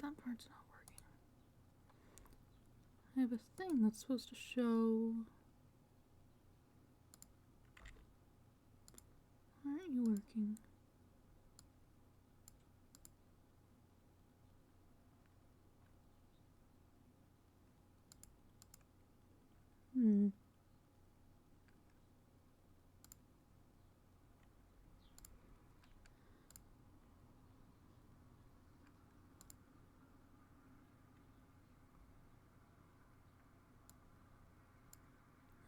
that part's not working. I have a thing that's supposed to show... Why aren't you working?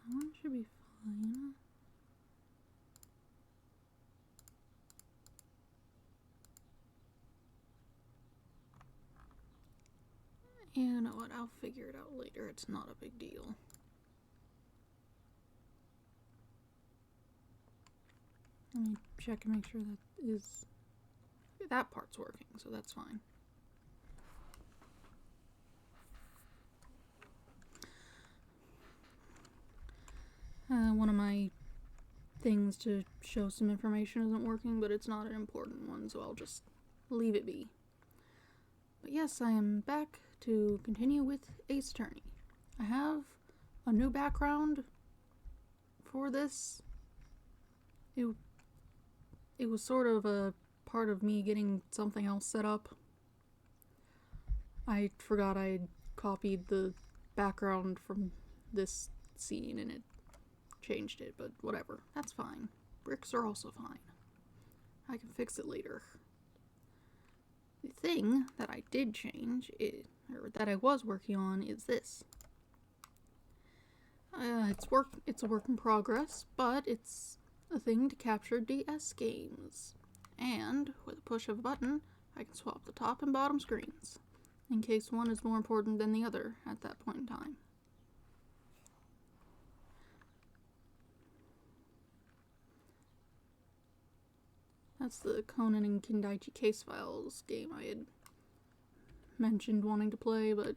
That one should be fine. You know what, I'll figure it out later. It's not a big deal. Let me check and make sure that part's working, so that's fine. One of my things to show some information isn't working, but it's not an important one, so I'll just leave it be. But yes, I am back to continue with Ace Attorney. I have a new background for this. It was sort of a part of me getting something else set up. I forgot I copied the background from this scene and it changed it, but whatever. That's fine. Bricks are also fine. I can fix it later. The thing that I did change, or that I was working on, is this. It's a work in progress, but it's a thing to capture DS games. And with a push of a button, I can swap the top and bottom screens, in case one is more important than the other at that point in time. That's the Conan and Kindaichi case files game I had mentioned wanting to play, but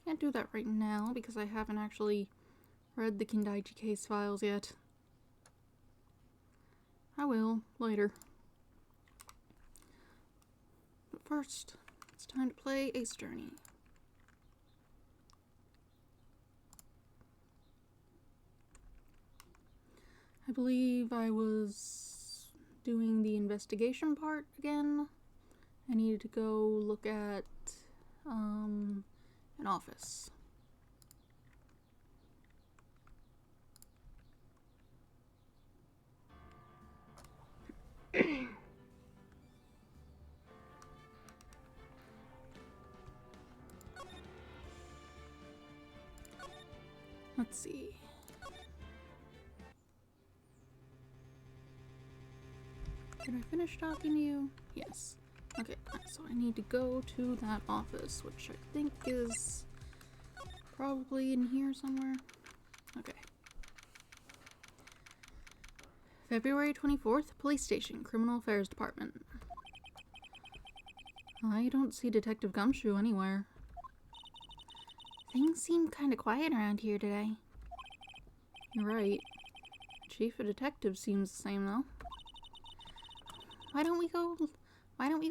can't do that right now because I haven't actually read the Kindaichi case files yet. I will, later. But first, it's time to play Ace Attorney. I believe I was doing the investigation part again. I needed to go look at an office. Let's see. Did I finish talking to you? Yes. Okay, so I need to go to that office, which I think is probably in here somewhere. Okay. February 24th, Police Station, Criminal Affairs Department. I don't see Detective Gumshoe anywhere. Things seem kind of quiet around here today. You're right. Chief of Detectives seems the same though. Why don't we go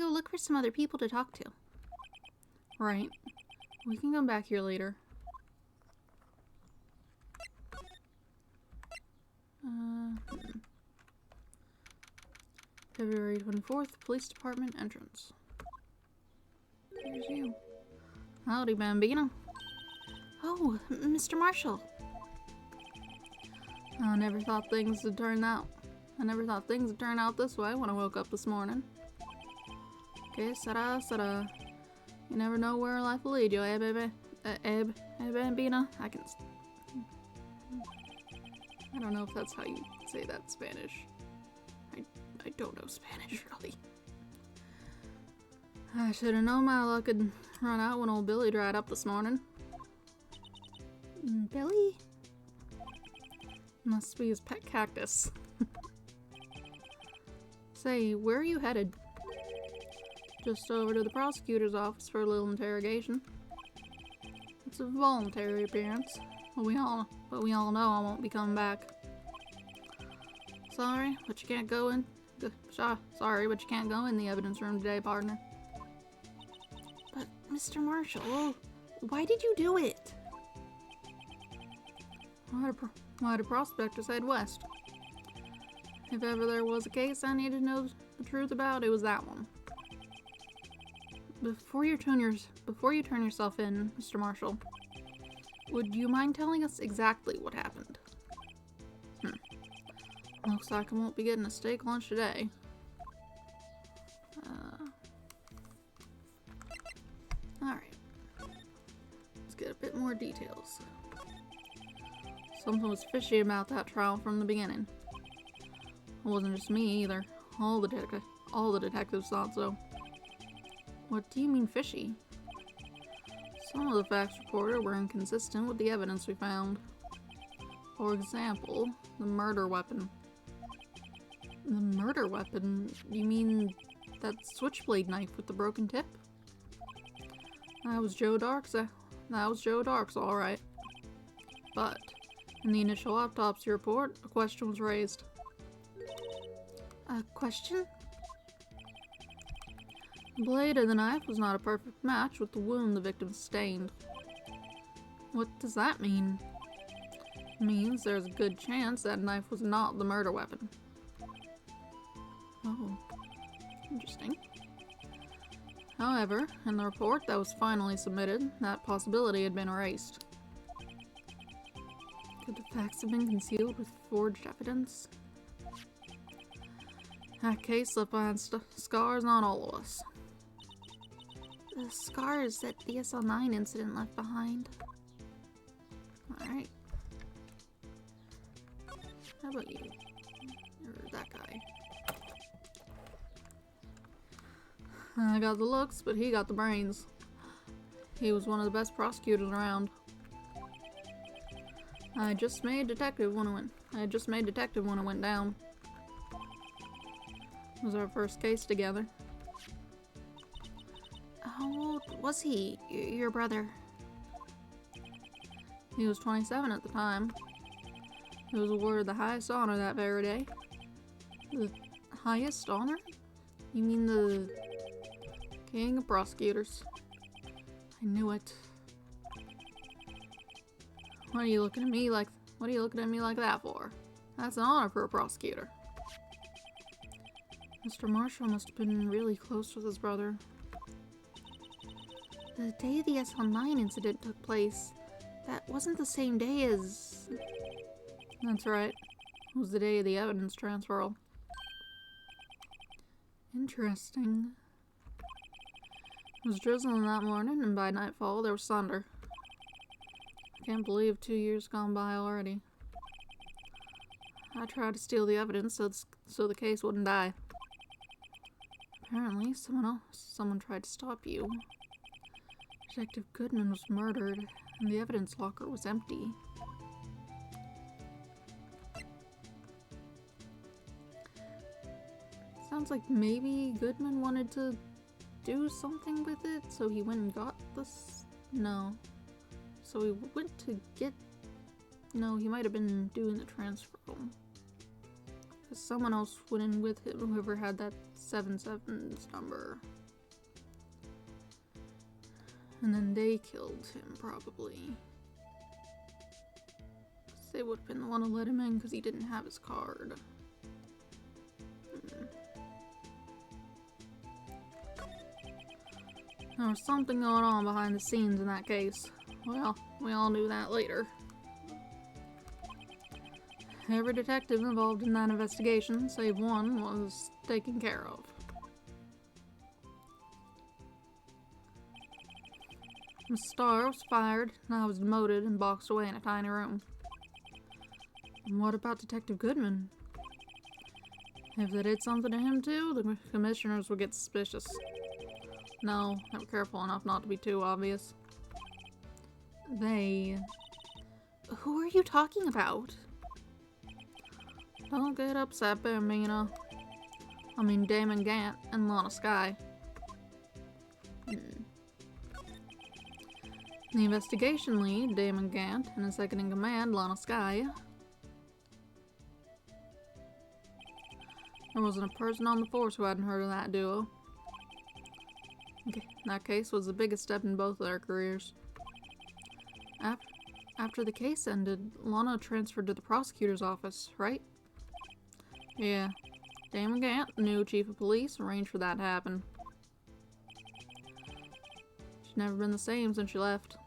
look for some other people to talk to? Right. We can come back here later. February 24th, Police Department entrance. Here's you. Howdy, Bambino. Oh, Mr. Marshall. I never thought things would turn out. I never thought things would turn out this way when I woke up this morning. Okay, Sarah. You never know where life will lead you, eh, baby? Bambino? I don't know if that's how you say that in Spanish. I don't know Spanish, really. I should have known my luck had run out when old Billy dried up this morning. Billy? Must be his pet cactus. Say, where are you headed? Just over to the prosecutor's office for a little interrogation. It's a voluntary appearance, but we all know I won't be coming back. Sorry, but you can't go in. Sorry, but you can't go in the evidence room today, partner. Mr. Marshall, why did you do it? Why did prospectors head west? If ever there was a case I needed to know the truth about, it was that one. Before you turn yourself in, Mr. Marshall, would you mind telling us exactly what happened? Looks like I won't be getting a steak lunch today. Alright. Let's get a bit more details. Something was fishy about that trial from the beginning. It wasn't just me either. All the detectives thought so. What do you mean fishy? Some of the facts reported were inconsistent with the evidence we found. For example, the murder weapon. The murder weapon? You mean that switchblade knife with the broken tip? That was Joe Dark's alright. But, in the initial autopsy report, a question was raised. A question? The blade of the knife was not a perfect match with the wound the victim sustained. What does that mean? It means there's a good chance that knife was not the murder weapon. Oh, interesting. However, in the report that was finally submitted, that possibility had been erased. Could the facts have been concealed with forged evidence? That case left behind scars on all of us. The scars that the SL9 incident left behind. Alright. How about you? Or that guy. I got the looks, but he got the brains. He was one of the best prosecutors around. I just made detective when it went down. It was our first case together. How old was he, your brother? He was 27 at the time. He was awarded the highest honor that very day. The highest honor? You mean the King of Prosecutors? I knew it. What are you looking at me like that for? That's an honor for a prosecutor. Mr. Marshall must have been really close with his brother. The day the SL9 incident took place, that wasn't the same day as... That's right. It was the day of the evidence transferal. Interesting. It was drizzling that morning, and by nightfall there was thunder. I can't believe 2 years gone by already. I tried to steal the evidence so the case wouldn't die. Apparently, someone tried to stop you. Detective Goodman was murdered, and the evidence locker was empty. Sounds like maybe Goodman wanted to do something with it, so he went and got this? No. So he went to get... No, he might have been doing the transfer. Because someone else went in with him, whoever had that 77's number. And then they killed him, probably. They would have been the one to let him in because he didn't have his card. There was something going on behind the scenes in that case. Well, we all knew that later. Every detective involved in that investigation, save one, was taken care of. Miss Starr was fired, and I was demoted and boxed away in a tiny room. And what about Detective Goodman? If they did something to him too, the commissioners would get suspicious. No, they were careful enough not to be too obvious. They... Who are you talking about? Don't get upset, Bambina. I mean Damon Gant and Lana Skye. The investigation lead, Damon Gant, and his second-in-command, Lana Skye. There wasn't a person on the force who hadn't heard of that duo. That case was the biggest step in both of their careers. After the case ended, Lana transferred to the prosecutor's office, right? Yeah. Damon Gant, the new chief of police, arranged for that to happen. She's never been the same since she left.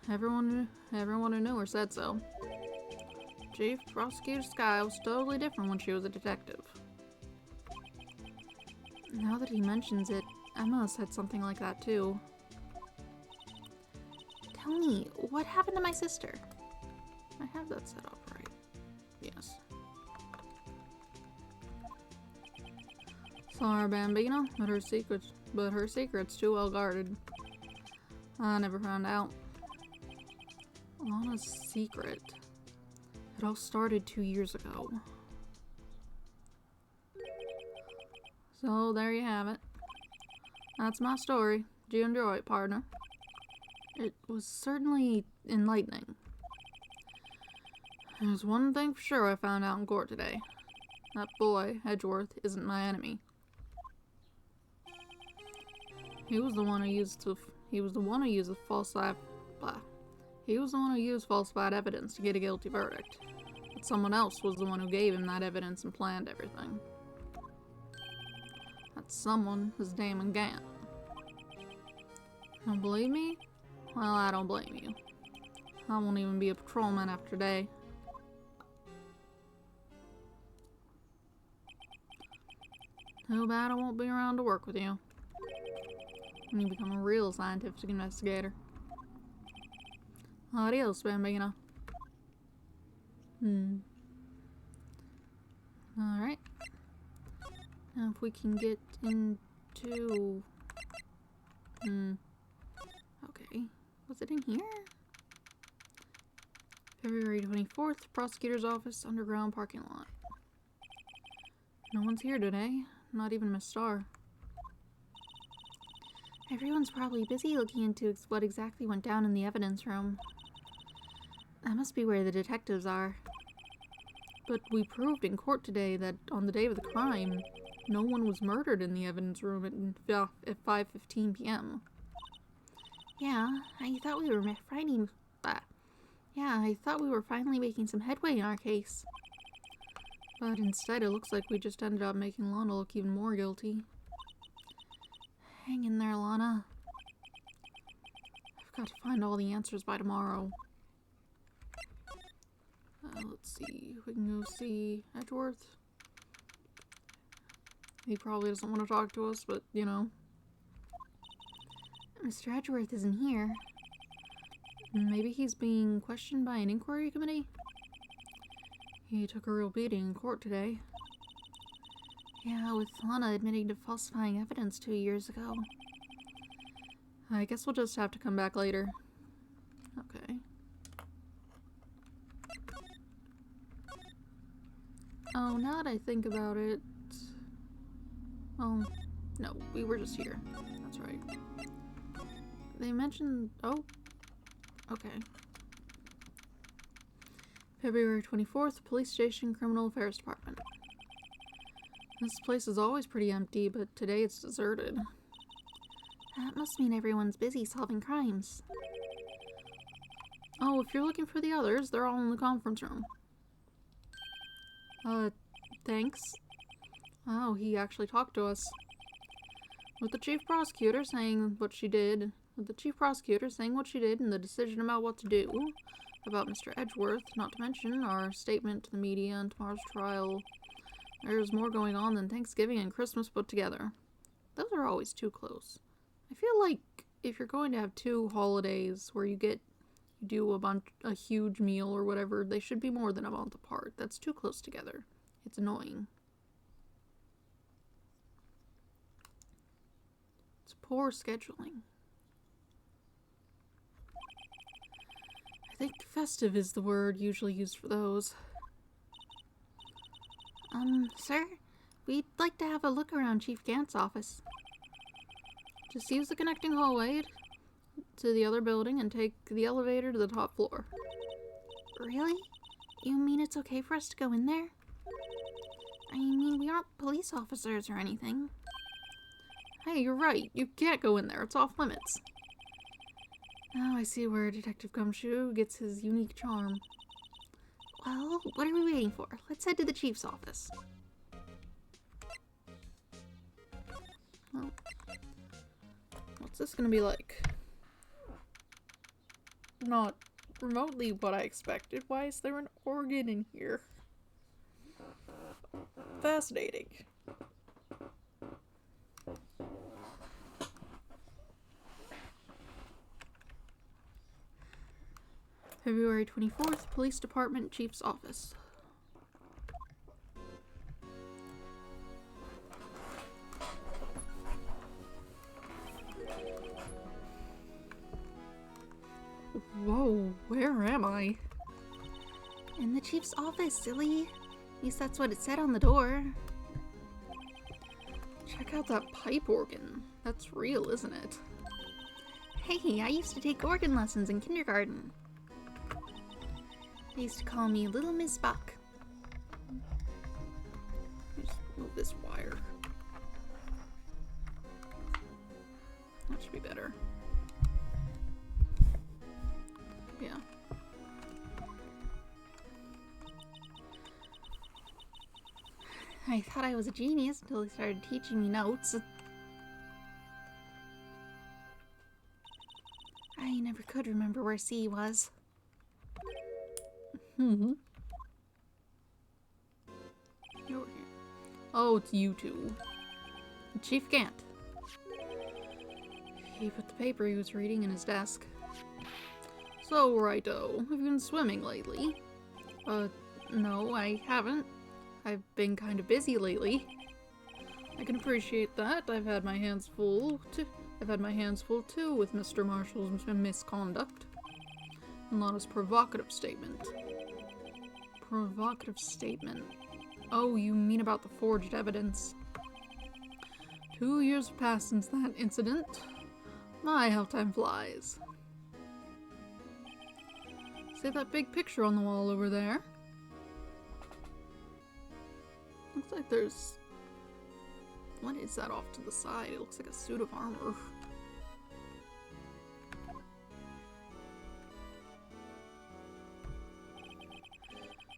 Everyone who knew her said so. Chief Prosecutor Sky was totally different when she was a detective. Now that he mentions it, Emma said something like that too. Tell me, what happened to my sister? I have that set up right. Yes. Sorry, Bambino, but her secret's too well guarded. I never found out. Lana's secret. It all started 2 years ago. So there you have it. That's my story. Did you enjoy it, partner? It was certainly enlightening. There's one thing for sure I found out in court today. That boy, Edgeworth, isn't my enemy. He was the one who used falsified evidence to get a guilty verdict. But someone else was the one who gave him that evidence and planned everything. That someone was Damon Gant. Don't believe me? Well, I don't blame you. I won't even be a patrolman after today. Too bad I won't be around to work with you when you become a real scientific investigator. Adios, Bambino. Alright. Now if we can get into... Okay. Was it in here? February 24th, prosecutor's office, underground parking lot. No one's here today. Not even Miss Starr. Everyone's probably busy looking into what exactly went down in the evidence room. That must be where the detectives are. But we proved in court today that on the day of the crime, no one was murdered in the evidence room at 5:15 p.m. Yeah, I thought we were finally making some headway in our case. But instead, it looks like we just ended up making Lana look even more guilty. Hang in there, Lana. I've got to find all the answers by tomorrow. Let's see. We can go see Edgeworth. He probably doesn't want to talk to us, but, you know. Mr. Edgeworth isn't here. Maybe he's being questioned by an inquiry committee? He took a real beating in court today. Yeah, with Lana admitting to falsifying evidence 2 years ago. I guess we'll just have to come back later. Okay. Oh, now that I think about it... Oh, no, we were just here. That's right. They mentioned... Oh, okay. February 24th, Police Station, Criminal Affairs Department. This place is always pretty empty, but today it's deserted. That must mean everyone's busy solving crimes. Oh, if you're looking for the others, they're all in the conference room. Thanks. Oh, he actually talked to us. With the chief prosecutor saying what she did, and the decision about what to do, about Mr. Edgeworth, not to mention our statement to the media and tomorrow's trial. There's more going on than Thanksgiving and Christmas put together. Those are always too close. I feel like if you're going to have 2 holidays where you do a huge meal or whatever, they should be more than a month apart. That's too close together. It's annoying. It's poor scheduling. I think festive is the word usually used for those. Sir, we'd like to have a look around Chief Gant's office. Just use the connecting hallway to the other building and take the elevator to the top floor. Really? You mean it's okay for us to go in there? I mean, we aren't police officers or anything. Hey, you're right. You can't go in there. It's off limits. Now I see where Detective Gumshoe gets his unique charm. Well, what are we waiting for? Let's head to the chief's office. Well, what's this gonna be like? Not remotely what I expected. Why is there an organ in here? Fascinating. February 24th, Police Department Chief's Office. Whoa, where am I? In the chief's office, silly. At least that's what it said on the door. Check out that pipe organ. That's real, isn't it? Hey, I used to take organ lessons in kindergarten. They used to call me Little Miss Buck. Just move this wire. That should be better. Yeah. I thought I was a genius until he started teaching me notes. I never could remember where C was. Oh, it's you two. Chief Gant. He put the paper he was reading in his desk. So, righto, have you been swimming lately? No, I haven't. I've been kind of busy lately. I can appreciate that. I've had my hands full too with Mr. Marshall's misconduct. And Lana's provocative statement. Provocative statement. Oh, you mean about the forged evidence. 2 years have passed since that incident. My, how time flies. See that big picture on the wall over there? Looks like there's... What is that off to the side? It looks like a suit of armor.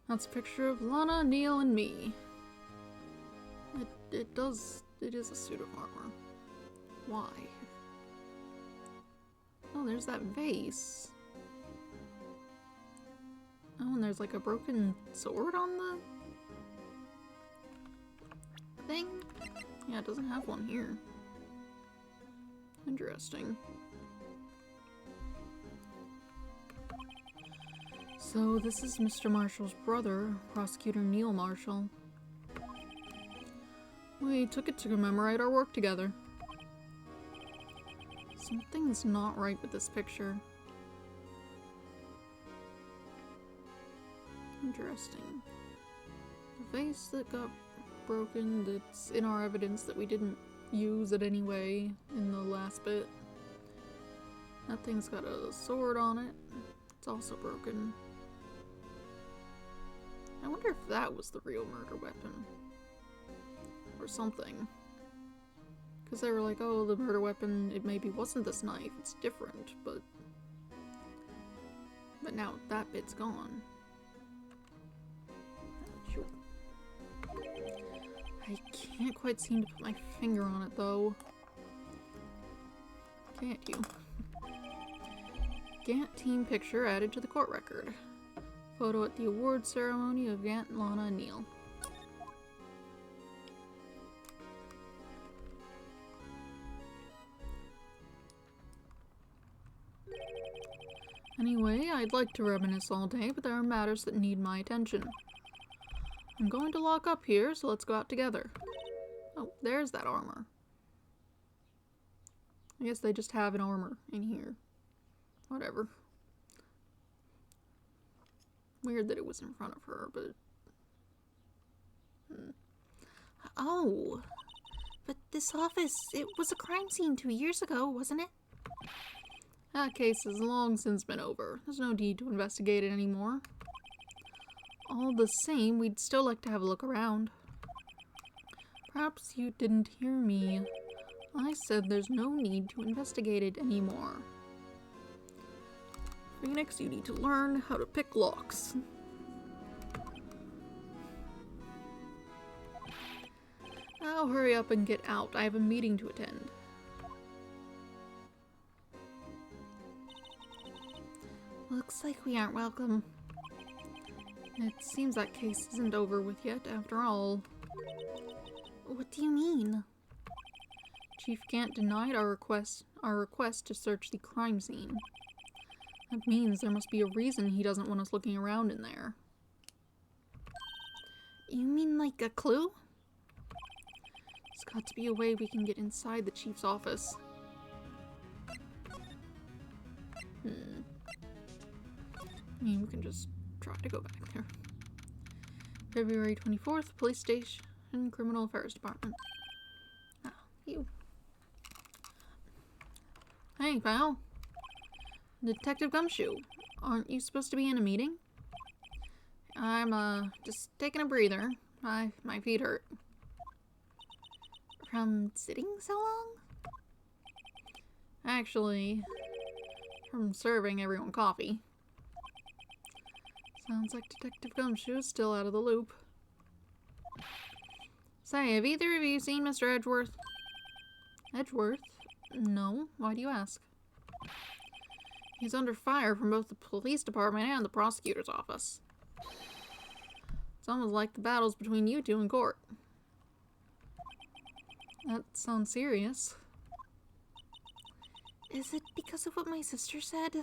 That's a picture of Lana, Neil, and me. It is a suit of armor. Why? Oh, there's that vase. Oh, and there's like a broken sword on the thing? Yeah, it doesn't have one here. Interesting. So this is Mr. Marshall's brother, Prosecutor Neil Marshall. We took it to commemorate our work together. Something's not right with this picture. Interesting. The vase that got broken, that's in our evidence that we didn't use it anyway in the last bit. That thing's got a sword on it. It's also broken. I wonder if that was the real murder weapon. Or something. Because they were like, oh, the murder weapon, it maybe wasn't this knife, it's different, but now that bit's gone. Sure. I can't quite seem to put my finger on it, though. Can't you? Gant team picture added to the court record. Photo at the award ceremony of Gant, Lana, and Neil. Anyway, I'd like to reminisce all day, but there are matters that need my attention. I'm going to lock up here, so let's go out together. Oh, there's that armor. I guess they just have an armor in here. Whatever. Weird that it was in front of her, but... Oh! But this office, it was a crime scene 2 years ago, wasn't it? That case has long since been over. There's no need to investigate it anymore. All the same, we'd still like to have a look around. Perhaps you didn't hear me. I said there's no need to investigate it anymore. Phoenix, you need to learn how to pick locks. Now hurry up and get out. I have a meeting to attend. Looks like we aren't welcome. It seems that case isn't over with yet, after all. What do you mean? Chief Gant denied our request to search the crime scene. That means there must be a reason he doesn't want us looking around in there. You mean like a clue? There's got to be a way we can get inside the chief's office. I mean, we can just try to go back there. February 24th, Police Station, Criminal Affairs Department. Ah, you. Hey, pal. Detective Gumshoe, aren't you supposed to be in a meeting? I'm, just taking a breather. My feet hurt. From sitting so long? Actually, from serving everyone coffee. Sounds like Detective Gumshoe is still out of the loop. Say, have either of you seen Mr. Edgeworth? Edgeworth? No. Why do you ask? He's under fire from both the police department and the prosecutor's office. It's almost like the battles between you two in court. That sounds serious. Is it because of what my sister said?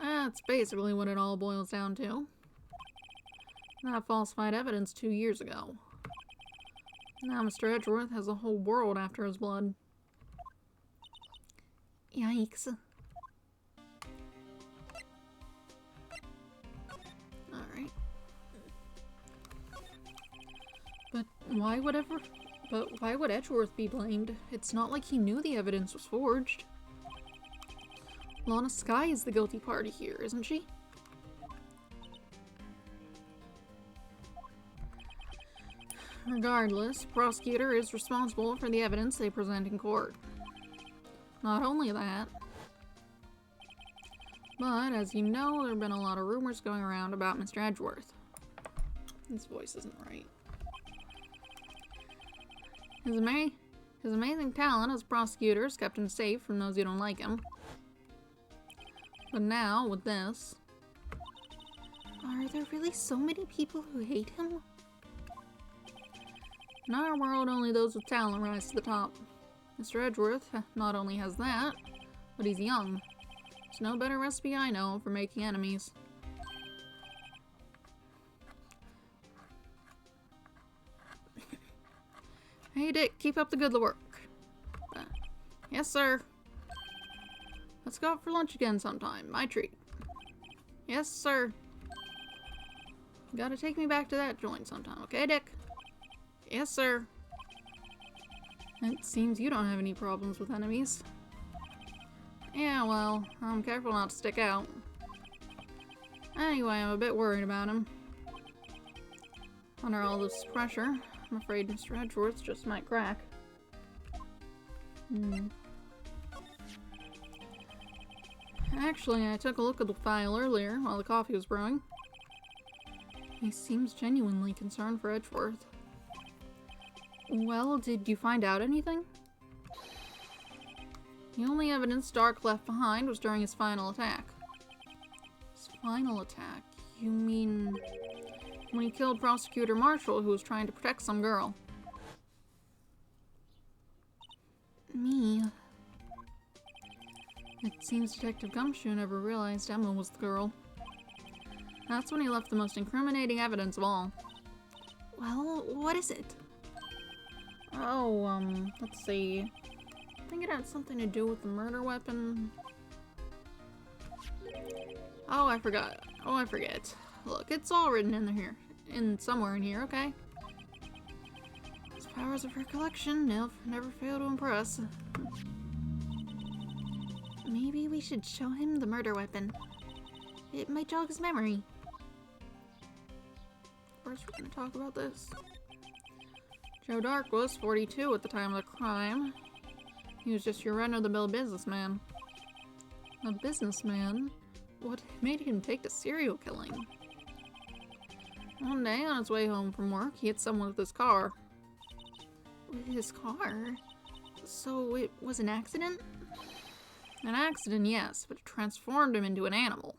That's basically what it all boils down to. That falsified evidence 2 years ago. Now Mr. Edgeworth has a whole world after his blood. Yikes. Alright. But why would Edgeworth be blamed? It's not like he knew the evidence was forged. Lana Skye is the guilty party here, isn't she? Regardless, the prosecutor is responsible for the evidence they present in court. Not only that, but as you know, there have been a lot of rumors going around about Mr. Edgeworth. His voice isn't right. His amazing talent as a prosecutor has kept him safe from those who don't like him. But now, with this... Are there really so many people who hate him? In our world, only those with talent rise to the top. Mr. Edgeworth not only has that, but he's young. There's no better recipe I know for making enemies. Hey Dick, keep up the good work. Yes, sir. Let's go out for lunch again sometime. My treat. Yes, sir. You gotta take me back to that joint sometime, okay, Dick? Yes, sir. It seems you don't have any problems with enemies. Yeah, well, I'm careful not to stick out. Anyway, I'm a bit worried about him. Under all this pressure, I'm afraid Mr. Edgeworth just might crack. Actually, I took a look at the file earlier while the coffee was brewing. He seems genuinely concerned for Edgeworth. Well, did you find out anything? The only evidence Stark left behind was during his final attack. His final attack? You mean... when he killed Prosecutor Marshall, who was trying to protect some girl? Me. It seems Detective Gumshoe never realized Emma was the girl. That's when he left the most incriminating evidence of all. Well, what is it? Oh, let's see. I think it had something to do with the murder weapon. Oh, I forgot. Oh, I forget. Look, it's all written in here. Somewhere in here, okay? His powers of recollection never fail to impress. Maybe we should show him the murder weapon. It might jog his memory. First, we're gonna talk about this. Joe Dark was 42 at the time of the crime. He was just your run-of-the-mill businessman. A businessman? What made him take to serial killing? One day, on his way home from work, he hit someone with his car. With his car? So it was an accident? An accident, yes, but it transformed him into an animal.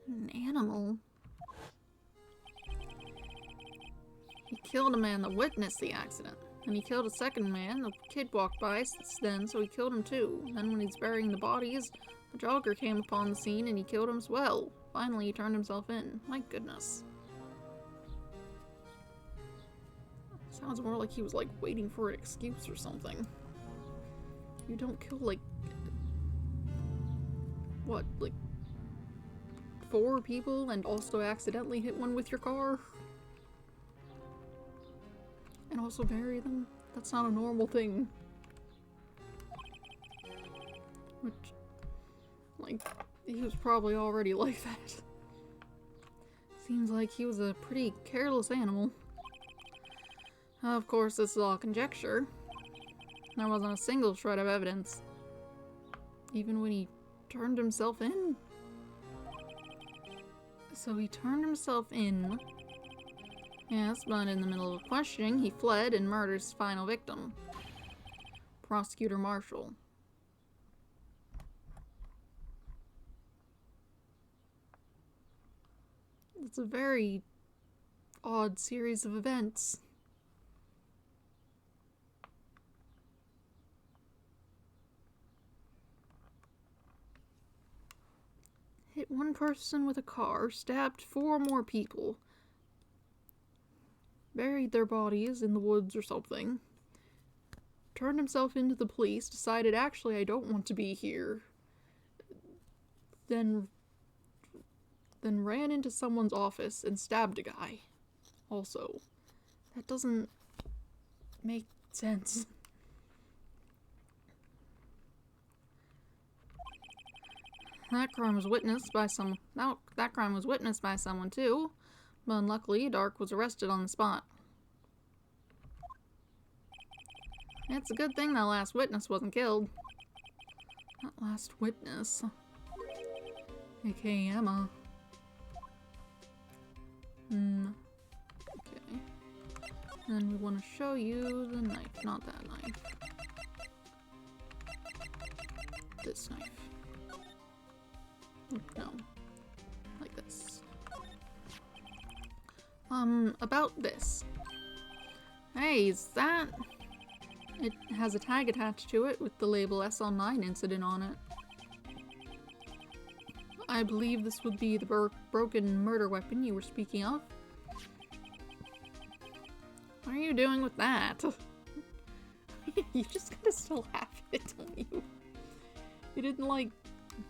An animal? He killed a man that witnessed the accident. And he killed a second man. The kid walked by then, so he killed him too. Then when he's burying the bodies, the jogger came upon the scene and he killed him as well. Finally, he turned himself in. My goodness. Sounds more like he was, like, waiting for an excuse or something. You don't kill, like... what, like... 4 people and also accidentally hit one with your car? And also bury them? That's not a normal thing. Which... like, he was probably already like that. Seems like he was a pretty careless animal. Of course, this is all conjecture. There wasn't a single shred of evidence. Even when he turned himself in? So he turned himself in. Yes, but in the middle of questioning, he fled and murdered his final victim. Prosecutor Marshall. It's a very odd series of events. Hit one person with a car, stabbed 4 more people, buried their bodies in the woods or something, turned himself into the police, decided, actually, I don't want to be here, then ran into someone's office and stabbed a guy. Also, that doesn't make sense. That crime was witnessed by someone too, but unluckily Dark was arrested on the spot. It's a good thing that last witness wasn't killed. That last witness. A.k.a. Emma. Okay. Then we want to show you the knife, not that knife. This knife. No. Like this. About this. Hey, is that... It has a tag attached to it with the label SL9 incident on it. I believe this would be the broken murder weapon you were speaking of. What are you doing with that? You just gotta still have it, don't you? You didn't, like,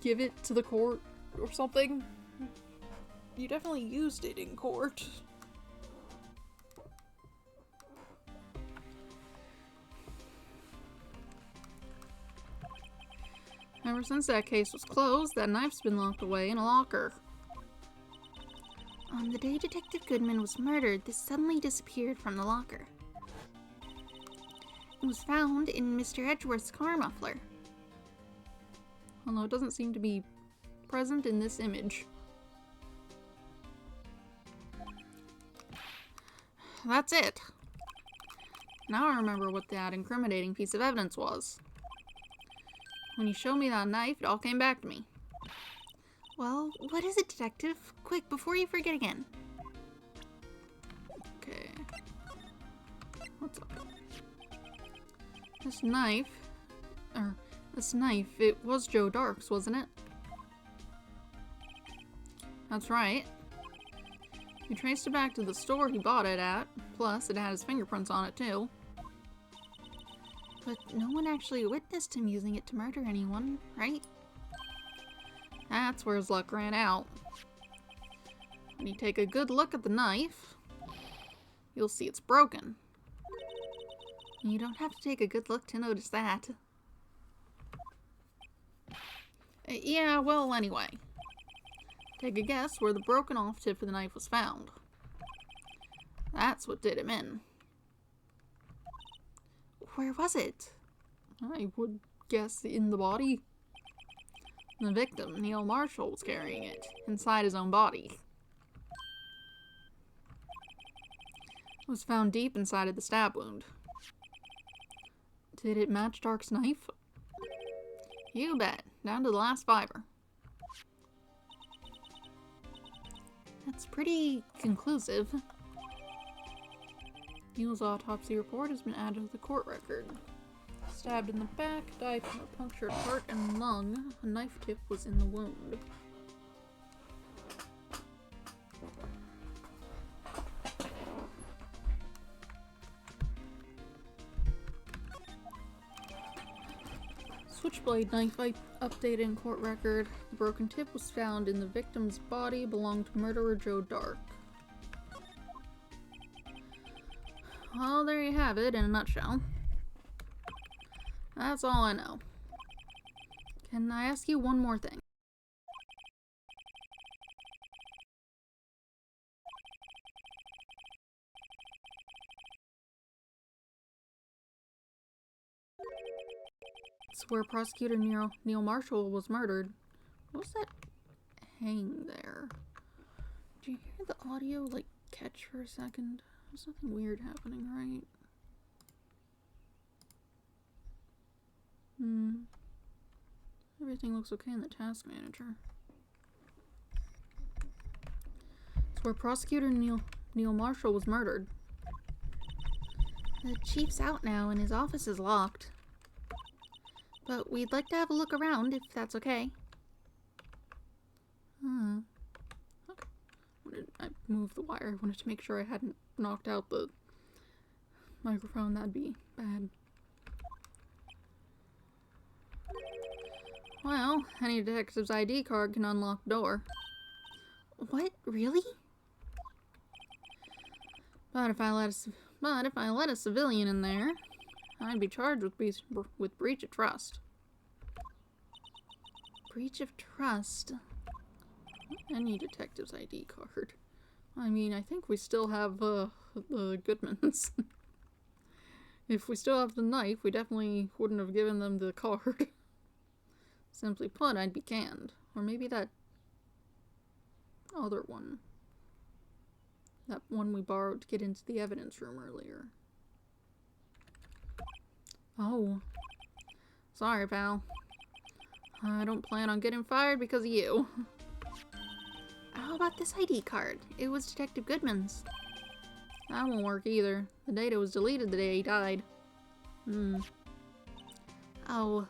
give it to the court or something? You definitely used it in court. Ever since that case was closed, that knife's been locked away in a locker. On the day Detective Goodman was murdered, this suddenly disappeared from the locker. It was found in Mr. Edgeworth's car muffler. Although it doesn't seem to be present in this image. That's it. Now I remember what that incriminating piece of evidence was. When you showed me that knife, it all came back to me. Well, what is it, Detective? Quick, before you forget again. Okay. What's up? This knife, it was Joe Dark's, wasn't it? That's right. We traced it back to the store he bought it at, plus it had his fingerprints on it too. But no one actually witnessed him using it to murder anyone, right? That's where his luck ran out. When you take a good look at the knife, you'll see it's broken. And you don't have to take a good look to notice that. Yeah, well, anyway. Take a guess where the broken off tip of the knife was found. That's what did him in. Where was it? I would guess in the body. The victim, Neil Marshall, was carrying it inside his own body. It was found deep inside of the stab wound. Did it match Dark's knife? You bet. Down to the last fiber. That's pretty conclusive. Neil's autopsy report has been added to the court record. Stabbed in the back, died from a punctured heart and lung. A knife tip was in the wound. Switchblade knife updated in court record. The broken tip was found in the victim's body, belonged to murderer Joe Dark. Well, there you have it in a nutshell. That's all I know. Can I ask you one more thing? It's where prosecutor Neil Marshall was murdered. What was that hang there? Did you hear the audio, like, catch for a second? There's nothing weird happening, right? Everything looks okay in the task manager. It's where prosecutor Neil Marshall was murdered. The chief's out now and his office is locked. But we'd like to have a look around, if that's okay. Okay. I moved the wire. I wanted to make sure I hadn't knocked out the microphone. That'd be bad. Well, any detective's ID card can unlock the door. What? Really? But if I let a civilian in there, I'd be charged with breach of trust. Breach of trust? Any detective's ID card. I mean, I think we still have the Goodmans. If we still have the knife, we definitely wouldn't have given them the card. Simply put, I'd be canned. Or maybe that other one. That one we borrowed to get into the evidence room earlier. Oh. Sorry, pal. I don't plan on getting fired because of you. How about this ID card? It was Detective Goodman's. That won't work either. The data was deleted the day he died. Oh.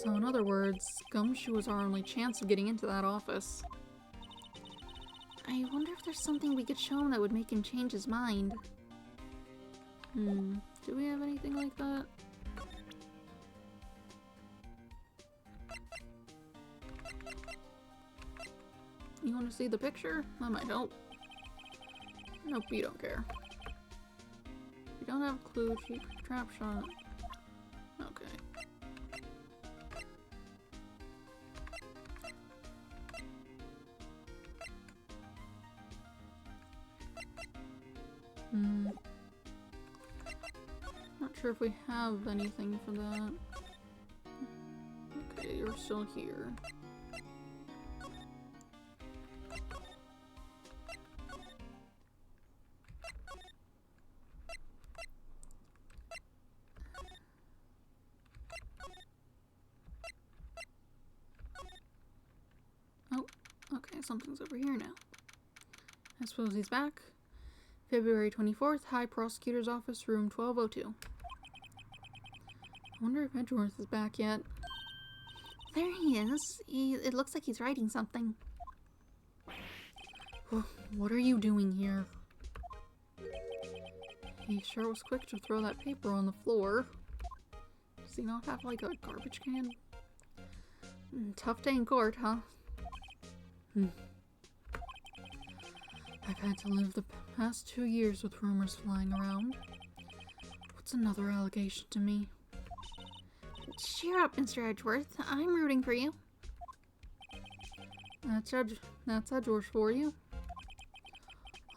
So in other words, Gumshoe was our only chance of getting into that office. I wonder if there's something we could show him that would make him change his mind. Do we have anything like that? You want to see the picture? That might help. Nope, you don't care. You don't have a clue, cheap trap shot. Okay. Not sure if we have anything for that. Okay, you're still here. Oh, okay, something's over here now. I suppose he's back. February 24th, High Prosecutor's Office, room 1202. I wonder if Edgeworth is back yet. There he is. It looks like he's writing something. What are you doing here? He sure was quick to throw that paper on the floor. Does he not have, like, a garbage can? Tough day in court, huh? I've had to live the past 2 years with rumors flying around. What's another allegation to me? Cheer up, Mr. Edgeworth. I'm rooting for you. That's Edgeworth for you.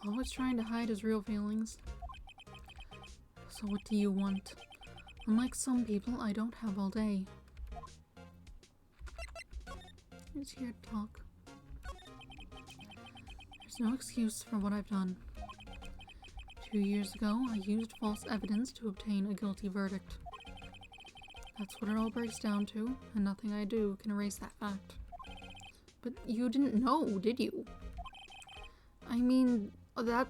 Always trying to hide his real feelings. So what do you want? Unlike some people, I don't have all day. Who's here to talk? There's no excuse for what I've done. 2 years ago, I used false evidence to obtain a guilty verdict. That's what it all breaks down to, and nothing I do can erase that fact. But you didn't know, did you? I mean that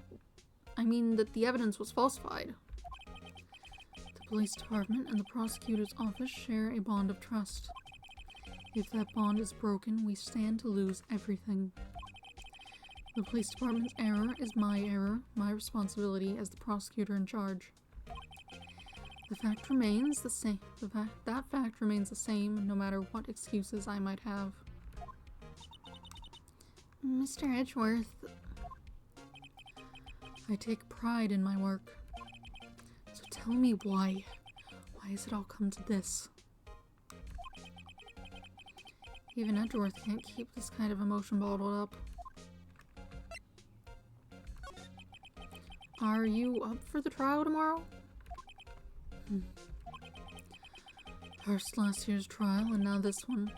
the evidence was falsified. The police department and the prosecutor's office share a bond of trust. If that bond is broken, we stand to lose everything. The police department's error is my error, my responsibility as the prosecutor in charge. The fact remains the same. That fact remains the same no matter what excuses I might have. Mr. Edgeworth, I take pride in my work. So tell me why. Why has it all come to this? Even Edgeworth can't keep this kind of emotion bottled up. Are you up for the trial tomorrow? First last year's trial and now this one.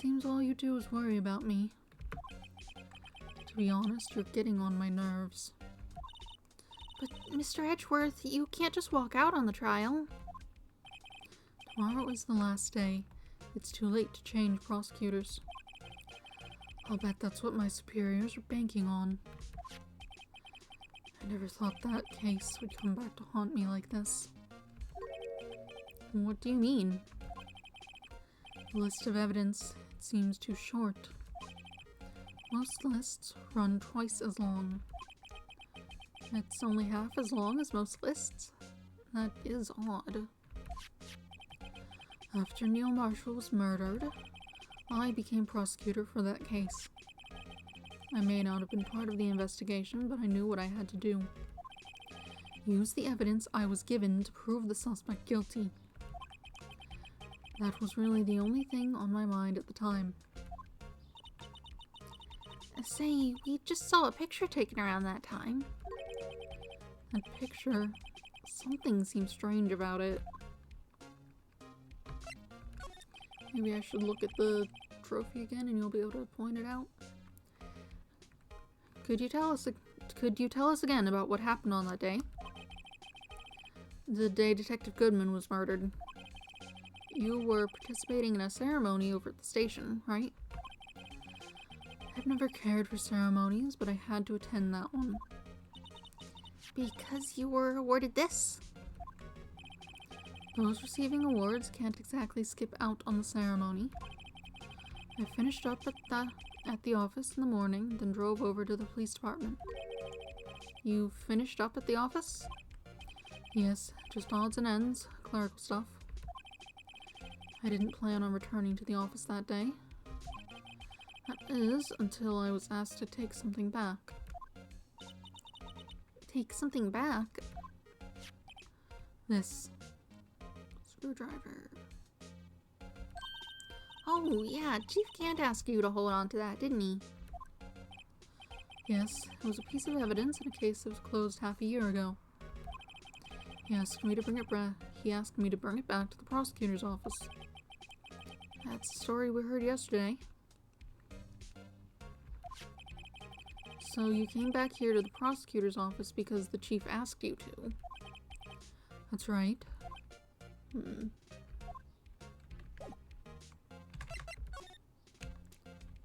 Seems all you do is worry about me. To be honest, you're getting on my nerves. But Mr. Edgeworth, you can't just walk out on the trial. Tomorrow is the last day. It's too late to change prosecutors. I'll bet that's what my superiors are banking on. I never thought that case would come back to haunt me like this. What do you mean? The list of evidence, it seems too short. Most lists run twice as long. It's only half as long as most lists. That is odd. After Neil Marshall was murdered, I became prosecutor for that case. I may not have been part of the investigation, but I knew what I had to do. Use the evidence I was given to prove the suspect guilty. That was really the only thing on my mind at the time. Say, we just saw a picture taken around that time. That picture, something seems strange about it. Maybe I should look at the trophy again and you'll be able to point it out. Could you tell us again about what happened on that day? The day Detective Goodman was murdered. You were participating in a ceremony over at the station, right? I've never cared for ceremonies, but I had to attend that one. Because you were awarded this? Those receiving awards can't exactly skip out on the ceremony. I finished up at the office in the morning, then drove over to the police department. You finished up at the office? Yes, just odds and ends, clerical stuff. I didn't plan on returning to the office that day. That is, until I was asked to take something back. Take something back? This screwdriver. Oh, yeah, Chief Kent asked you to hold on to that, didn't he? Yes, it was a piece of evidence in a case that was closed half a year ago. He asked me to bring it back to the prosecutor's office. That's the story we heard yesterday. So you came back here to the prosecutor's office because the chief asked you to. That's right.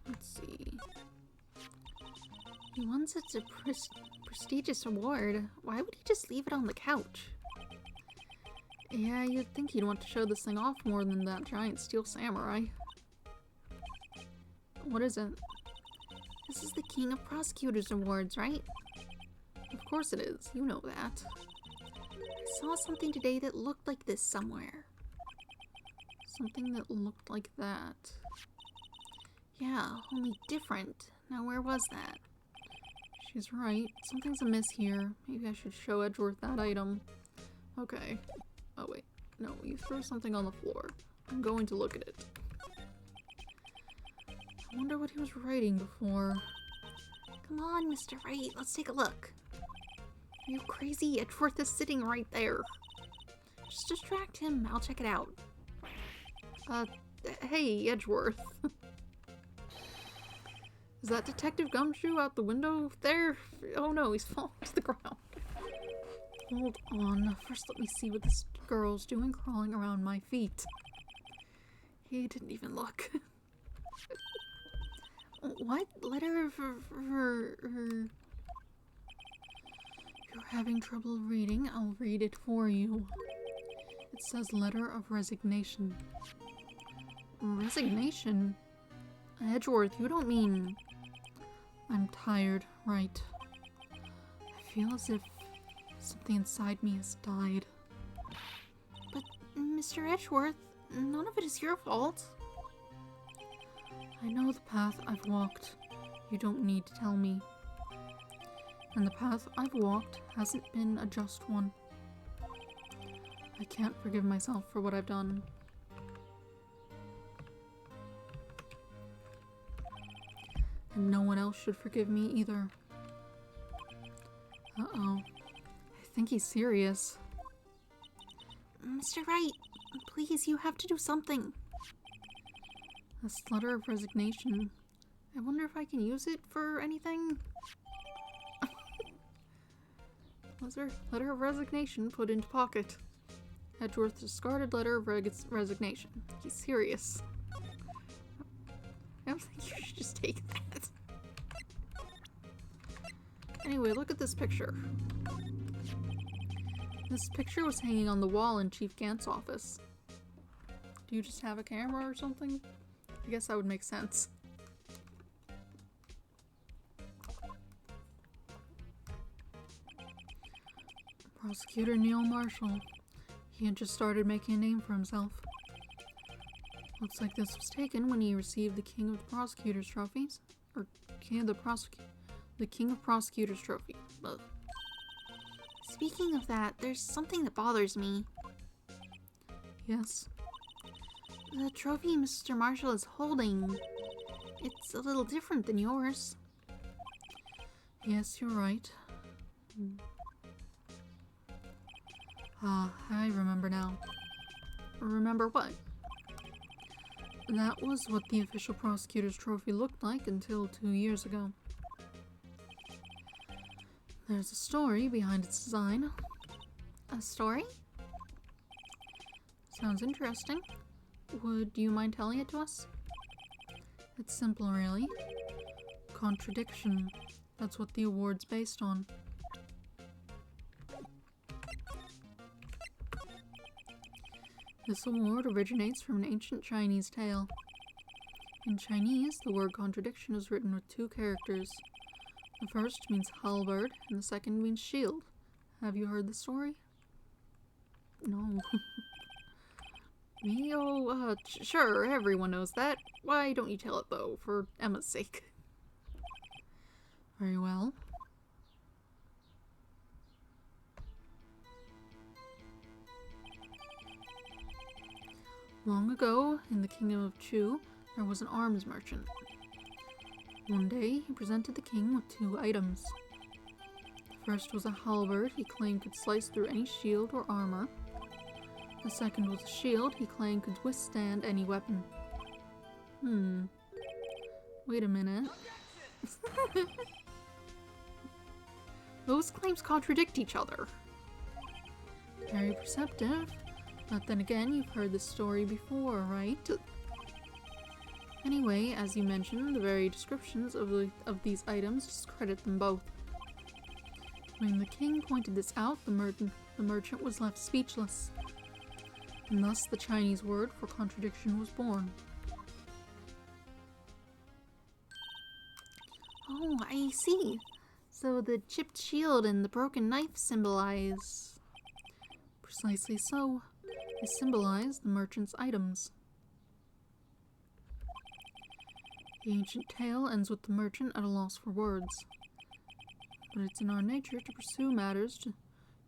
Let's see. He won such a prestigious award. Why would he just leave it on the couch? Yeah, you'd think he'd want to show this thing off more than that giant steel samurai. What is it? This is the King of Prosecutors Awards, right? Of course it is. You know that. I saw something today that looked like this somewhere. Something that looked like that. Yeah, only different. Now where was that? She's right. Something's amiss here. Maybe I should show Edgeworth that item. Okay. Oh wait. No, you threw something on the floor. I'm going to look at it. I wonder what he was writing before. Come on, Mr. Wright. Let's take a look. Are you crazy? Edgeworth is sitting right there. Just distract him. I'll check it out. Hey, Edgeworth. Is that Detective Gumshoe out the window there? Oh no, he's fallen to the ground. Hold on. First, let me see what this girl's doing crawling around my feet. He didn't even look. What? Letter for You're having trouble reading? I'll read it for you. It says letter of resignation. Resignation? Edgeworth, you don't mean... I'm tired, right? I feel as if something inside me has died. But, Mr. Edgeworth, none of it is your fault. I know the path I've walked. You don't need to tell me. And the path I've walked hasn't been a just one. I can't forgive myself for what I've done. And no one else should forgive me either. Uh-oh. I think he's serious. Mr. Wright, please, you have to do something. This letter of resignation. I wonder if I can use it for anything? Letter of resignation put into pocket. Edgeworth discarded letter of resignation. He's serious. I don't think you should just take that. Anyway, look at this picture. This picture was hanging on the wall in Chief Gant's office. Do you just have a camera or something? I guess that would make sense. Prosecutor Neil Marshall. He had just started making a name for himself. Looks like this was taken when he received the King of the Prosecutors trophies. Or the King of Prosecutors trophy. Ugh. Speaking of that, there's something that bothers me. Yes? The trophy Mr. Marshall is holding, it's a little different than yours. Yes, you're right. I remember now. Remember what? That was what the official prosecutor's trophy looked like until 2 years ago. There's a story behind its design. A story? Sounds interesting. Would you mind telling it to us? It's simple, really. Contradiction. That's what the award's based on. This award originates from an ancient Chinese tale. In Chinese, the word contradiction is written with 2 characters. The first means halberd, and the second means shield. Have you heard the story? No. Me? Oh, sure, everyone knows that. Why don't you tell it, though, for Emma's sake? Very well. Long ago, in the kingdom of Chu, there was an arms merchant. One day, he presented the king with 2 items. The first was a halberd he claimed could slice through any shield or armor. The second was a shield he claimed could withstand any weapon. Wait a minute. Those claims contradict each other. Very perceptive. But then again, you've heard this story before, right? Anyway, as you mentioned, the very descriptions of these items discredit them both. When the king pointed this out, the merchant was left speechless. And thus the Chinese word for contradiction was born. Oh, I see. So the chipped shield and the broken knife symbolize... Precisely so. They symbolize the merchant's items. The ancient tale ends with the merchant at a loss for words. But it's in our nature to pursue matters to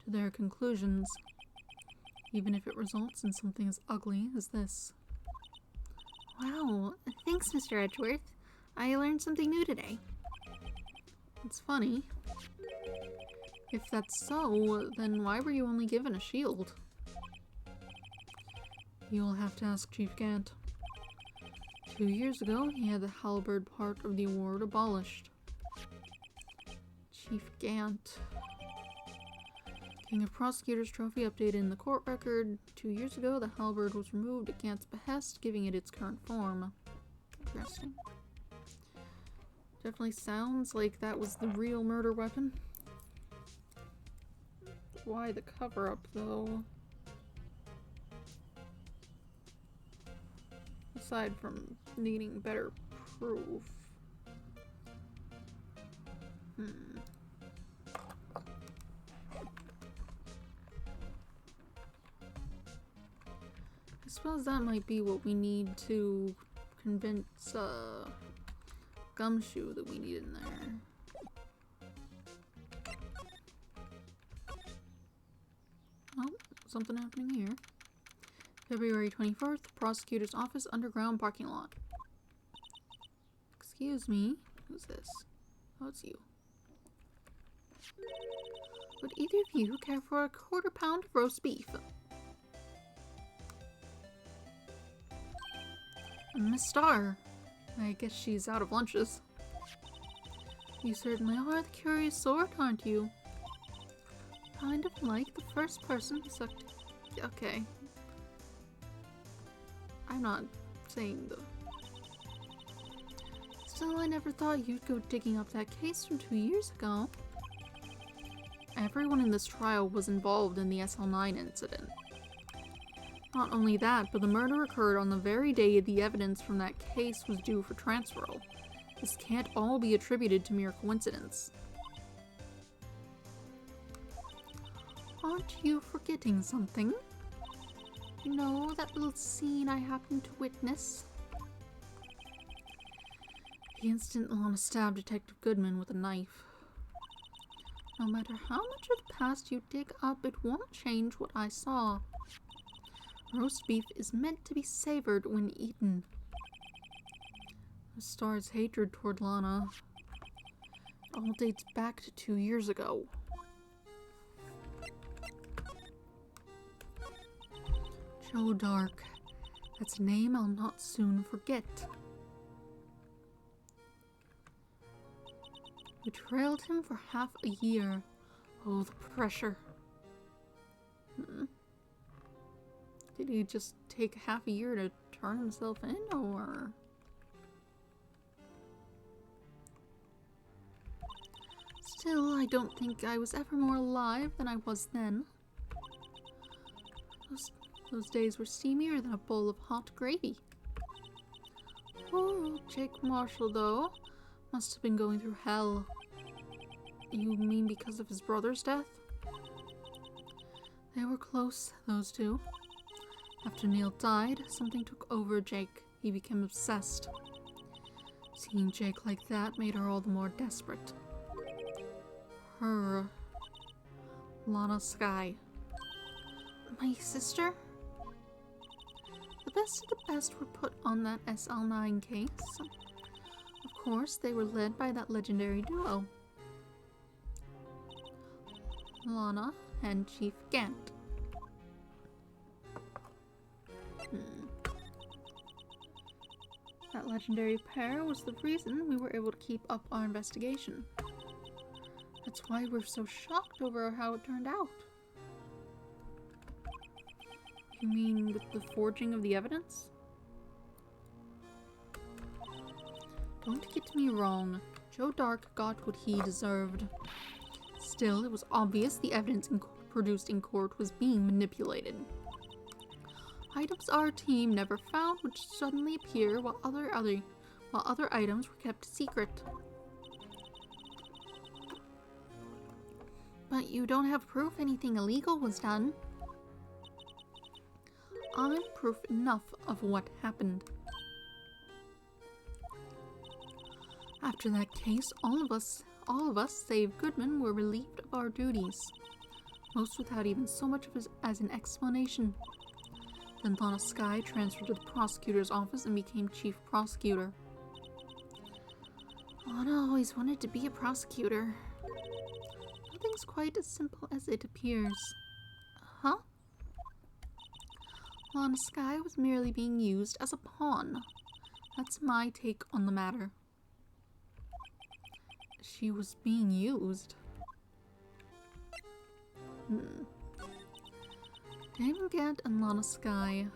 their conclusions, even if it results in something as ugly as this. Wow, thanks, Mr. Edgeworth. I learned something new today. It's funny. If that's so, then why were you only given a shield? You'll have to ask Chief Gant. 2 years ago, he had the halberd part of the award abolished. Chief Gant. King of Prosecutors Trophy updated in the court record. 2 years ago, the halberd was removed at Gant's behest, giving it its current form. Interesting. Definitely sounds like that was the real murder weapon. Why the cover-up, though? Aside from needing better proof. I suppose that might be what we need to convince Gumshoe that we need in there. Oh, something happening here. February 24th, prosecutor's office underground parking lot. Excuse me, who's this? Oh, it's you. Would either of you care for a quarter pound of roast beef? Miss Starr. I guess she's out of lunches. You certainly are the curious sort, aren't you? Kind of like the first person who sucked... Okay. I'm not saying the... Still, I never thought you'd go digging up that case from 2 years ago. Everyone in this trial was involved in the SL9 incident. Not only that, but the murder occurred on the very day the evidence from that case was due for transferal. This can't all be attributed to mere coincidence. Aren't you forgetting something? You know that little scene I happened to witness? The instant Lana stabbed Detective Goodman with a knife. No matter how much of the past you dig up, it won't change what I saw. Roast beef is meant to be savored when eaten. The Star's hatred toward Lana all dates back to 2 years ago. Joe Dark. That's a name I'll not soon forget. We trailed him for half a year. Oh, the pressure. Did he just take half a year to turn himself in, or...? Still, I don't think I was ever more alive than I was then. Those days were steamier than a bowl of hot gravy. Poor old Jake Marshall, though, must have been going through hell. You mean because of his brother's death? They were close, those two. After Neil died, something took over Jake. He became obsessed. Seeing Jake like that made her all the more desperate. Her... Lana Skye. My sister? The best of the best were put on that SL9 case. Of course, they were led by that legendary duo. Lana and Chief Gant. That legendary pair was the reason we were able to keep up our investigation. That's why we're so shocked over how it turned out. You mean with the forging of the evidence? Don't get me wrong. Joe Dark got what he deserved. Still, it was obvious the evidence produced in court was being manipulated. Items our team never found would suddenly appear while other items were kept secret. But you don't have proof anything illegal was done. I'm proof enough of what happened. After that case, all of us, save Goodman, were relieved of our duties. Most without even so much as an explanation. Then Lana Skye transferred to the prosecutor's office and became chief prosecutor. Lana always wanted to be a prosecutor. Nothing's quite as simple as it appears. Huh? Lana Skye was merely being used as a pawn. That's my take on the matter. She was being used? Damon Gant and Lana Skye.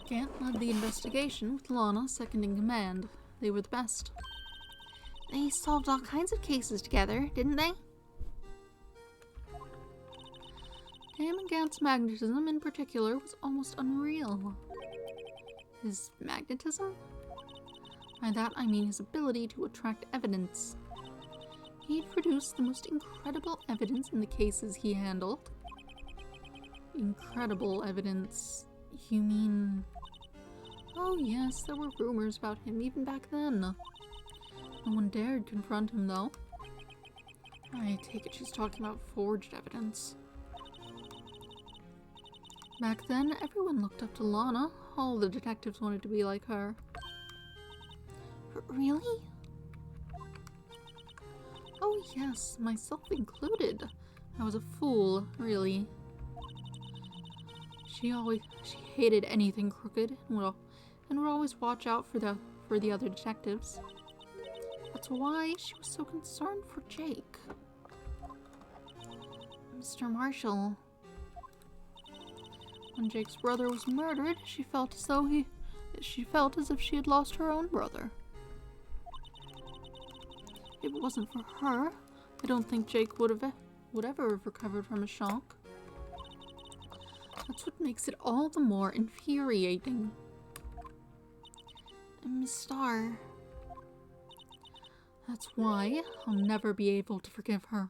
Gant led the investigation with Lana second in command. They were the best. They solved all kinds of cases together, didn't they? Damon Gant's magnetism in particular was almost unreal. His magnetism? By that I mean his ability to attract evidence. He'd produced the most incredible evidence in the cases he handled. Incredible evidence? You mean... Oh yes, there were rumors about him even back then. No one dared confront him though. I take it she's talking about forged evidence. Back then, everyone looked up to Lana. All the detectives wanted to be like her. Really? Oh yes, myself included. I was a fool, really. She hated anything crooked and would always watch out for the other detectives. That's why she was so concerned for Jake. Mr. Marshall. When Jake's brother was murdered, she felt as if she had lost her own brother. If it wasn't for her, I don't think Jake would ever have recovered from his shock. That's what makes it all the more infuriating. And Miss Starr. That's why I'll never be able to forgive her.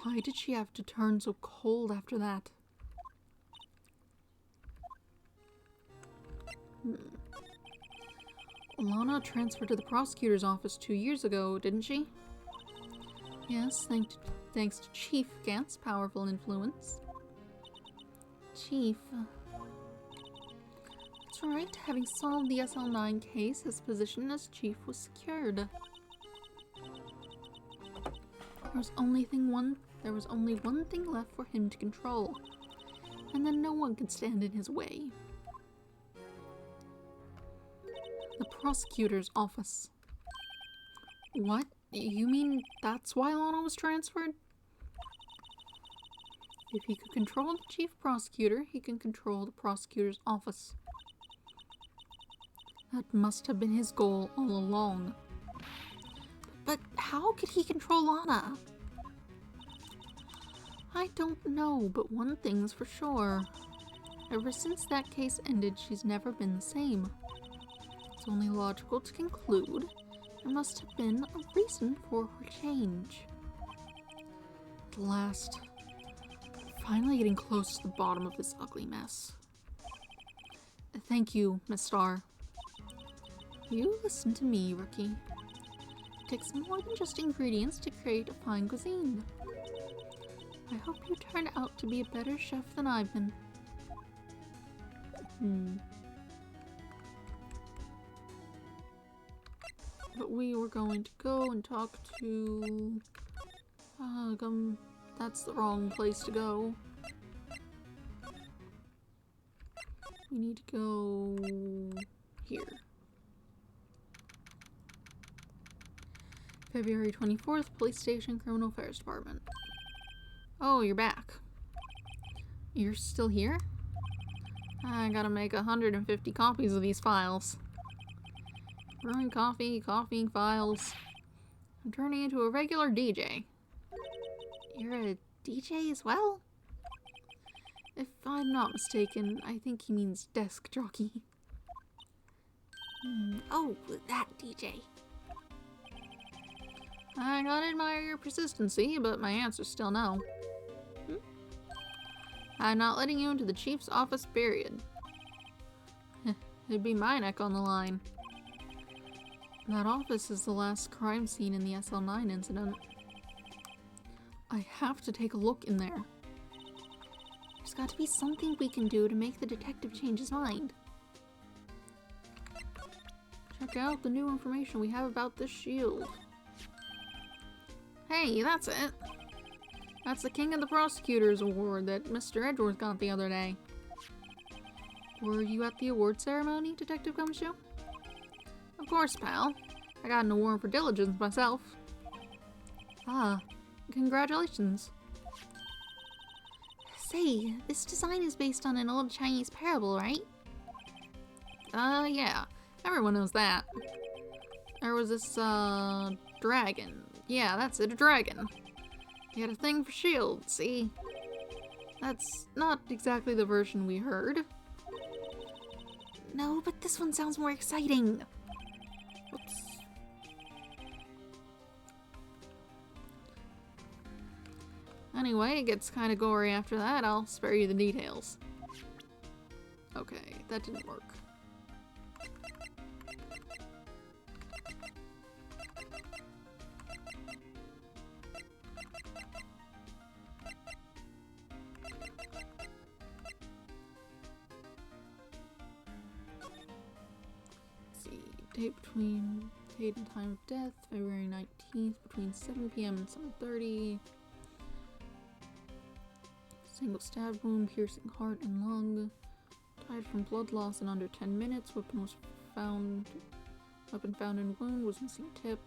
Why did she have to turn so cold after that? Lana transferred to the prosecutor's office 2 years ago, didn't she? Yes, thanks to Chief Gant's powerful influence. Chief. That's right, having solved the SL9 case, his position as chief was secured. There was only one thing left for him to control, and then no one could stand in his way. The prosecutor's office. What? You mean that's why Lana was transferred? If he could control the chief prosecutor, he can control the prosecutor's office. That must have been his goal all along. But how could he control Lana? I don't know, but one thing's for sure. Ever since that case ended, she's never been the same. It's only logical to conclude there must have been a reason for her change. At last, finally getting close to the bottom of this ugly mess. Thank you, Miss Starr. You listen to me, Rookie. It takes more than just ingredients to create a fine cuisine. I hope you turn out to be a better chef than I've been. But we were going to go and talk to... that's the wrong place to go. We need to go... here. February 24th, Police Station, Criminal Affairs Department. Oh, you're back. You're still here? I gotta make 150 copies of these files. Brewing coffee, copying files. I'm turning into a regular DJ. You're a DJ as well? If I'm not mistaken, I think he means desk jockey. Oh, that DJ. I gotta admire your persistency, but my answer's still no. I'm not letting you into the chief's office, period. It'd be my neck on the line. That office is the last crime scene in the SL9 incident. I have to take a look in there. There's got to be something we can do to make the detective change his mind. Check out the new information we have about this shield. Hey, that's it. That's the King of the Prosecutors award that Mr. Edgeworth got the other day. Were you at the award ceremony, Detective Gumshoe? Of course, pal. I got an award for diligence myself. Ah, congratulations. Say, this design is based on an old Chinese parable, right? Yeah. Everyone knows that. There was this, dragon. Yeah, that's it, a dragon. He had a thing for shields, see? That's not exactly the version we heard. No, but this one sounds more exciting. Oops. Anyway, it gets kind of gory after that. I'll spare you the details. Okay, that didn't work. Date and time of death, February 19th, between 7 p.m. and 7:30. Single stab wound, piercing heart and lung. Died from blood loss in under 10 minutes. Weapon found in wound, was missing tip.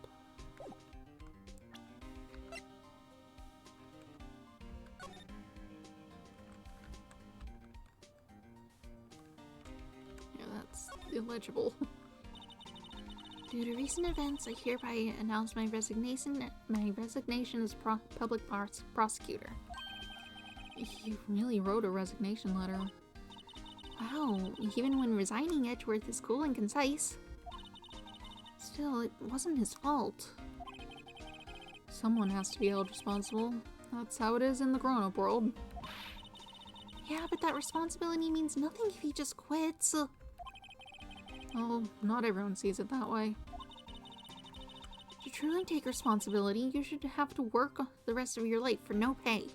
Yeah, that's illegible. Due to recent events, I hereby announce my resignation as public prosecutor. You really wrote a resignation letter. Wow, even when resigning, Edgeworth is cool and concise. Still, it wasn't his fault. Someone has to be held responsible. That's how it is in the grown-up world. Yeah, but that responsibility means nothing if he just quits. Oh, not everyone sees it that way. To truly take responsibility, you should have to work the rest of your life for no pay.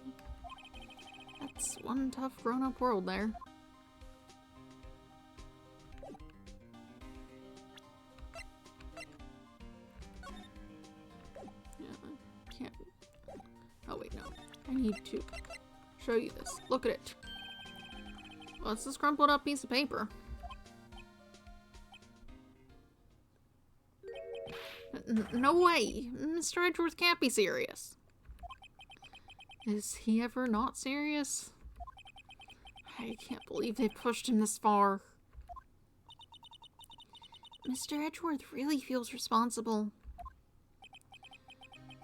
That's one tough grown-up world there. Yeah, I can't... Oh wait, no. I need to show you this. Look at it. What's this crumpled up piece of paper? No way! Mr. Edgeworth can't be serious. Is he ever not serious? I can't believe they pushed him this far. Mr. Edgeworth really feels responsible.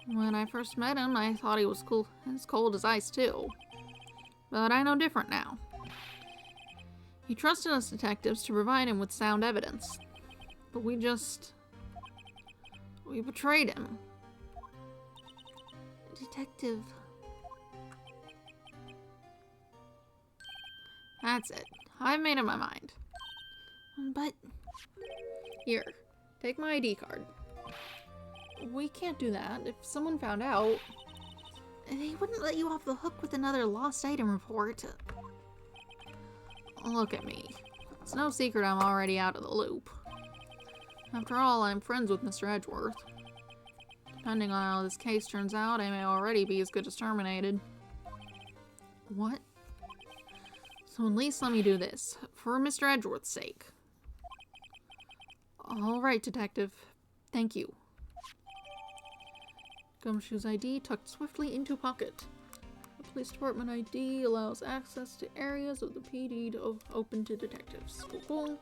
When I first met him, I thought he was cool, as cold as ice too. But I know different now. He trusted us detectives to provide him with sound evidence. But we betrayed him. Detective. That's it. I've made up my mind. But... Here, take my ID card. We can't do that. If someone found out, they wouldn't let you off the hook with another lost item report. Look at me. It's no secret I'm already out of the loop. After all, I'm friends with Mr. Edgeworth. Depending on how this case turns out, I may already be as good as terminated. What? So at least let me do this, for Mr. Edgeworth's sake. Alright, Detective. Thank you. Gumshoe's ID tucked swiftly into pocket. The police department ID allows access to areas of the PD open to detectives. Cool.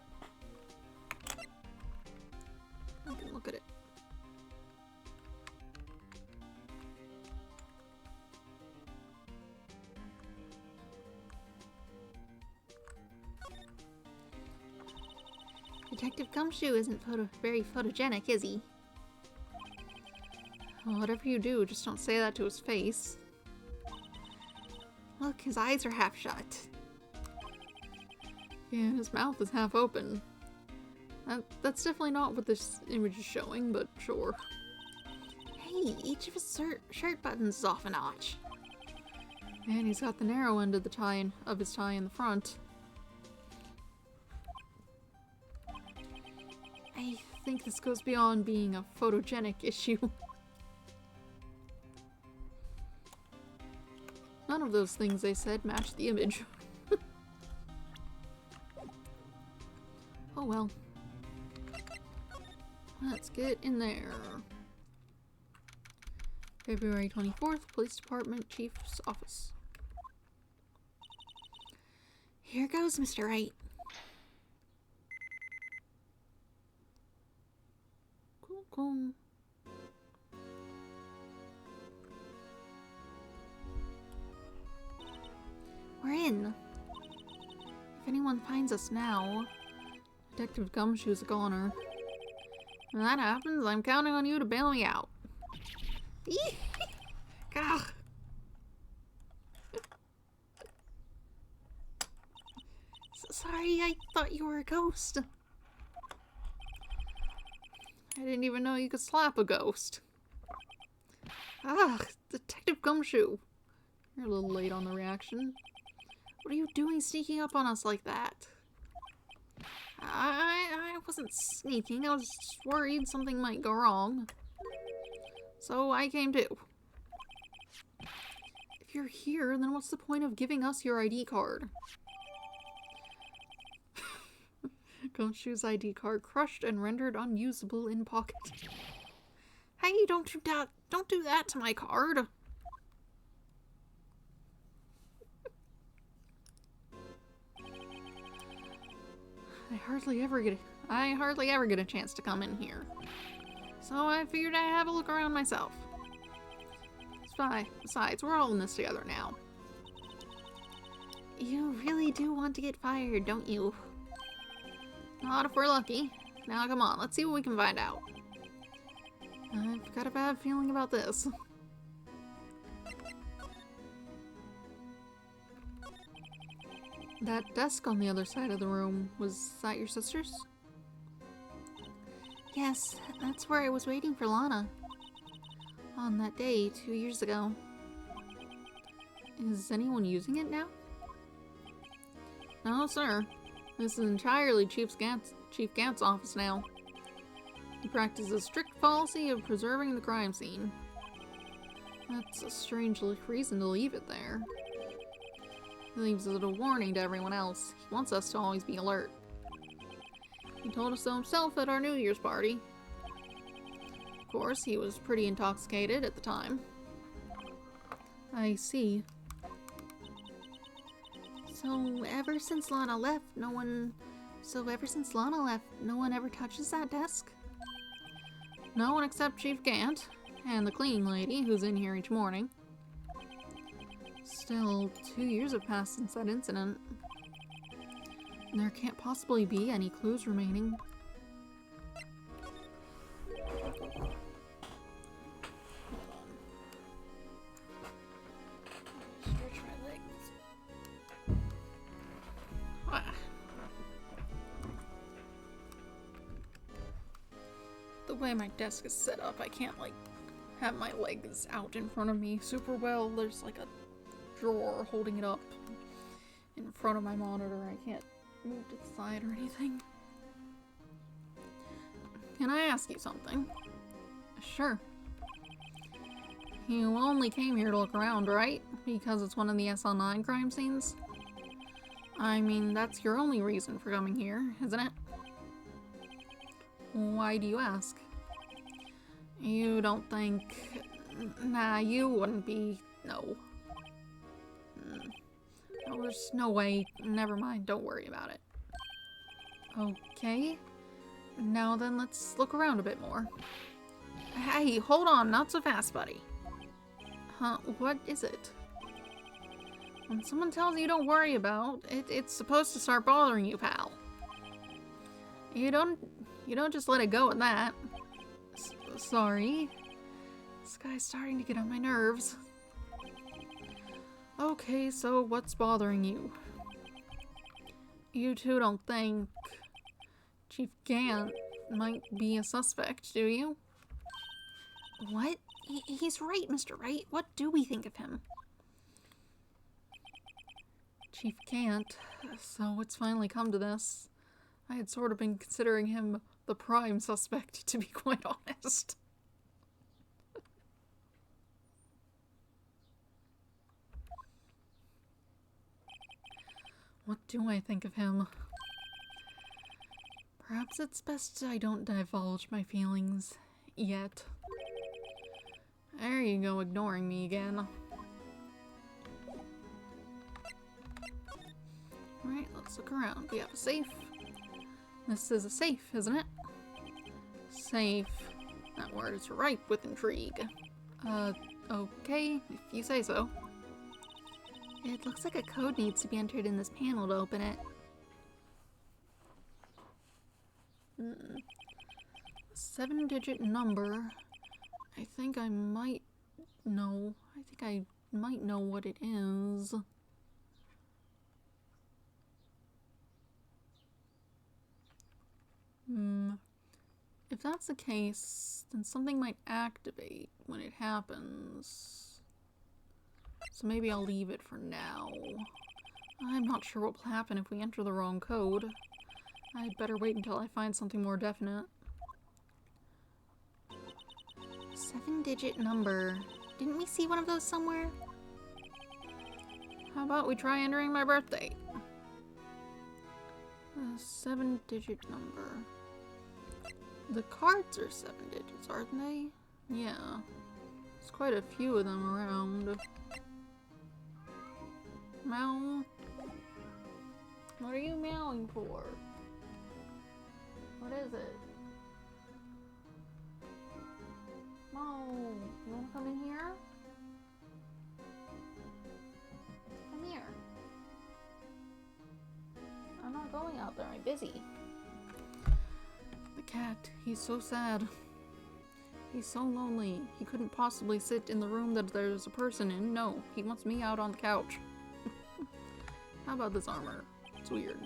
I can look at it. Detective Gumshoe isn't very photogenic, is he? Well, whatever you do, just don't say that to his face. Look, his eyes are half shut. Yeah, his mouth is half open. That's definitely not what this image is showing, but sure. Hey, each of his shirt buttons is off a notch. And he's got the narrow end of his tie in the front. I think this goes beyond being a photogenic issue. None of those things they said matched the image. Oh well. Let's get in there. February 24th, Police Department Chief's Office. Here goes, Mr. Wright. Cool. We're in. If anyone finds us now, Detective Gumshoe's a goner. When that happens, I'm counting on you to bail me out. God. Sorry, I thought you were a ghost. I didn't even know you could slap a ghost. Ah, Detective Gumshoe. You're a little late on the reaction. What are you doing sneaking up on us like that? I wasn't sneaking. I was just worried something might go wrong. So I came too. If you're here, then what's the point of giving us your ID card? Gumshoe's ID card crushed and rendered unusable in pocket. Hey, don't do that! Don't do that to my card! I hardly ever get a chance to come in here. So I figured I'd have a look around myself. It's fine. Besides, we're all in this together now. You really do want to get fired, don't you? Not if we're lucky. Now come on, let's see what we can find out. I've got a bad feeling about this. That desk on the other side of the room, was that your sister's? Yes, that's where I was waiting for Lana. On that day, 2 years ago. Is anyone using it now? No, sir. This is entirely Chief Gant's office now. He practices a strict policy of preserving the crime scene. That's a strange reason to leave it there. He leaves it a warning to everyone else. He wants us to always be alert. He told us so himself at our New Year's party. Of course, he was pretty intoxicated at the time. I see. So ever since Lana left, no one ever touches that desk? No one except Chief Gant, and the cleaning lady, who's in here each morning. Still, 2 years have passed since that incident. There can't possibly be any clues remaining. Stretch my legs. The way my desk is set up, I can't, like, have my legs out in front of me super well. There's, like, a drawer holding it up in front of my monitor. I can't move to the side or anything. Can I ask you something? Sure. You only came here to look around, right? Because it's one of the SL9 crime scenes? I mean, that's your only reason for coming here, isn't it? Why do you ask? You don't think... Nah, you wouldn't be... No. No, there's no way. Never mind, don't worry about it. Okay. Now then, let's look around a bit more. Hey, hold on, not so fast, buddy. Huh, what is it? When someone tells you don't worry about, it's supposed to start bothering you, pal. You don't just let it go at that. Sorry. This guy's starting to get on my nerves. Okay, so what's bothering you? You two don't think Chief Gant might be a suspect, do you? What? He's right, Mr. Wright. What do we think of him? Chief Gant. So it's finally come to this. I had sort of been considering him the prime suspect, to be quite honest. What do I think of him? Perhaps it's best I don't divulge my feelings yet. There you go, ignoring me again. Alright, let's look around. We have a safe. This is a safe, isn't it? Safe. That word is ripe with intrigue. Okay, if you say so. It looks like a code needs to be entered in this panel to open it. A 7-digit number. I think I might know. I think I might know what it is. If that's the case, then something might activate when it happens. So maybe I'll leave it for now. I'm not sure what will happen if we enter the wrong code. I'd better wait until I find something more definite. 7-digit number. Didn't we see one of those somewhere? How about we try entering my birth date? A 7-digit number. The cards are 7 digits, aren't they? Yeah. There's quite a few of them around. Meow. What are you meowing for? What is it? Mo, you wanna come in here? Come here. I'm not going out there, I'm busy. The cat, he's so sad. He's so lonely. He couldn't possibly sit in the room that there's a person in. No, he wants me out on the couch. How about this armor? It's weird.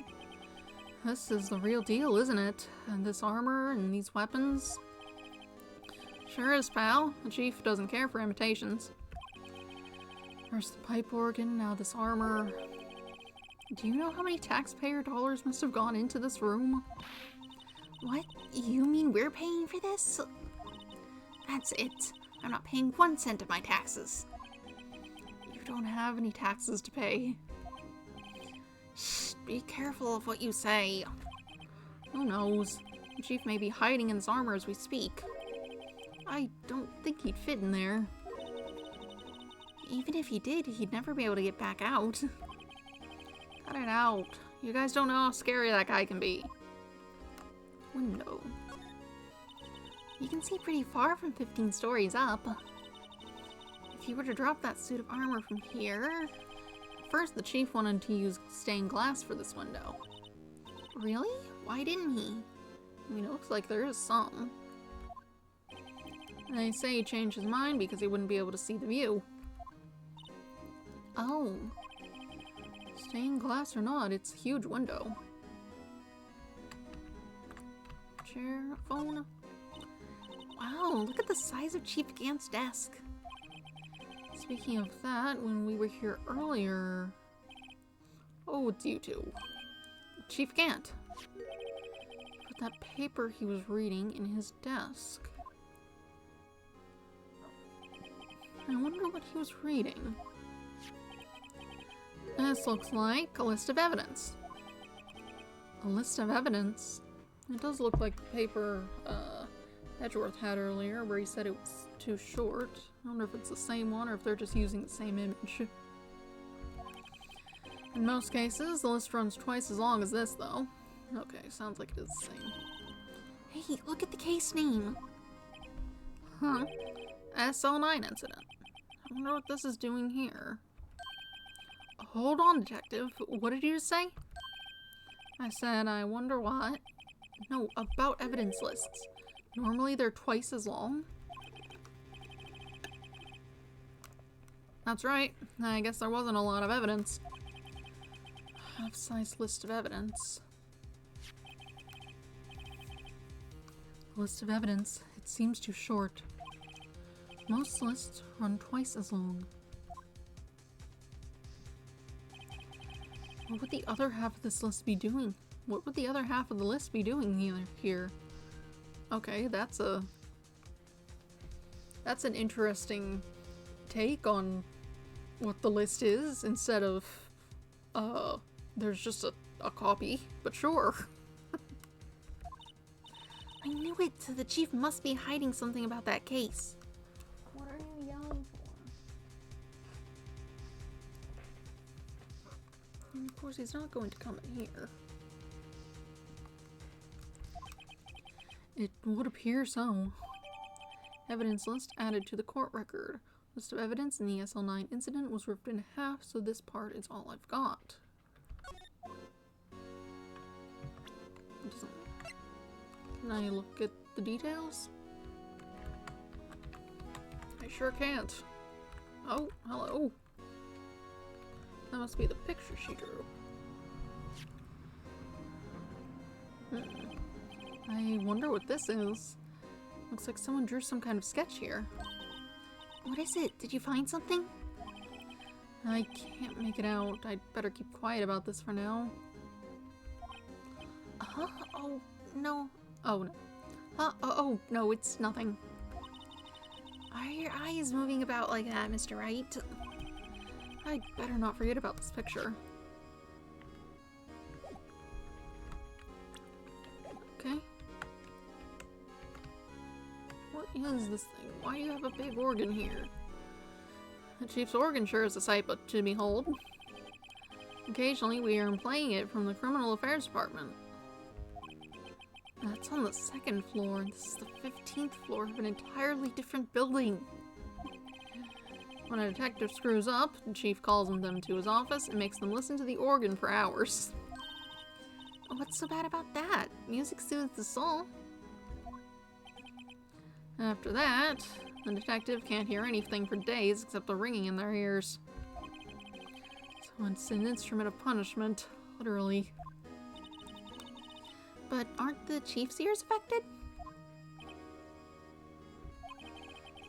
This is the real deal, isn't it? And this armor and these weapons? Sure is, pal. The chief doesn't care for imitations. First the pipe organ, now this armor. Do you know how many taxpayer dollars must have gone into this room? What? You mean we're paying for this? That's it. I'm not paying 1 cent of my taxes. You don't have any taxes to pay. Shh, be careful of what you say. Who knows? The chief may be hiding in his armor as we speak. I don't think he'd fit in there. Even if he did, he'd never be able to get back out. Cut it out. You guys don't know how scary that guy can be. Window. You can see pretty far from 15 stories up. If you were to drop that suit of armor from here... First, the chief wanted to use stained glass for this window. Really? Why didn't he? I mean, it looks like there is some. And they say he changed his mind because he wouldn't be able to see the view. Oh. Stained glass or not, it's a huge window. Chair, phone. Wow, look at the size of Chief Gant's desk. Speaking of that, when we were here earlier... Oh, it's you two. Chief Gant. Put that paper he was reading in his desk. I wonder what he was reading. This looks like a list of evidence. A list of evidence? It does look like the paper Edgeworth had earlier, where he said it was too short. I wonder if it's the same one or if they're just using the same image. In most cases, the list runs twice as long as this, though. Okay, sounds like it is the same. Hey, look at the case name! Huh. SL9 incident. I wonder what this is doing here. Hold on, detective. What did you say? I said, I wonder what? No, about evidence lists. Normally they're twice as long. That's right. I guess there wasn't a lot of evidence. Half-size list of evidence. List of evidence. It seems too short. Most lists run twice as long. What would the other half of this list be doing? What would the other half of the list be doing here? Okay, that's an interesting take on what the list is, instead of There's just a copy, but sure. I knew it! The chief must be hiding something about that case. What are you yelling for? And of course he's not going to come in here. It would appear so. Evidence list added to the court record. List of evidence in the SL9 incident was ripped in half, so this part is all I've got. Now you look at the details? I sure can't. Oh, hello. That must be the picture she drew. I wonder what this is. Looks like someone drew some kind of sketch here. What is it? Did you find something? I can't make it out. I'd better keep quiet about this for now. Huh? Oh, no. Oh, no. Oh, no, it's nothing. Are your eyes moving about like that, Mr. Wright? I'd better not forget about this picture. Okay. What is this thing? Why do you have a big organ here? The chief's organ sure is a sight but to behold. Occasionally we are playing it from the criminal affairs department. That's on the 2nd floor. This is the 15th floor of an entirely different building. When a detective screws up, the chief calls them to his office and makes them listen to the organ for hours. What's so bad about that? Music soothes the soul. After that, the detective can't hear anything for days except the ringing in their ears. So it's an instrument of punishment, literally. But aren't the chief's ears affected?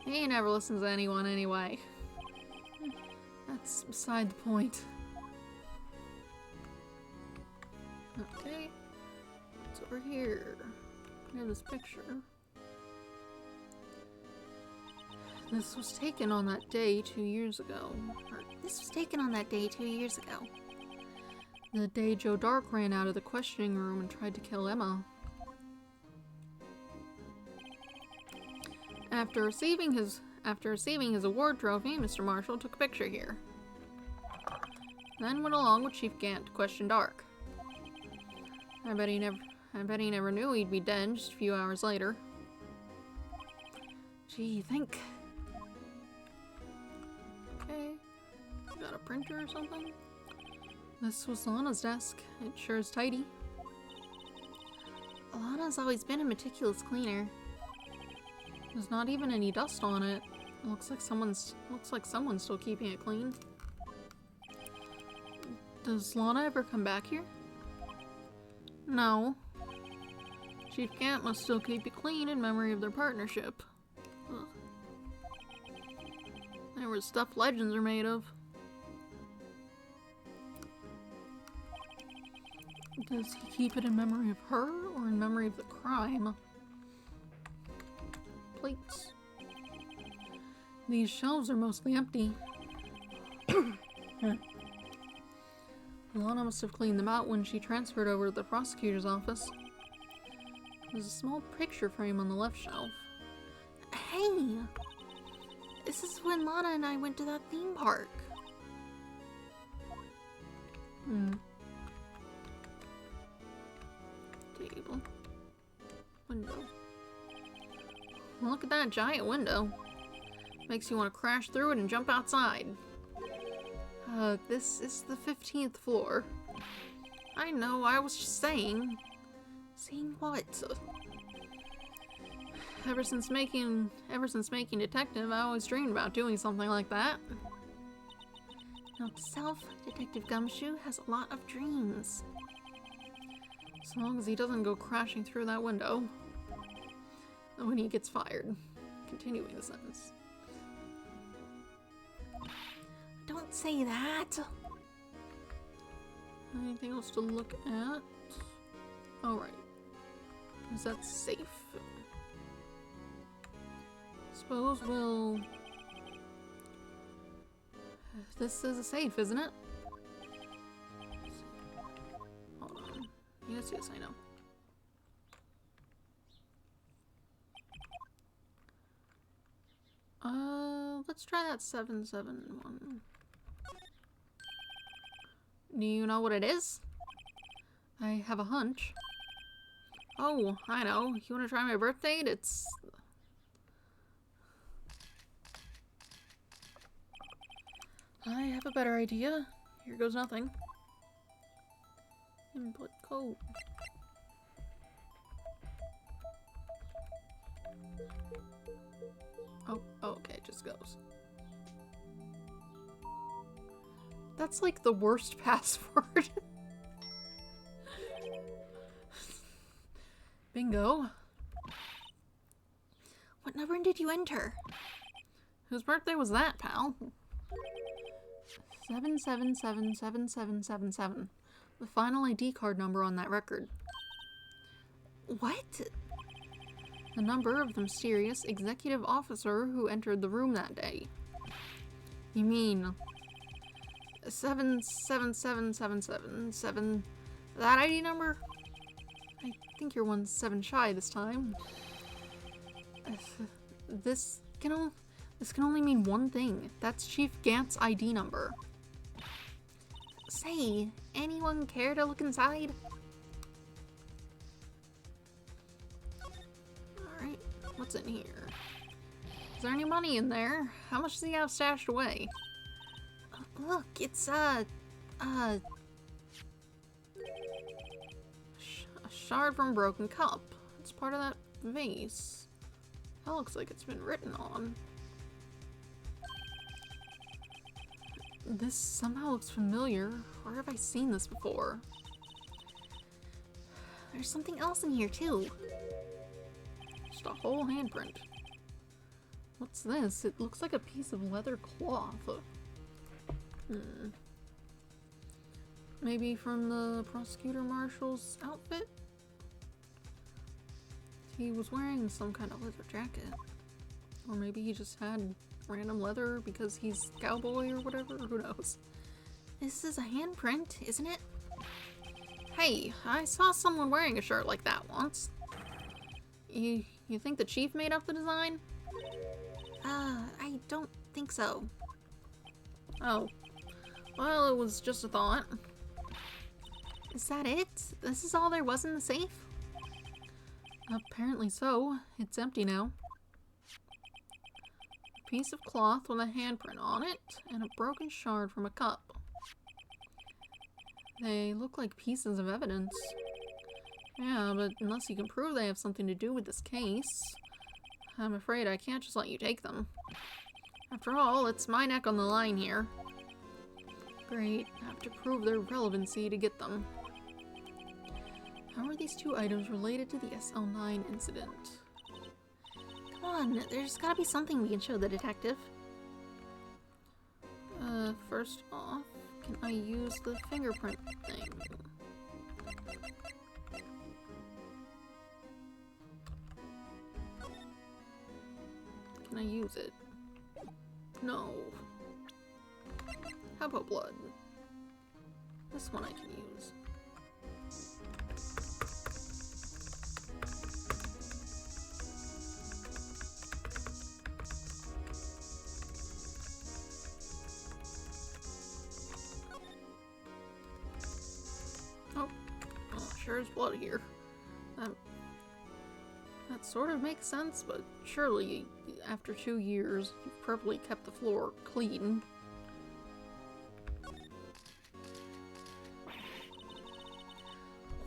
He never listens to anyone anyway. That's beside the point. Okay. What's over here? We have this picture. This was taken on that day 2 years ago. This was taken on that day 2 years ago. The day Joe Dark ran out of the questioning room and tried to kill Emma. After receiving his award trophy, Mr. Marshall took a picture here. Then went along with Chief Gant to question Dark. I bet he never knew he'd be dead just a few hours later. Gee, think. Okay. Got a printer or something? This was Lana's desk. It sure is tidy. Lana's always been a meticulous cleaner. There's not even any dust on it. It looks like someone's still keeping it clean. Does Lana ever come back here? No. Chief Gant must still keep it clean in memory of their partnership. Ugh. There was stuff legends are made of. Does he keep it in memory of her or in memory of the crime? Plates. These shelves are mostly empty. Lana must have cleaned them out when she transferred over to the prosecutor's office. There's a small picture frame on the left shelf. Hey! This is when Lana and I went to that theme park. Table. Window. Look at that giant window. Makes you want to crash through it and jump outside. This is the 15th floor. I know, I was just saying. Saying what? Ever since making Detective, I always dreamed about doing something like that. Note to self, Detective Gumshoe has a lot of dreams. As long as he doesn't go crashing through that window. When he gets fired. Continuing the sentence. Don't say that! Anything else to look at? Alright. Is that safe? Suppose we'll... This is a safe, isn't it? Yes, I know. Let's try that 771. Do you know what it is? I have a hunch. Oh, I know. You want to try my birth date? It's... I have a better idea. Here goes nothing. Input code. Oh, okay, it just goes. That's like the worst password. Bingo. What number did you enter? Whose birthday was that, pal? 7777777. The final ID card number on that record. What? The number of the mysterious executive officer who entered the room that day. You mean 777777? That ID number? I think you're 1 7 shy this time. This can only mean one thing. That's Chief Gant's ID number. Say, anyone care to look inside? Alright, what's in here? Is there any money in there? How much does he have stashed away? Look, it's, A shard from a broken cup. It's part of that vase. That looks like it's been written on. This somehow looks familiar. Where have I seen this before? There's something else in here, too. Just a whole handprint. What's this? It looks like a piece of leather cloth. Maybe from the prosecutor marshal's outfit? He was wearing some kind of leather jacket. Or maybe he just had random leather because he's cowboy or whatever, who knows. This is a handprint, isn't it? Hey, I saw someone wearing a shirt like that once. You think the chief made up the design? I don't think so. Oh. Well, it was just a thought. Is that it? This is all there was in the safe? Apparently so. It's empty now. A piece of cloth with a handprint on it, and a broken shard from a cup. They look like pieces of evidence. Yeah, but unless you can prove they have something to do with this case, I'm afraid I can't just let you take them. After all, it's my neck on the line here. Great, I have to prove their relevancy to get them. How are these two items related to the SL9 incident? Come on, there's gotta be something we can show the detective. First off, can I use the fingerprint thing? Can I use it? No. How about blood? This one I can use. Sure is blood here. That sort of makes sense, but surely after 2 years, you've probably kept the floor clean.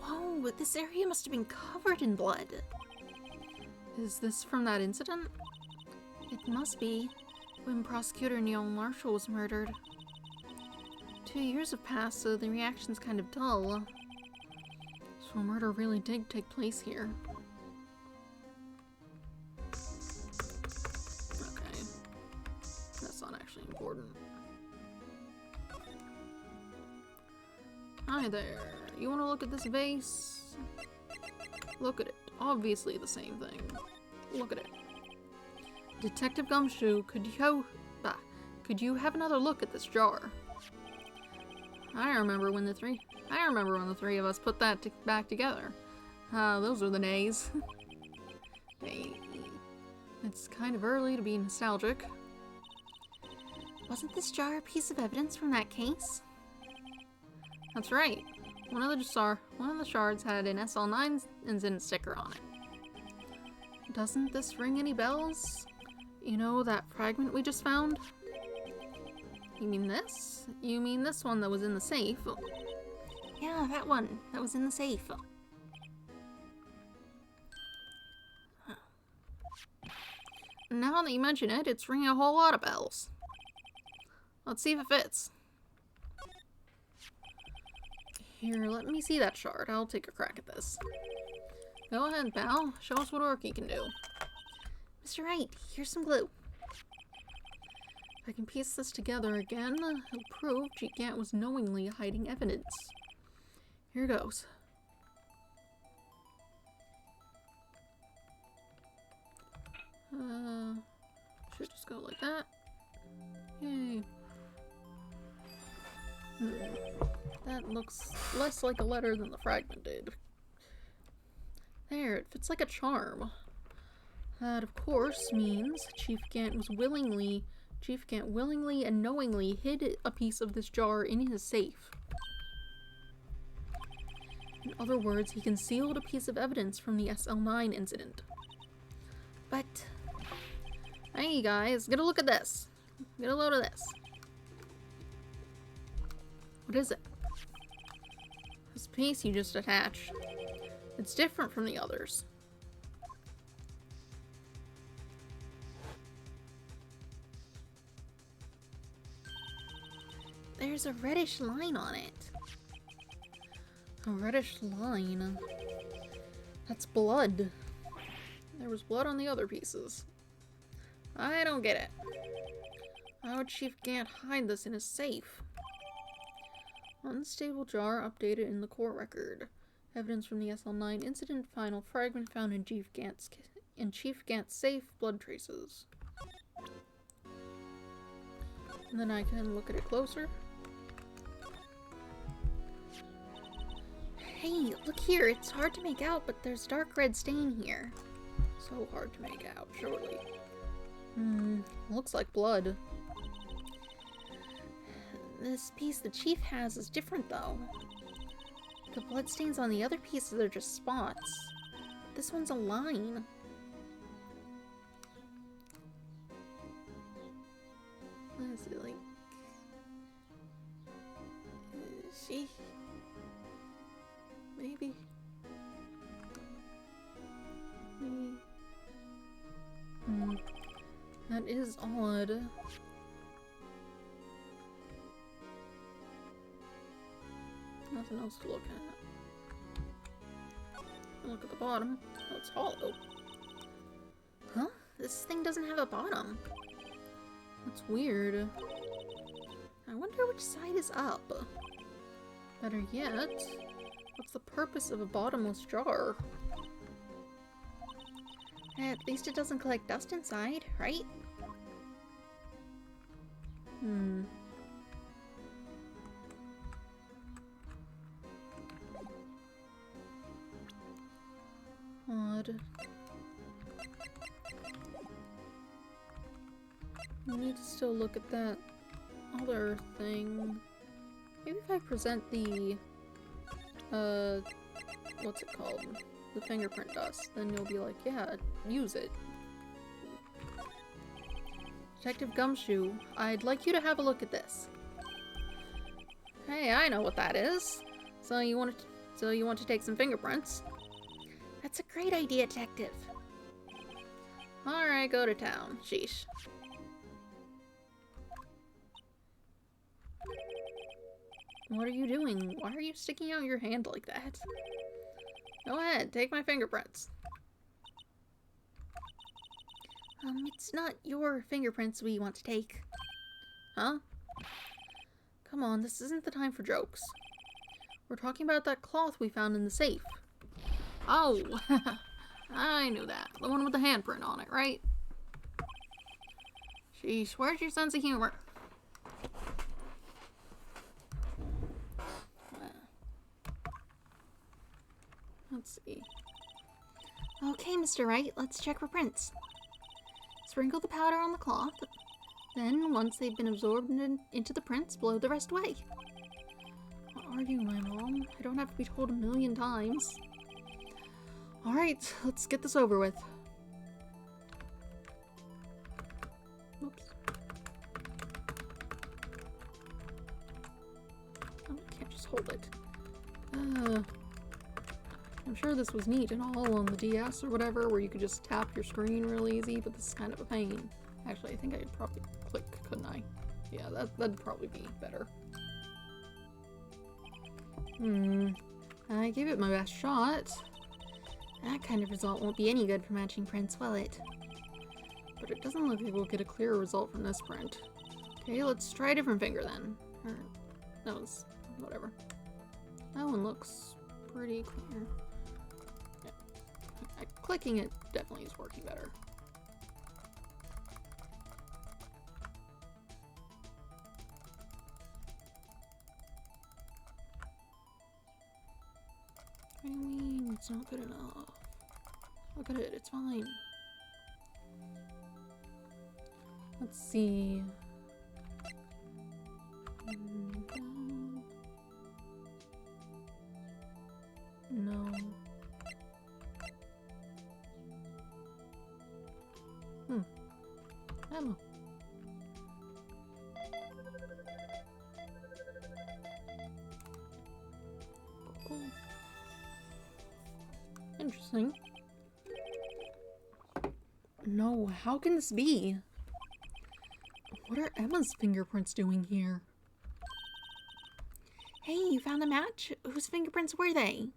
Whoa, this area must have been covered in blood. Is this from that incident? It must be. When Prosecutor Neil Marshall was murdered. 2 years have passed, so the reaction's kind of dull. So a murder really did take place here. Okay. That's not actually important. Hi there. You want to look at this vase? Look at it. Obviously the same thing. Look at it. Detective Gumshoe, could you have another look at this jar? I remember when the three of us put that back together. Those were the days. Hey, it's kind of early to be nostalgic. Wasn't this jar a piece of evidence from that case? That's right. One of the shards had an SL9 incident sticker on it. Doesn't this ring any bells? You know that fragment we just found? You mean this? You mean this one that was in the safe? Yeah, that one. That was in the safe. Now that you mention it, it's ringing a whole lot of bells. Let's see if it fits. Here, let me see that shard. I'll take a crack at this. Go ahead, pal. Show us what work you can do. Mr. Wright, here's some glue. If I can piece this together again, it'll prove Gigant was knowingly hiding evidence. Here goes. Should just go like that. Yay. That looks less like a letter than the fragment did. There, it fits like a charm. That, of course, means Chief Gant willingly and knowingly hid a piece of this jar in his safe. In other words, he concealed a piece of evidence from the SL9 incident. But... Hey guys, get a look at this. Get a load of this. What is it? This piece you just attached. It's different from the others. There's a reddish line on it. A reddish line? That's blood. There was blood on the other pieces. I don't get it. How would Chief Gant hide this in his safe? Unstable jar updated in the court record. Evidence from the SL9 incident. Final fragment found in Chief Gant's safe. Blood traces. And then I can look at it closer. Hey, look here. It's hard to make out, but there's dark red stain here. So hard to make out, surely. Looks like blood. This piece the chief has is different, though. The bloodstains on the other pieces are just spots. This one's a line. What is it like? She? Maybe. That is odd. Nothing else to look at. Look at the bottom. Oh, it's hollow. Huh? This thing doesn't have a bottom. That's weird. I wonder which side is up. Better yet, what's the purpose of a bottomless jar? At least it doesn't collect dust inside, right? Odd. We need to still look at that other thing. Maybe if I present the, what's it called? The fingerprint dust, then you'll be like, yeah, use it. Detective Gumshoe, I'd like you to have a look at this. Hey, I know what that is. So you want to take some fingerprints? That's a great idea, Detective. Alright, go to town. Sheesh. What are you doing? Why are you sticking out your hand like that? Go ahead, take my fingerprints. It's not your fingerprints we want to take. Huh? Come on, this isn't the time for jokes. We're talking about that cloth we found in the safe. Oh, I knew that. The one with the handprint on it, right? Sheesh, where's your sense of humor? Let's see. Okay, Mr. Wright, let's check for prints. Sprinkle the powder on the cloth. Then, once they've been absorbed into the prints, blow the rest away. What are you, my mom? I don't have to be told 1,000,000 times. Alright, let's get this over with. Oops. Oh, I can't just hold it. I'm sure this was neat and all on the DS or whatever, where you could just tap your screen real easy, but this is kind of a pain. Actually, I think I could probably click, couldn't I? Yeah, that'd probably be better. I gave it my best shot. That kind of result won't be any good for matching prints, will it? But it doesn't look like we'll get a clearer result from this print. Okay, let's try a different finger then. Or, that was, whatever. That one looks pretty clear. Yeah. Clicking it definitely is working better. What do you mean it's not good enough? Look at it, it's fine. Let's see. No. Ammo. Cool. Interesting. No, how can this be? What are Emma's fingerprints doing here? Hey, you found a match? Whose fingerprints were they?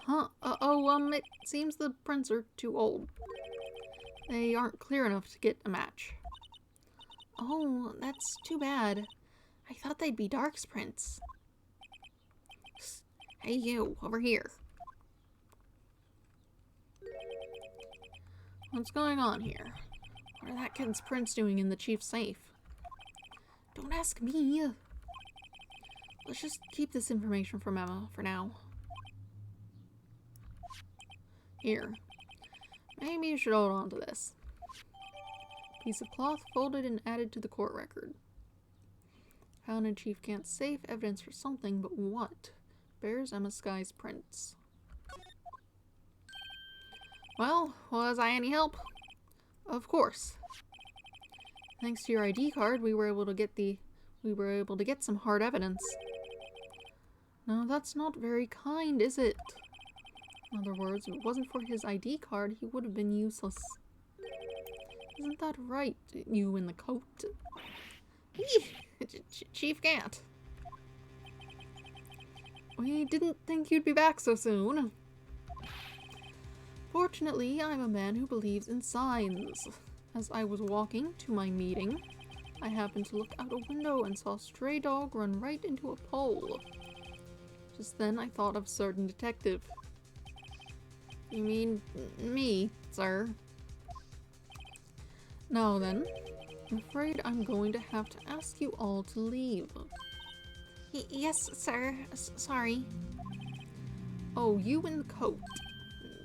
Huh? It seems the prints are too old. They aren't clear enough to get a match. Oh, that's too bad. I thought they'd be Dark's prints. Hey you, over here. What's going on here? What are that kid's prints doing in the chief's safe? Don't ask me. Let's just keep this information from Emma for now. Here. Maybe you should hold on to this. Piece of cloth folded and added to the court record. Found in Chief Gant's safe, evidence for something, but what? Bears Emma Sky's prints. Well, was I any help? Of course. Thanks to your ID card, we were able to get some hard evidence. No, that's not very kind, is it? In other words, if it wasn't for his ID card, he would have been useless. Isn't that right, you in the coat? Chief Gant. We didn't think you'd be back so soon. Fortunately, I'm a man who believes in signs. As I was walking to my meeting, I happened to look out a window and saw a stray dog run right into a pole. Just then, I thought of certain detective. You mean me, sir? Now then, I'm afraid I'm going to have to ask you all to leave. Yes, sir. Sorry. Oh, you in the coat.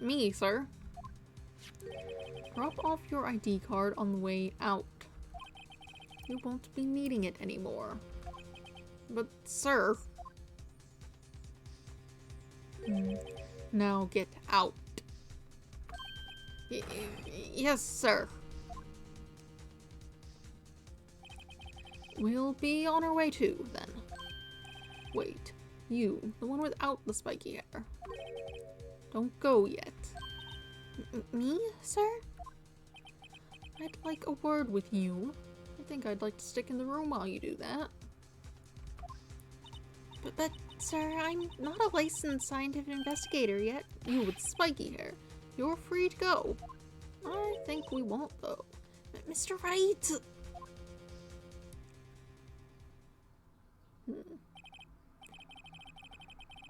Me, sir. Drop off your ID card on the way out. You won't be needing it anymore. But, sir... Now get out. Yes, sir. We'll be on our way too, then. Wait, you, the one without the spiky hair. Don't go yet. Me, sir? I'd like a word with you. I think I'd like to stick in the room while you do that. But sir, I'm not a licensed scientific investigator yet. You with spiky hair. You're free to go. I think we won't, though. Mr. Wright!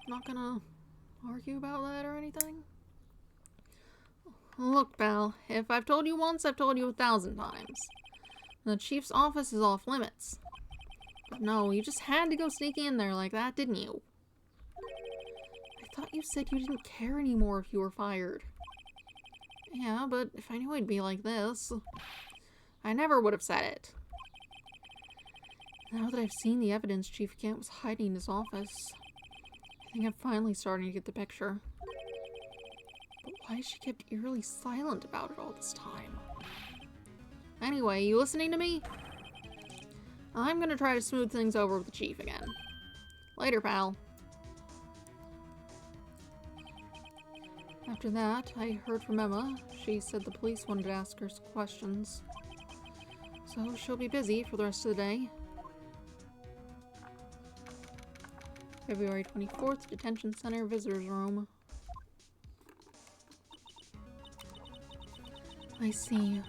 Not gonna argue about that or anything? Look, pal, if I've told you once, I've told you 1,000 times. The chief's office is off limits. But no, you just had to go sneaking in there like that, didn't you? I thought you said you didn't care anymore if you were fired. Yeah, but if I knew it'd be like this, I never would have said it. Now that I've seen the evidence Chief Gant was hiding in his office, I think I'm finally starting to get the picture. But why has she kept eerily silent about it all this time? Anyway, you listening to me? I'm gonna try to smooth things over with the Chief again. Later, pal. After that, I heard from Emma. She said the police wanted to ask her some questions. So she'll be busy for the rest of the day. February 24th, Detention Center Visitors Room. I see.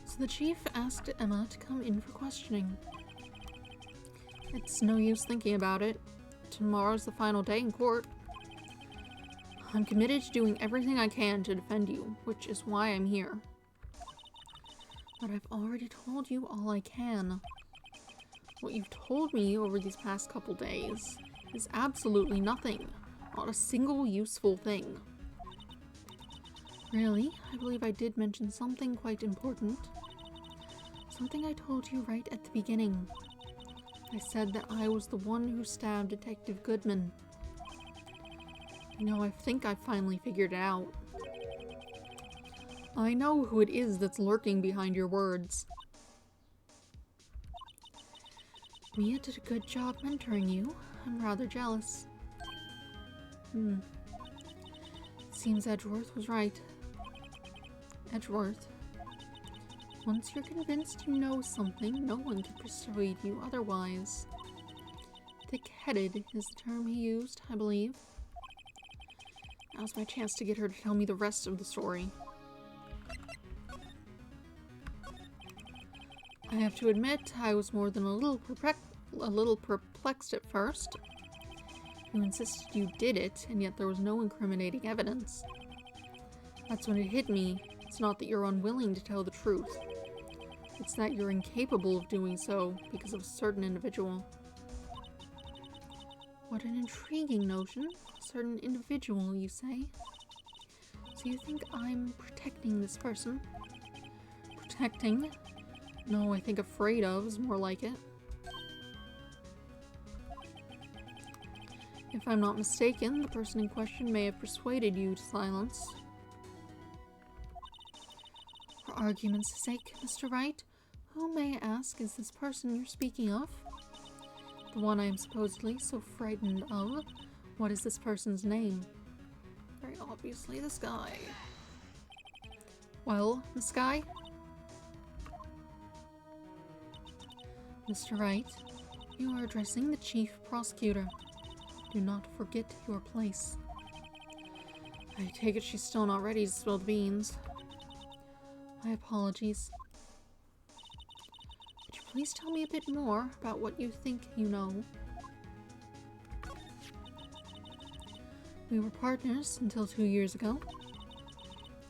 So the chief asked Emma to come in for questioning. It's no use thinking about it. Tomorrow's the final day in court. I'm committed to doing everything I can to defend you, which is why I'm here. But I've already told you all I can. What you've told me over these past couple days is absolutely nothing. Not a single useful thing. Really, I believe I did mention something quite important. Something I told you right at the beginning. I said that I was the one who stabbed Detective Goodman. I think I finally figured it out. I know who it is that's lurking behind your words. Mia did a good job mentoring you. I'm rather jealous. It seems Edgeworth was right. Edgeworth. Once you're convinced you know something, no one can persuade you otherwise. Thick-headed is the term he used, I believe. Now's my chance to get her to tell me the rest of the story. I have to admit, I was more than a little perplexed at first. You insisted you did it, and yet there was no incriminating evidence. That's when it hit me. It's not that you're unwilling to tell the truth. It's that you're incapable of doing so because of a certain individual. What an intriguing notion. A certain individual, you say? So you think I'm protecting this person? Protecting? No, I think afraid of is more like it. If I'm not mistaken, the person in question may have persuaded you to silence. For argument's sake, Mr. Wright, who, may I ask, is this person you're speaking of? The one I am supposedly so frightened of. What is this person's name? Very obviously this guy. Well, this guy? Mr. Wright, you are addressing the chief prosecutor. Do not forget your place. I take it she's still not ready to spill the beans. My apologies. Could you please tell me a bit more about what you think you know? We were partners until 2 years ago.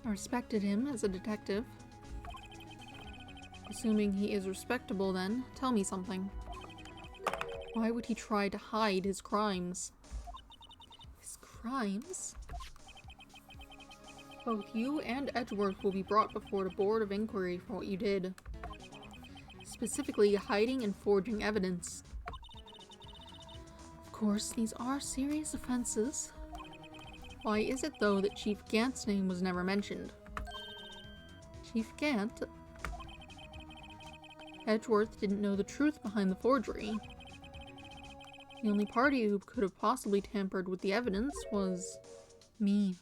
I respected him as a detective. Assuming he is respectable then, tell me something. Why would he try to hide his crimes? His crimes? Both you and Edgeworth will be brought before the Board of Inquiry for what you did. Specifically, hiding and forging evidence. Of course, these are serious offenses. Why is it, though, that Chief Gant's name was never mentioned? Chief Gant? Edgeworth didn't know the truth behind the forgery. The only party who could have possibly tampered with the evidence was me.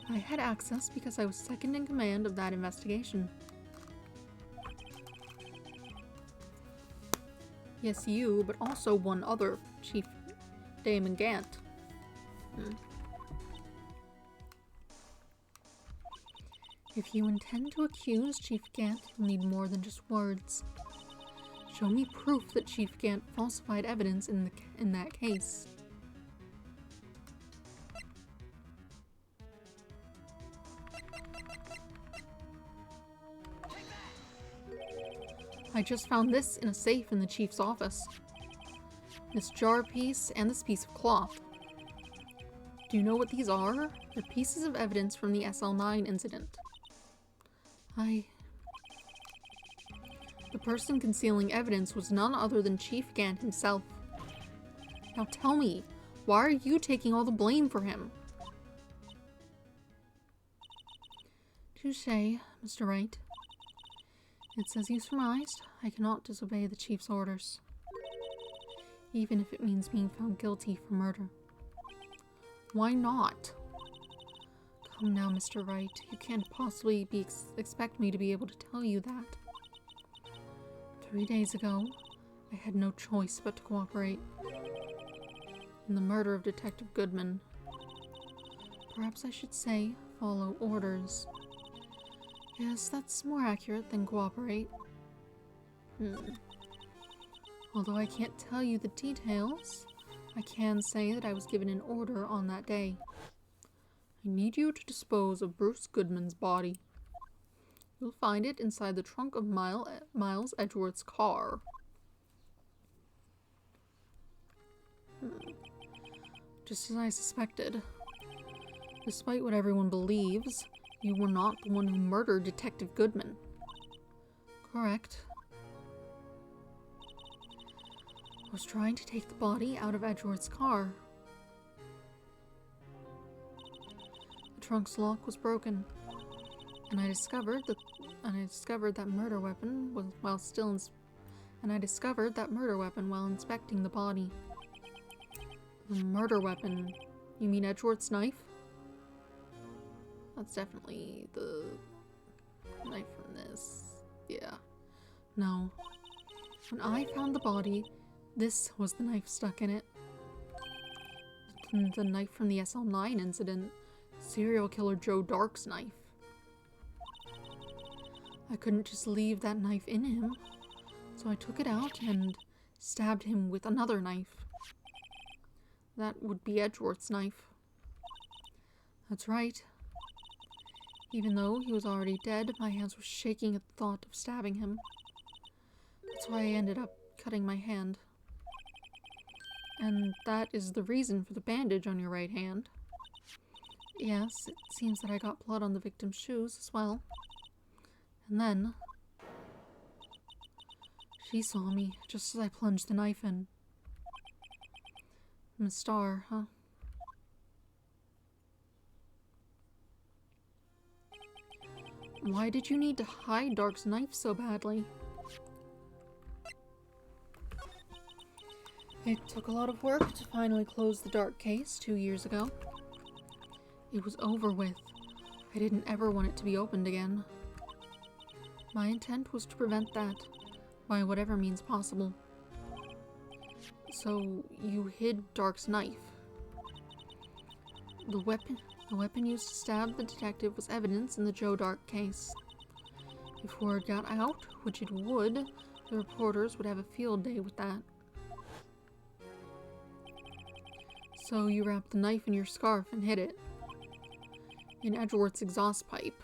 I had access because I was second in command of that investigation. Yes, you, but also one other, Chief Damon Gant. If you intend to accuse Chief Gant, you'll need more than just words. Show me proof that Chief Gant falsified evidence in that case. I just found this in a safe in the chief's office. This jar piece and this piece of cloth. Do you know what these are? They're pieces of evidence from the SL9 incident. The person concealing evidence was none other than Chief Gant himself. Now tell me, why are you taking all the blame for him? Touché, Mr. Wright. It's as you surmised. I cannot disobey the Chief's orders, even if it means being found guilty for murder. Why not? Come now, Mr. Wright. You can't possibly expect me to be able to tell you that. 3 days ago, I had no choice but to cooperate in the murder of Detective Goodman. Perhaps I should say, follow orders. Yes, that's more accurate than cooperate. Although I can't tell you the details, I can say that I was given an order on that day. I need you to dispose of Bruce Goodman's body. You'll find it inside the trunk of Miles Edgeworth's car. Just as I suspected. Despite what everyone believes, you were not the one who murdered Detective Goodman. Correct. I was trying to take the body out of Edgeworth's car. The trunk's lock was broken, and I discovered that murder weapon while inspecting the body. The murder weapon? You mean Edgeworth's knife? That's definitely the knife from this. Yeah. No. When I found the body, this was the knife stuck in it. The knife from the SL9 incident. Serial killer Joe Dark's knife. I couldn't just leave that knife in him, so I took it out and stabbed him with another knife. That would be Edgeworth's knife. That's right. Even though he was already dead, my hands were shaking at the thought of stabbing him. That's why I ended up cutting my hand. And that is the reason for the bandage on your right hand. Yes, it seems that I got blood on the victim's shoes as well. And then she saw me just as I plunged the knife in. I'm a star, huh? Why did you need to hide Dark's knife so badly? It took a lot of work to finally close the Dark case 2 years ago. It was over with. I didn't ever want it to be opened again. My intent was to prevent that, by whatever means possible. So, you hid Dark's knife. The weapon used to stab the detective was evidence in the Joe Dark case. If word got out, which it would, the reporters would have a field day with that. So you wrapped the knife in your scarf and hid it. In Edgeworth's exhaust pipe.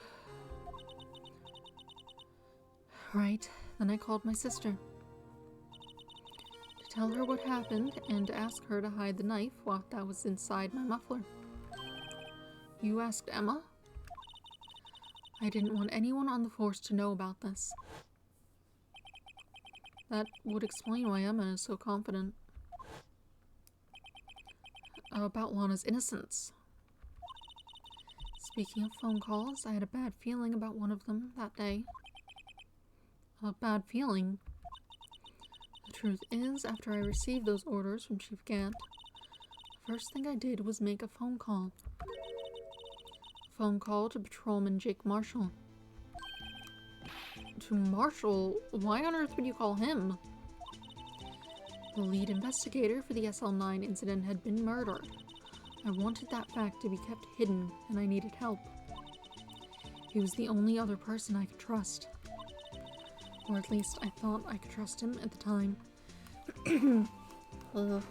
Right, then I called my sister. To tell her what happened and to ask her to hide the knife while that was inside my muffler. You asked Emma? I didn't want anyone on the force to know about this. That would explain why Emma is so confident. About Lana's innocence. Speaking of phone calls, I had a bad feeling about one of them that day. A bad feeling? The truth is, after I received those orders from Chief Gant, the first thing I did was make a phone call. A phone call to Patrolman Jake Marshall. To Marshall? Why on earth would you call him? The lead investigator for the SL9 incident had been murdered. I wanted that fact to be kept hidden, and I needed help. He was the only other person I could trust. Or at least I thought I could trust him at the time. Hold on.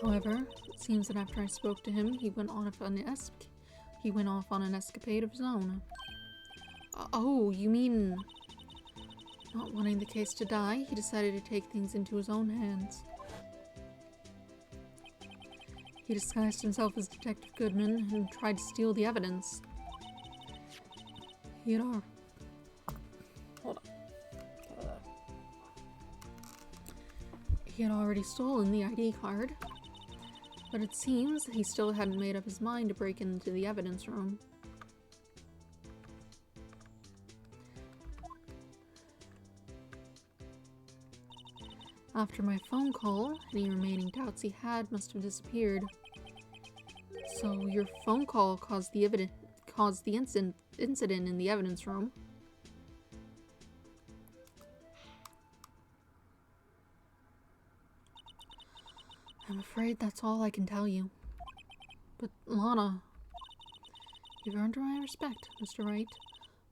However, it seems that after I spoke to him, he went he went off on an escapade of his own. Oh, you mean... Not wanting the case to die, he decided to take things into his own hands. He disguised himself as Detective Goodman and tried to steal the evidence. He had already stolen the ID card, but it seems he still hadn't made up his mind to break into the evidence room. After my phone call, any remaining doubts he had must have disappeared. So your phone call caused the incident in the evidence room. I'm afraid that's all I can tell you. But Lana, you've earned my respect, Mr. Wright,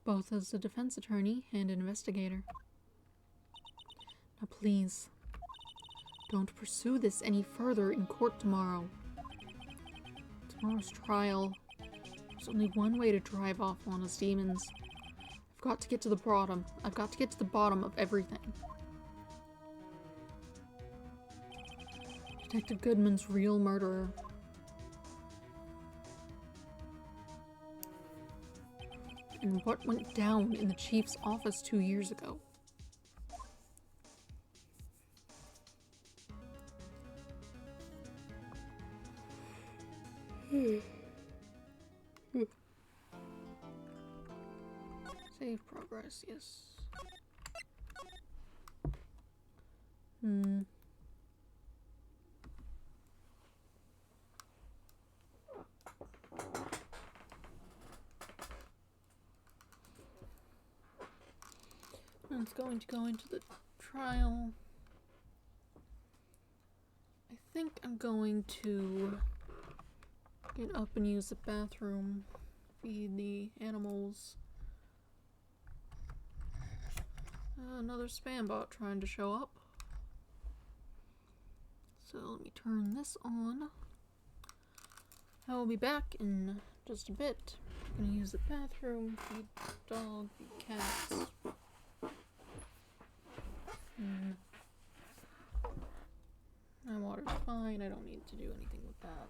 both as a defense attorney and an investigator. Now please, don't pursue this any further in court tomorrow. Tomorrow's trial. There's only one way to drive off Lana's demons. I've got to get to the bottom. I've got to get to the bottom of everything. Detective Goodman's real murderer. And what went down in the chief's office 2 years ago. Save progress, yes. It's going to go into the trial. I think I'm going to get up and use the bathroom, feed the animals. Another spam bot trying to show up. So let me turn this on. I will be back in just a bit. I'm gonna use the bathroom, feed dog, feed cats. My water's fine, I don't need to do anything with that.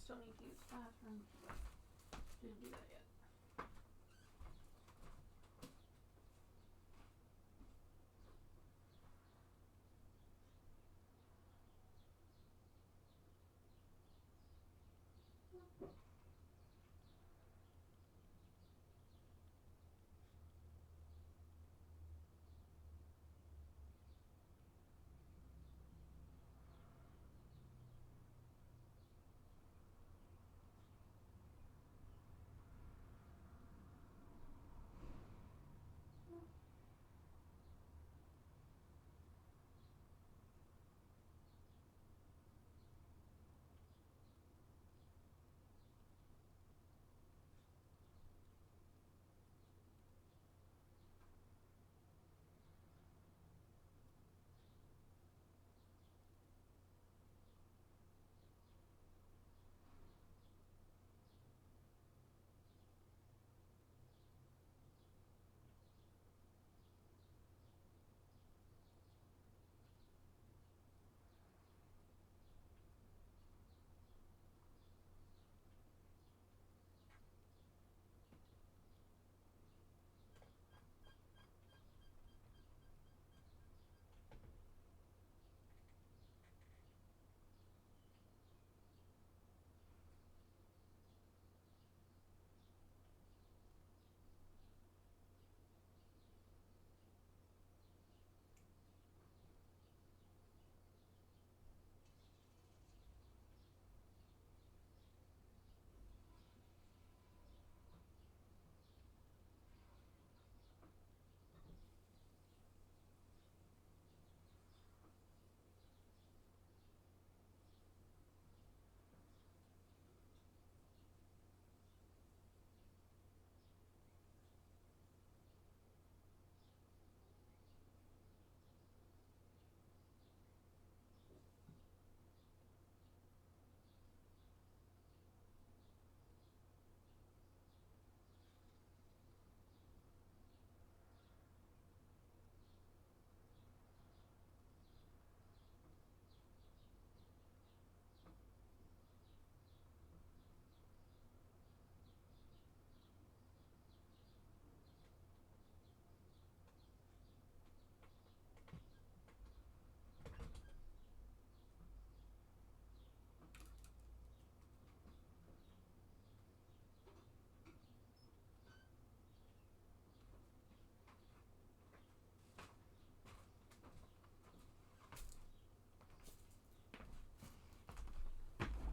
still need to use the bathroom. Didn't do that yet.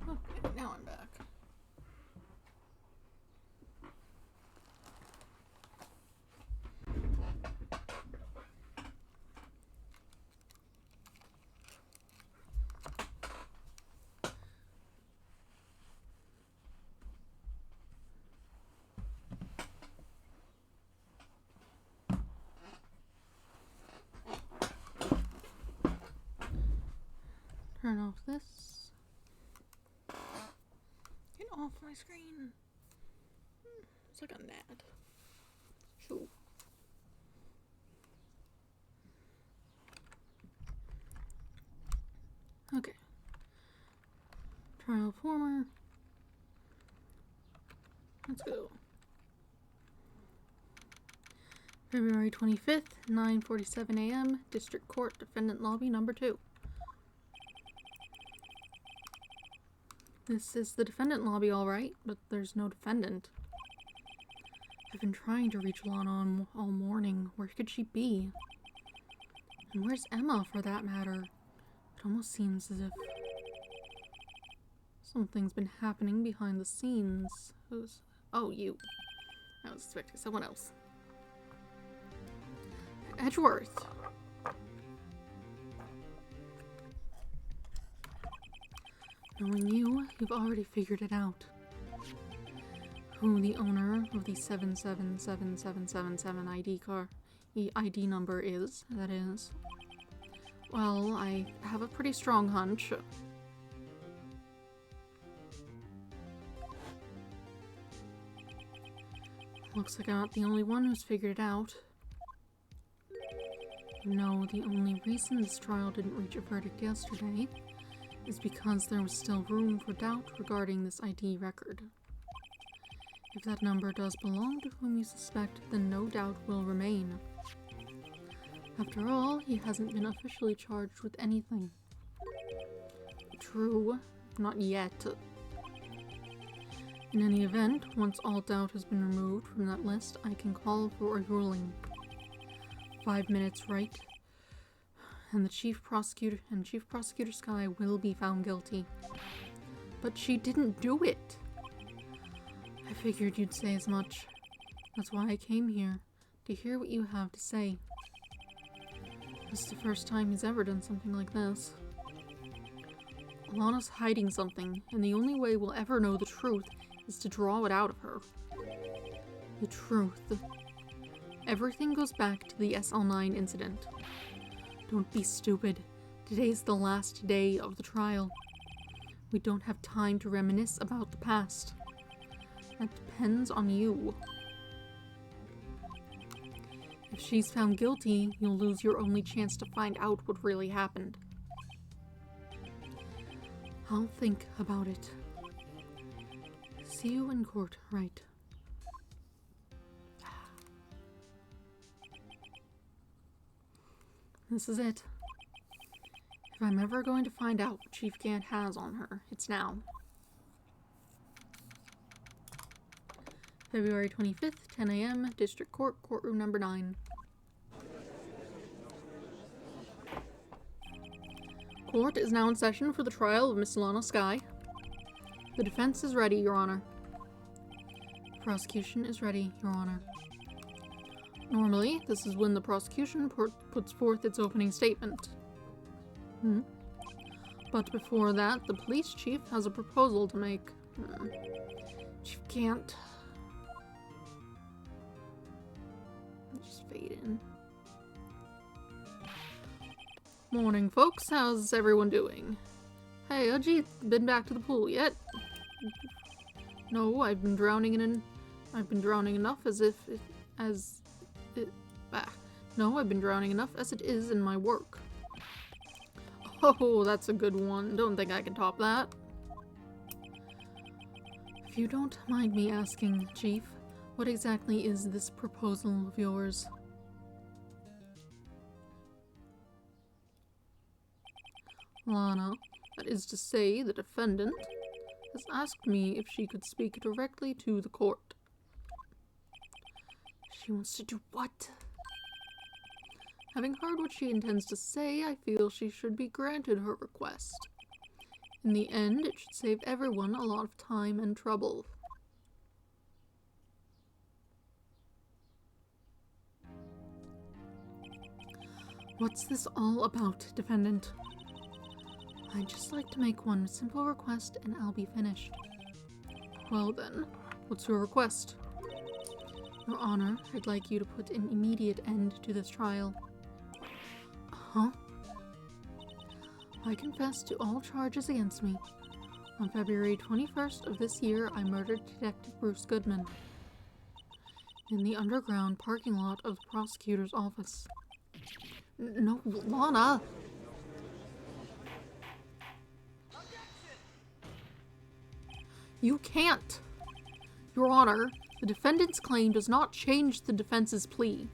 Okay, now I'm back. Turn off this. Get off my screen. It's like a gnat. Shoo. Okay. Trial former. Let's go. February 25th, 9:47 a.m. District Court, Defendant Lobby number 2. This is the defendant lobby, all right, but there's no defendant. I've been trying to reach Lana all morning. Where could she be? And where's Emma, for that matter? It almost seems as if something's been happening behind the scenes. Who's... Oh, you. I was expecting someone else. Edgeworth. Knowing you, you've already figured it out. Who the owner of the 7777777 ID number is, that is. Well, I have a pretty strong hunch. Looks like I'm not the only one who's figured it out. You know, the only reason this trial didn't reach a verdict yesterday is because there was still room for doubt regarding this ID record. If that number does belong to whom you suspect, then no doubt will remain. After all, he hasn't been officially charged with anything. True, not yet. In any event, once all doubt has been removed from that list, I can call for a ruling. 5 minutes, Wright, and Chief Prosecutor Sky will be found guilty. But she didn't do it. I figured you'd say as much. That's why I came here, to hear what you have to say. This is the first time he's ever done something like this. Alana's hiding something, and the only way we'll ever know the truth is to draw it out of her. The truth. Everything goes back to the SL9 incident. Don't be stupid. Today's the last day of the trial. We don't have time to reminisce about the past. That depends on you. If she's found guilty, you'll lose your only chance to find out what really happened. I'll think about it. See you in court, Wright. This is it. If I'm ever going to find out what Chief Gant has on her, it's now. February 25th, 10 a.m., District Court, Courtroom Number 9. Court is now in session for the trial of Miss Alana Sky. The defense is ready, Your Honor. The prosecution is ready, Your Honor. Normally, this is when the prosecution puts forth its opening statement. But before that, the police chief has a proposal to make. Chief Gant. Just fade in. Morning, folks. How's everyone doing? Hey, Ajit, been back to the pool yet? No, I've been drowning enough as it is in my work. Oh, that's a good one. Don't think I can top that. If you don't mind me asking, Chief, what exactly is this proposal of yours? Lana, that is to say, the defendant, has asked me if she could speak directly to the court. She wants to do what? Having heard what she intends to say, I feel she should be granted her request. In the end, it should save everyone a lot of time and trouble. What's this all about, defendant? I'd just like to make one simple request and I'll be finished. Well then, what's your request? Your Honor, I'd like you to put an immediate end to this trial. Huh? I confess to all charges against me. On February 21st of this year, I murdered Detective Bruce Goodman in the underground parking lot of the prosecutor's office. No, Lana! You can't! Your Honor, the defendant's claim does not change the defense's plea.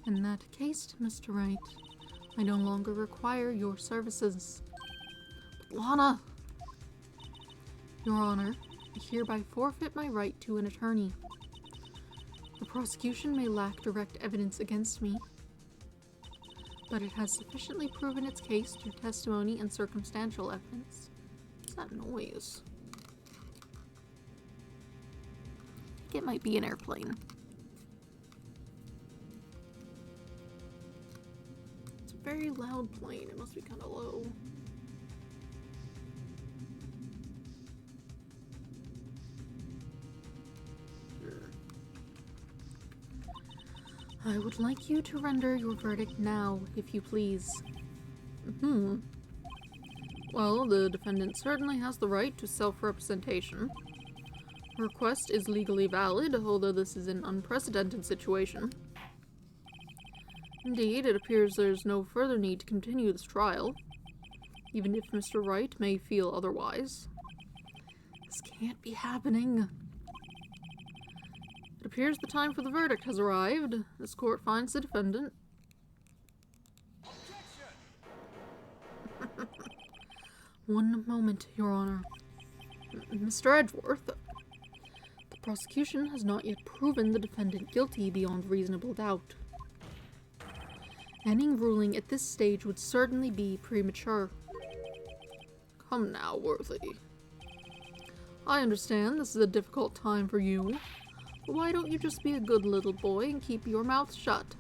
In that case, Mr. Wright, I no longer require your services. But Lana! Your Honor, I hereby forfeit my right to an attorney. The prosecution may lack direct evidence against me, but it has sufficiently proven its case through testimony and circumstantial evidence. What's that noise? I think it might be an airplane. It's a very loud plane. It must be kind of low. I would like you to render your verdict now, if you please. Well, the defendant certainly has the right to self-representation. Her request is legally valid, although this is an unprecedented situation. Indeed, it appears there's no further need to continue this trial. even if Mr. Wright may feel otherwise. This can't be happening. It appears the time for the verdict has arrived. This court finds the defendant. One moment, Your Honor. Mr. Edgeworth, the prosecution has not yet proven the defendant guilty beyond reasonable doubt. Any ruling at this stage would certainly be premature. Come now, Worthy. I understand this is a difficult time for you, but why don't you just be a good little boy and keep your mouth shut,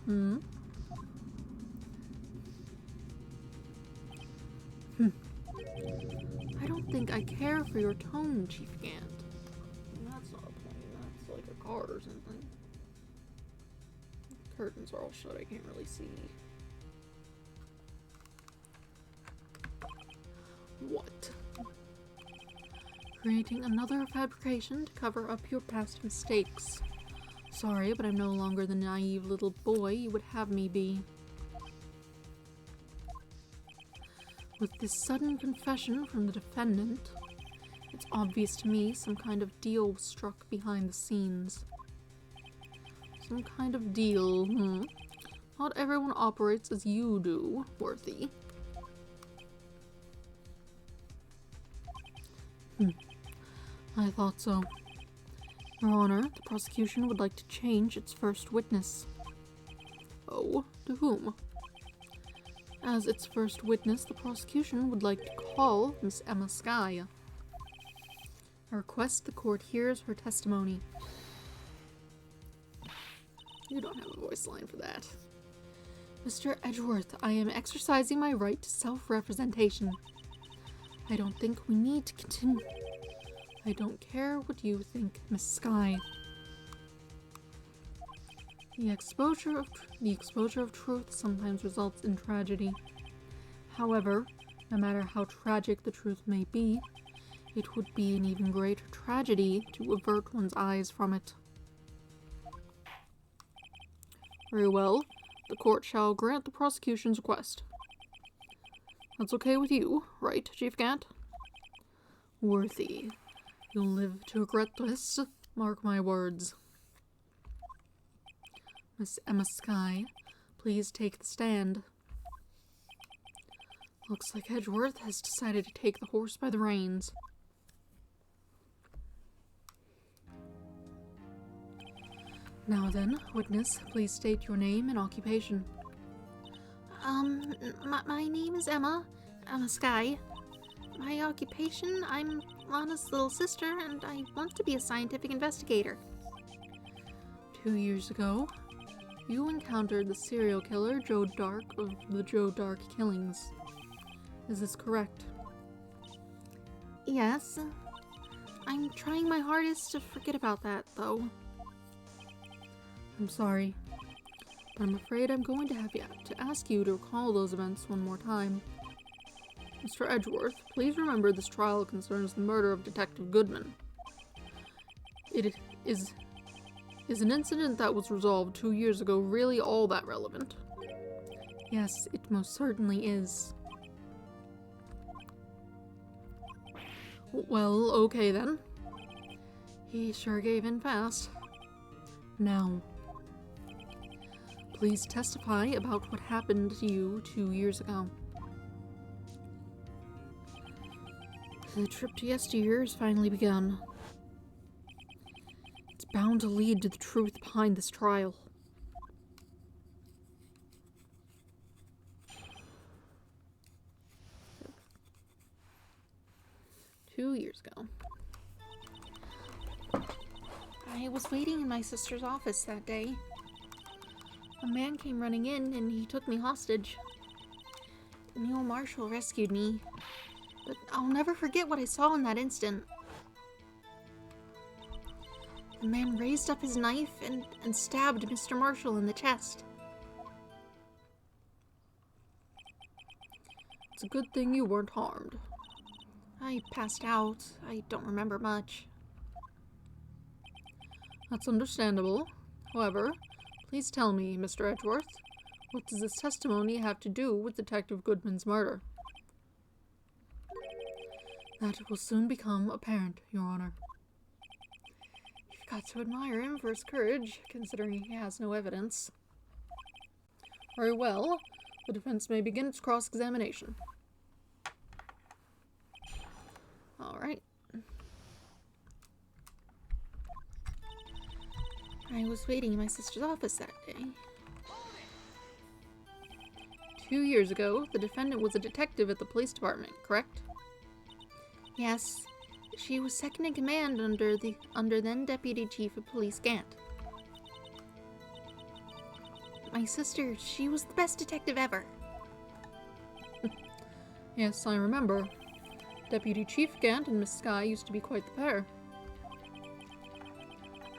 I don't think I care for your tone, Chief Gant. That's not a plane, that's like a car or something. The curtains are all shut, I can't really see. What? Creating another fabrication to cover up your past mistakes. Sorry, but I'm no longer the naive little boy you would have me be. With this sudden confession from the defendant, it's obvious to me some kind of deal was struck behind the scenes. Some kind of deal, Not everyone operates as you do, Worthy. I thought so. Your Honor, the prosecution would like to change its first witness. Oh, to whom? As its first witness, the prosecution would like to call Miss Emma Skye. I request the court hears her testimony. You don't have a voice line for that. Mr. Edgeworth, I am exercising my right to self-representation. I don't think we need to continue. I don't care what you think, Miss Skye. The exposure of truth sometimes results in tragedy. However, no matter how tragic the truth may be, it would be an even greater tragedy to avert one's eyes from it. Very well. The court shall grant the prosecution's request. That's okay with you, right, Chief Gant? Worthy. You'll live to regret this. Mark my words. Miss Emma Skye, please take the stand. Looks like Edgeworth has decided to take the horse by the reins. Now then, witness, please state your name and occupation. My name is Emma Skye. My occupation, I'm Lana's little sister, and I want to be a scientific investigator. 2 years ago, you encountered the serial killer Joe Dark of the Joe Dark killings. Is this correct? Yes. I'm trying my hardest to forget about that, though. I'm sorry, but I'm afraid I'm going to have to ask you to recall those events one more time. Mr. Edgeworth, please remember this trial concerns the murder of Detective Goodman. It is an incident that was resolved 2 years ago really all that relevant? Yes, it most certainly is. Well, okay then. He sure gave in fast. Now, please testify about what happened to you 2 years ago. The trip to yesteryear has finally begun. It's bound to lead to the truth behind this trial. Two years ago. I was waiting in my sister's office that day. A man came running in and he took me hostage. Neil Marshall rescued me, but I'll never forget what I saw in that instant. The man raised up his knife and stabbed Mr. Marshall in the chest. It's a good thing you weren't harmed. I passed out. I don't remember much. That's understandable. However, please tell me, Mr. Edgeworth, what does this testimony have to do with Detective Goodman's murder? That will soon become apparent, Your Honor. You've got to admire him for his courage, considering he has no evidence. Very well. The defense may begin its cross-examination. Alright. I was waiting in my sister's office that day. 2 years ago, the defendant was a detective at the police department, correct? Yes, she was second in command under then Deputy Chief of Police Gant. My sister, she was the best detective ever. Yes, I remember. Deputy Chief Gant and Miss Skye used to be quite the pair.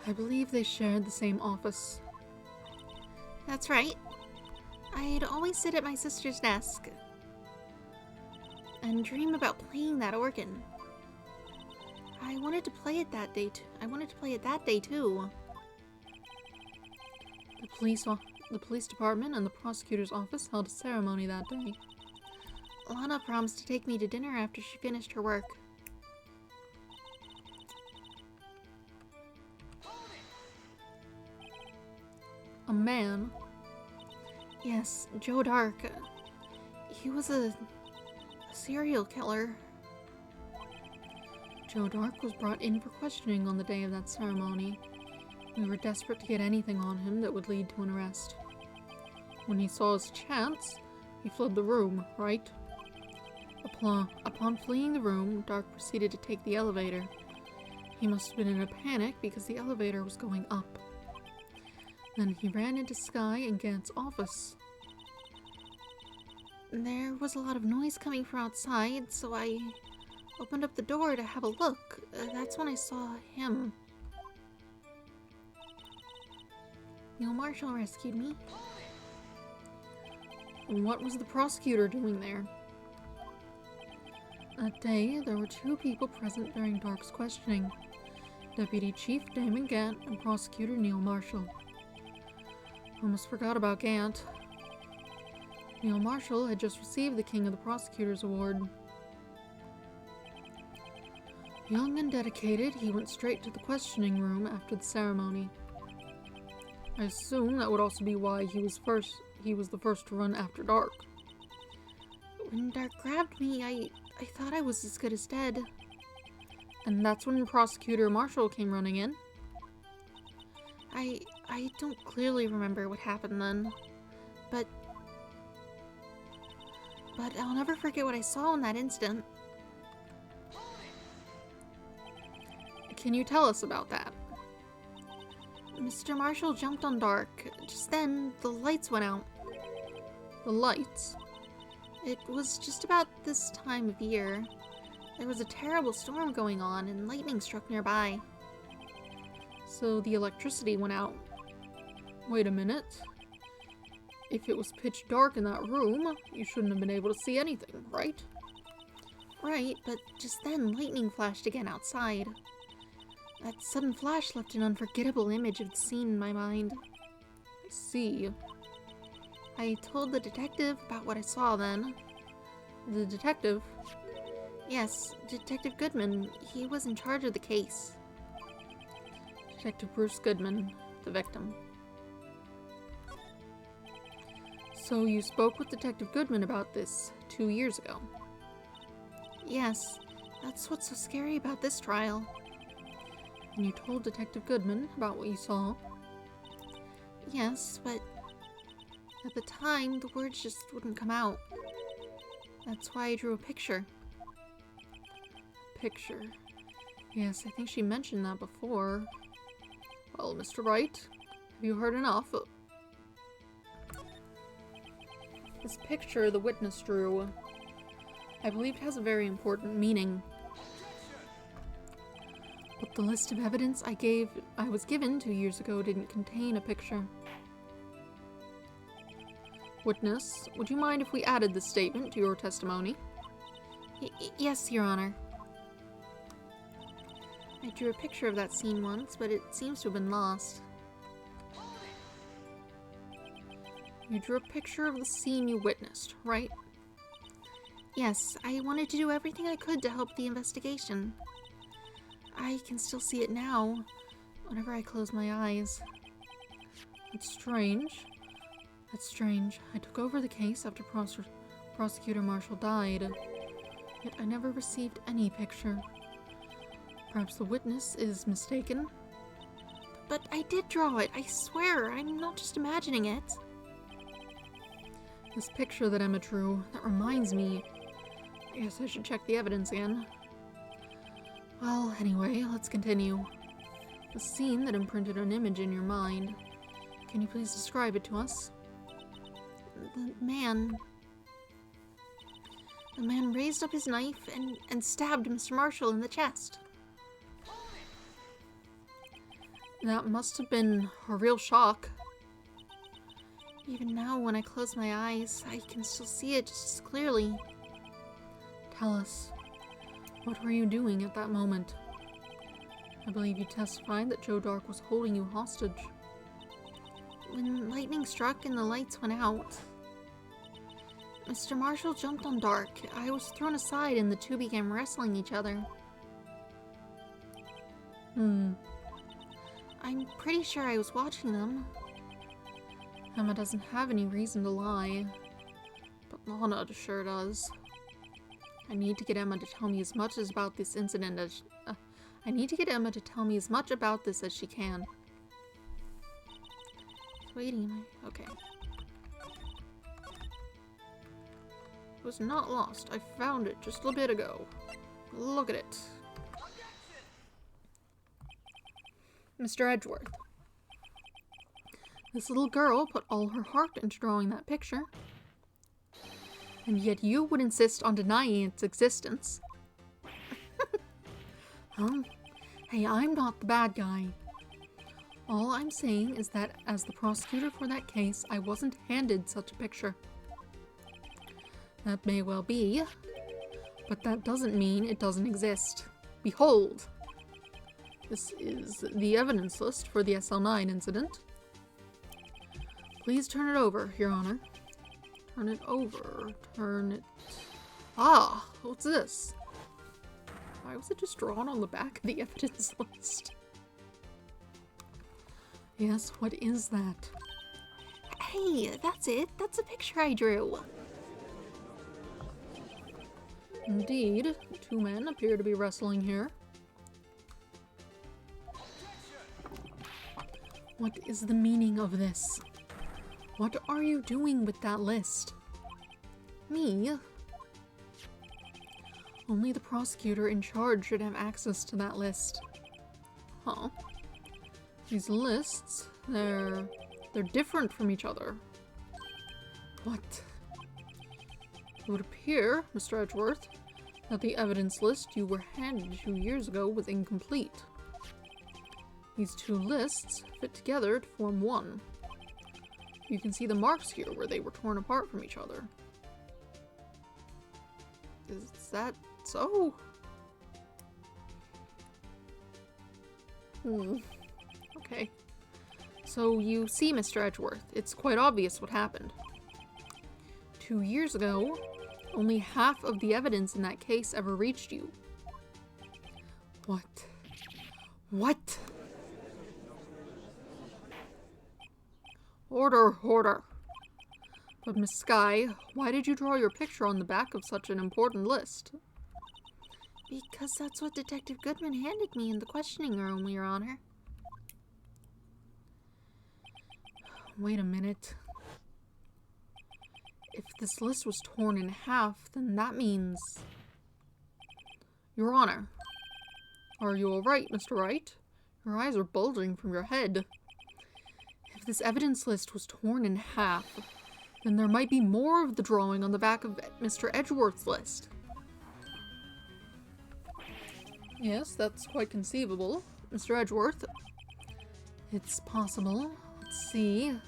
I believe they shared the same office. That's right. I'd always sit at my sister's desk and dream about playing that organ. I wanted to play it that day too. The police department and the prosecutor's office held a ceremony that day. Lana promised to take me to dinner after she finished her work. A man? Yes, Joe Dark. He was a serial killer. Joe Dark was brought in for questioning on the day of that ceremony. We were desperate to get anything on him that would lead to an arrest. When he saw his chance, he fled the room, right? Upon fleeing the room, Dark proceeded to take the elevator. He must have been in a panic because the elevator was going up. Then he ran into Skye and Gant's office. There was a lot of noise coming from outside, so I opened up the door to have a look. That's when I saw him. Neil Marshall rescued me. What was the prosecutor doing there? That day, there were 2 people present during Dark's questioning. Deputy Chief Damon Gant and Prosecutor Neil Marshall. Almost forgot about Gant. Neil Marshall had just received the King of the Prosecutors Award. Young and dedicated, he went straight to the questioning room after the ceremony. I assume that would also be why he was the first to run after Dark. When Dark grabbed me, I thought I was as good as dead. And that's when Prosecutor Marshall came running in? I don't clearly remember what happened then, but I'll never forget what I saw in that instant. Can you tell us about that? Mr. Marshall jumped on Dark. Just then, the lights went out. The lights? It was just about this time of year. There was a terrible storm going on, and lightning struck nearby. So the electricity went out. Wait a minute. If it was pitch dark in that room, you shouldn't have been able to see anything, right? Right, but just then lightning flashed again outside. That sudden flash left an unforgettable image of the scene in my mind. I see. I told the detective about what I saw then. The detective? Yes, Detective Goodman. He was in charge of the case. Detective Bruce Goodman, the victim. So you spoke with Detective Goodman about this 2 years ago? Yes, that's what's so scary about this trial. And you told Detective Goodman about what you saw? Yes, but at the time, the words just wouldn't come out. That's why I drew a picture. Picture? Yes, I think she mentioned that before. Well, Mr. Wright, have you heard enough? This picture the witness drew, I believe it has a very important meaning. But the list of evidence I was given 2 years ago didn't contain a picture. Witness, would you mind if we added this statement to your testimony? Yes, Your Honor. I drew a picture of that scene once, but it seems to have been lost. You drew a picture of the scene you witnessed, right? Yes, I wanted to do everything I could to help the investigation. I can still see it now, whenever I close my eyes. That's strange. That's strange. I took over the case after Prosecutor Marshall died, yet I never received any picture. Perhaps the witness is mistaken? But I did draw it, I swear. I'm not just imagining it. This picture that Emma drew, that reminds me. I guess I should check the evidence again. Well, anyway, let's continue. The scene that imprinted an image in your mind. Can you please describe it to us? The man raised up his knife and stabbed Mr. Marshall in the chest. That must have been a real shock. Even now, when I close my eyes, I can still see it just as clearly. Tell us, what were you doing at that moment? I believe you testified that Joe Dark was holding you hostage. When lightning struck and the lights went out, Mr. Marshall jumped on Dark. I was thrown aside and the two began wrestling each other. I'm pretty sure I was watching them. Emma doesn't have any reason to lie, but Lana sure does. I need to get Emma to tell me as much about this incident as as she can. Waiting, okay. It was not lost. I found it just a bit ago. Look at it. Mr. Edgeworth. This little girl put all her heart into drawing that picture. And yet you would insist on denying its existence. Hey, I'm not the bad guy. All I'm saying is that as the prosecutor for that case, I wasn't handed such a picture. That may well be, but that doesn't mean it doesn't exist. Behold! This is the evidence list for the SL9 incident. Please turn it over, Your Honor. Turn it over. Turn it... Ah! What's this? Why was it just drawn on the back of the evidence list? Yes, what is that? Hey, that's it. That's a picture I drew. Indeed, two men appear to be wrestling here. What is the meaning of this? What are you doing with that list? Me? Only the prosecutor in charge should have access to that list. Huh. These lists, they're different from each other. What? It would appear, Mr. Edgeworth, that the evidence list you were handed 2 years ago was incomplete. These two lists fit together to form one. You can see the marks here where they were torn apart from each other. Is that so? Okay. So you see, Mr. Edgeworth, it's quite obvious what happened. 2 years ago, only half of the evidence in that case ever reached you. What? What? Order, order. But Miss Skye, why did you draw your picture on the back of such an important list? Because that's what Detective Goodman handed me in the questioning room, Your Honor. Wait a minute. If this list was torn in half, then that means... Your Honor. Are you alright, Mr. Wright? Your eyes are bulging from your head. If this evidence list was torn in half, then there might be more of the drawing on the back of Mr. Edgeworth's list. Yes, that's quite conceivable, Mr. Edgeworth. It's possible. Let's see.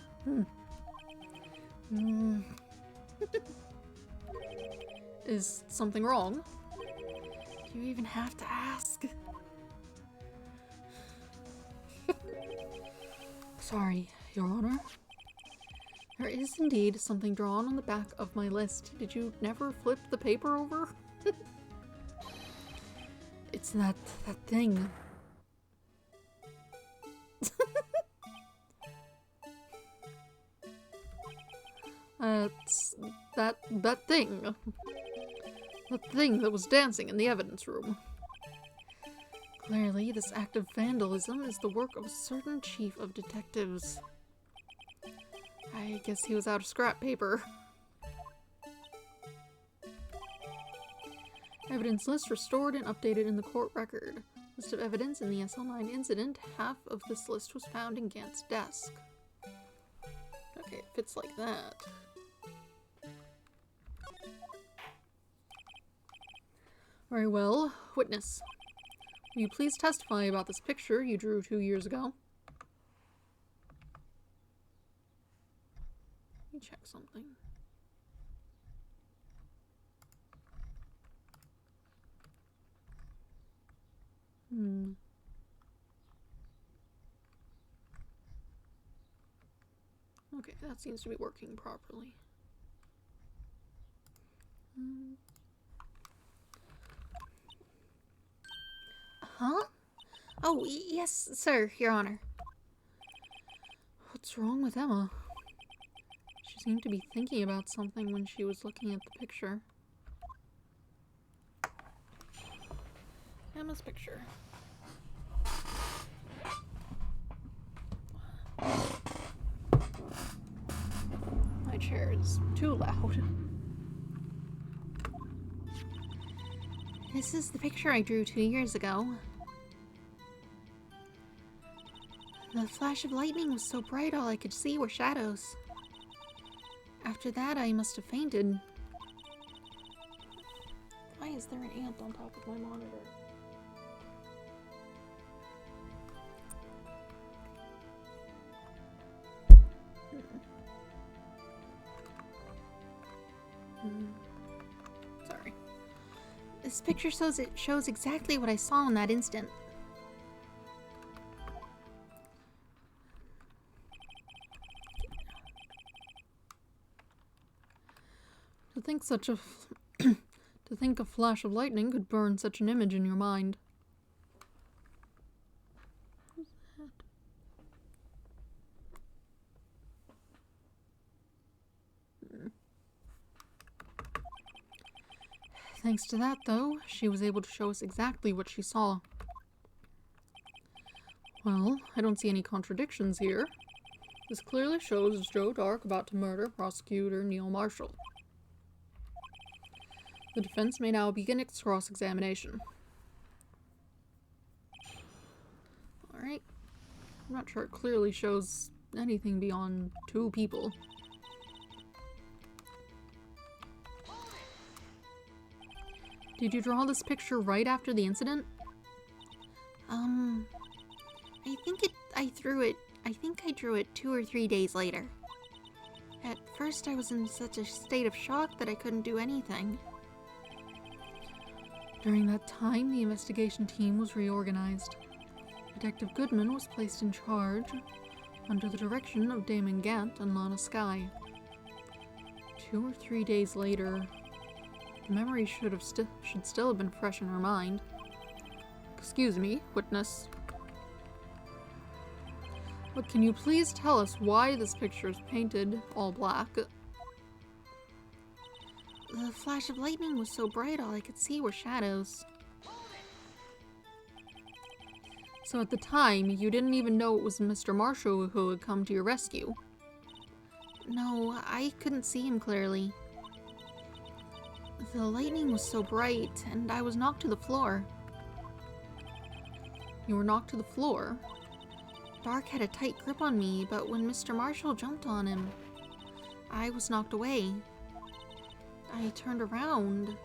Is something wrong? You even have to ask. Sorry, Your Honor. There is indeed something drawn on the back of my list. Did you never flip the paper over? It's that thing. It's that thing. The thing that was dancing in the evidence room. Clearly, this act of vandalism is the work of a certain chief of detectives. I guess he was out of scrap paper. Evidence list restored and updated in the court record. List of evidence in the SL9 incident. Half of this list was found in Gant's desk. Okay, it fits like that. Very well. Witness. Will you please testify about this picture you drew 2 years ago? Let me check something. Okay, that seems to be working properly. Huh? Oh, yes, sir, Your Honor. What's wrong with Emma? She seemed to be thinking about something when she was looking at the picture. Emma's picture. My chair is too loud. This is the picture I drew 2 years ago. The flash of lightning was so bright all I could see were shadows. After that, I must have fainted. Why is there an ant on top of my monitor? Sorry. This picture shows exactly what I saw in that instant. To think to think a flash of lightning could burn such an image in your mind. Who's that? Thanks to that, though, she was able to show us exactly what she saw. Well, I don't see any contradictions here. This clearly shows Joe Dark about to murder prosecutor Neil Marshall. The defense may now begin its cross-examination. Alright. I'm not sure it clearly shows anything beyond 2 people. Did you draw this picture right after the incident? I think I drew it 2 or 3 days later. At first, I was in such a state of shock that I couldn't do anything. During that time, the investigation team was reorganized. Detective Goodman was placed in charge, under the direction of Damon Gant and Lana Skye. 2 or 3 days later, the memory should still have been fresh in her mind. Excuse me, witness. But can you please tell us why this picture is painted all black? The flash of lightning was so bright all I could see were shadows. So at the time, you didn't even know it was Mr. Marshall who had come to your rescue? No, I couldn't see him clearly. The lightning was so bright, and I was knocked to the floor. You were knocked to the floor? Dark had a tight grip on me, but when Mr. Marshall jumped on him, I was knocked away. I turned around,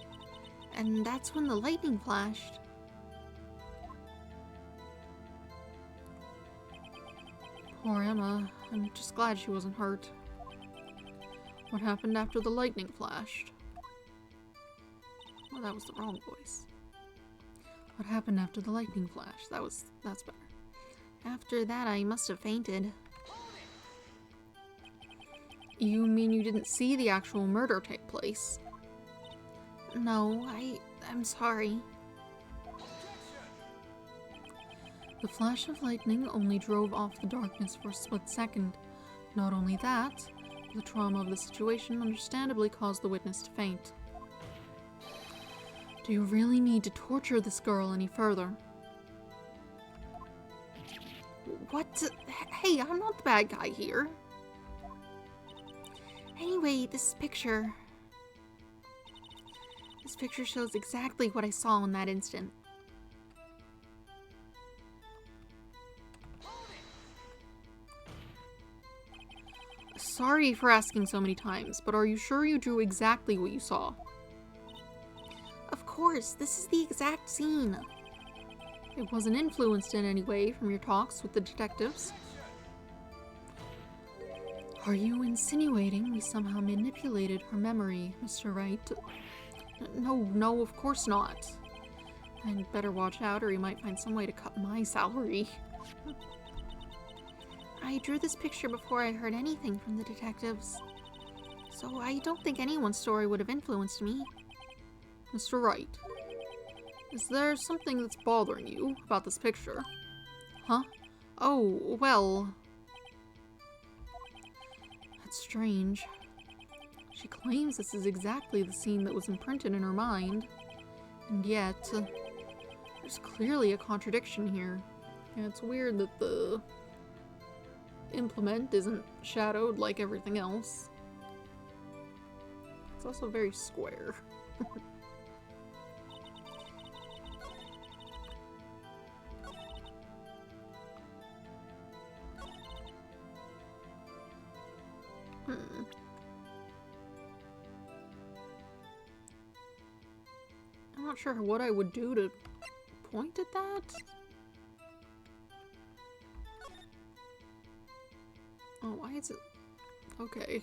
and that's when the lightning flashed. Poor Emma. I'm just glad she wasn't hurt. What happened after the lightning flashed? Oh, that was the wrong voice. What happened after the lightning flash? That's better. After that, I must have fainted. You mean you didn't see the actual murder take place? No, I'm sorry. The flash of lightning only drove off the darkness for a split second. Not only that, the trauma of the situation understandably caused the witness to faint. Do you really need to torture this girl any further? What? Hey, I'm not the bad guy here. Anyway, this picture shows exactly what I saw in that instant. Sorry for asking so many times, but are you sure you drew exactly what you saw? Of course, this is the exact scene. It wasn't influenced in any way from your talks with the detectives. Are you insinuating we somehow manipulated her memory, Mr. Wright? No, of course not. I'd better watch out or he might find some way to cut my salary. I drew this picture before I heard anything from the detectives, so I don't think anyone's story would have influenced me. Mr. Wright, is there something that's bothering you about this picture? Huh? Oh, well... That's strange. She claims this is exactly the scene that was imprinted in her mind, and yet, there's clearly a contradiction here. And it's weird that the implement isn't shadowed like everything else. It's also very square. I'm not sure what I would do to point at that. Oh, why is it... Okay.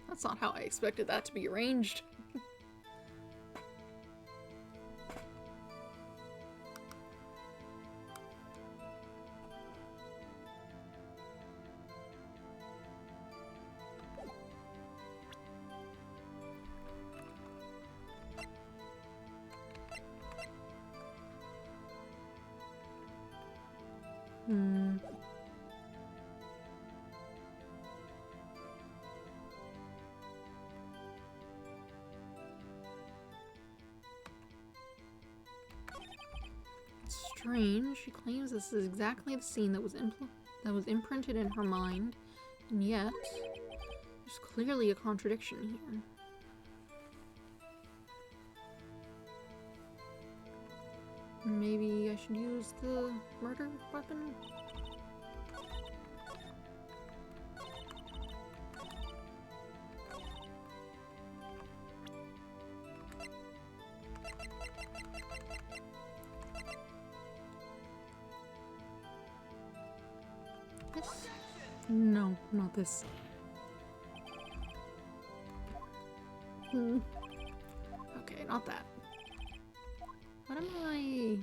That's not how I expected that to be arranged. Strange. She claims this is exactly the scene that was imprinted in her mind, and yet there's clearly a contradiction here. Maybe I should use the murder weapon? This? No, not this. Okay, not that. What am I...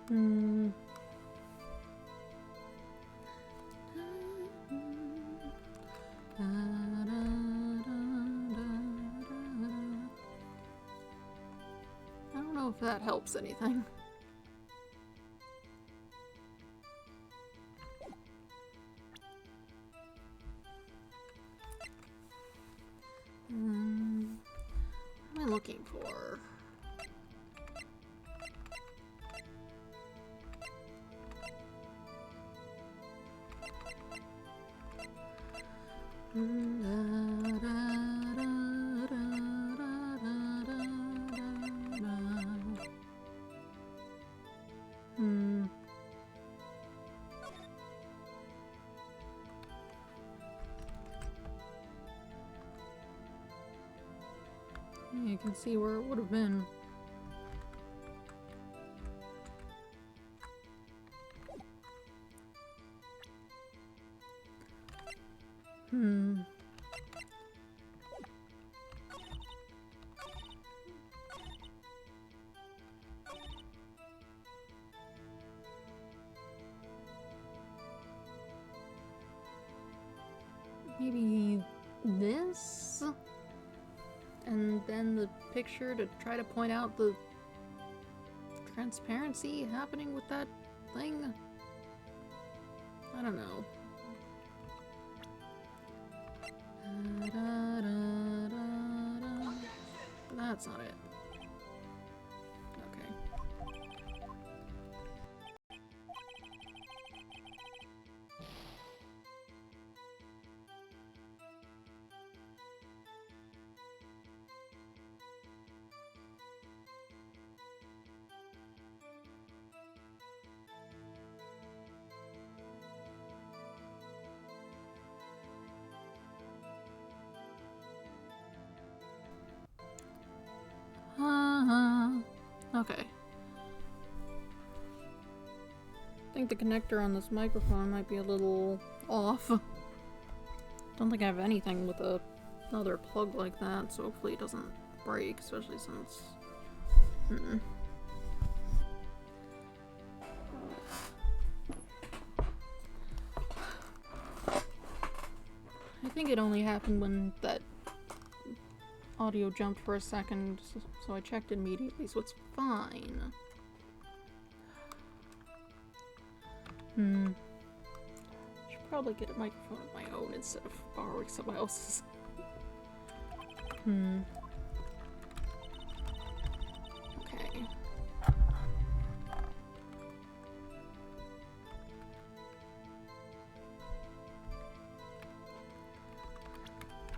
I don't know if that helps anything. What am I looking for? I can see where it would have been. Maybe this? And then the picture to try to point out the transparency happening with that thing? I don't know. That's not it. Okay. Okay. I think the connector on this microphone might be a little off. Don't think I have anything with another plug like that, so hopefully it doesn't break, especially since... I think it only happened when that audio jumped for a second, so I checked immediately, so it's fine. Should probably get a microphone of my own instead of borrowing someone else's. Okay.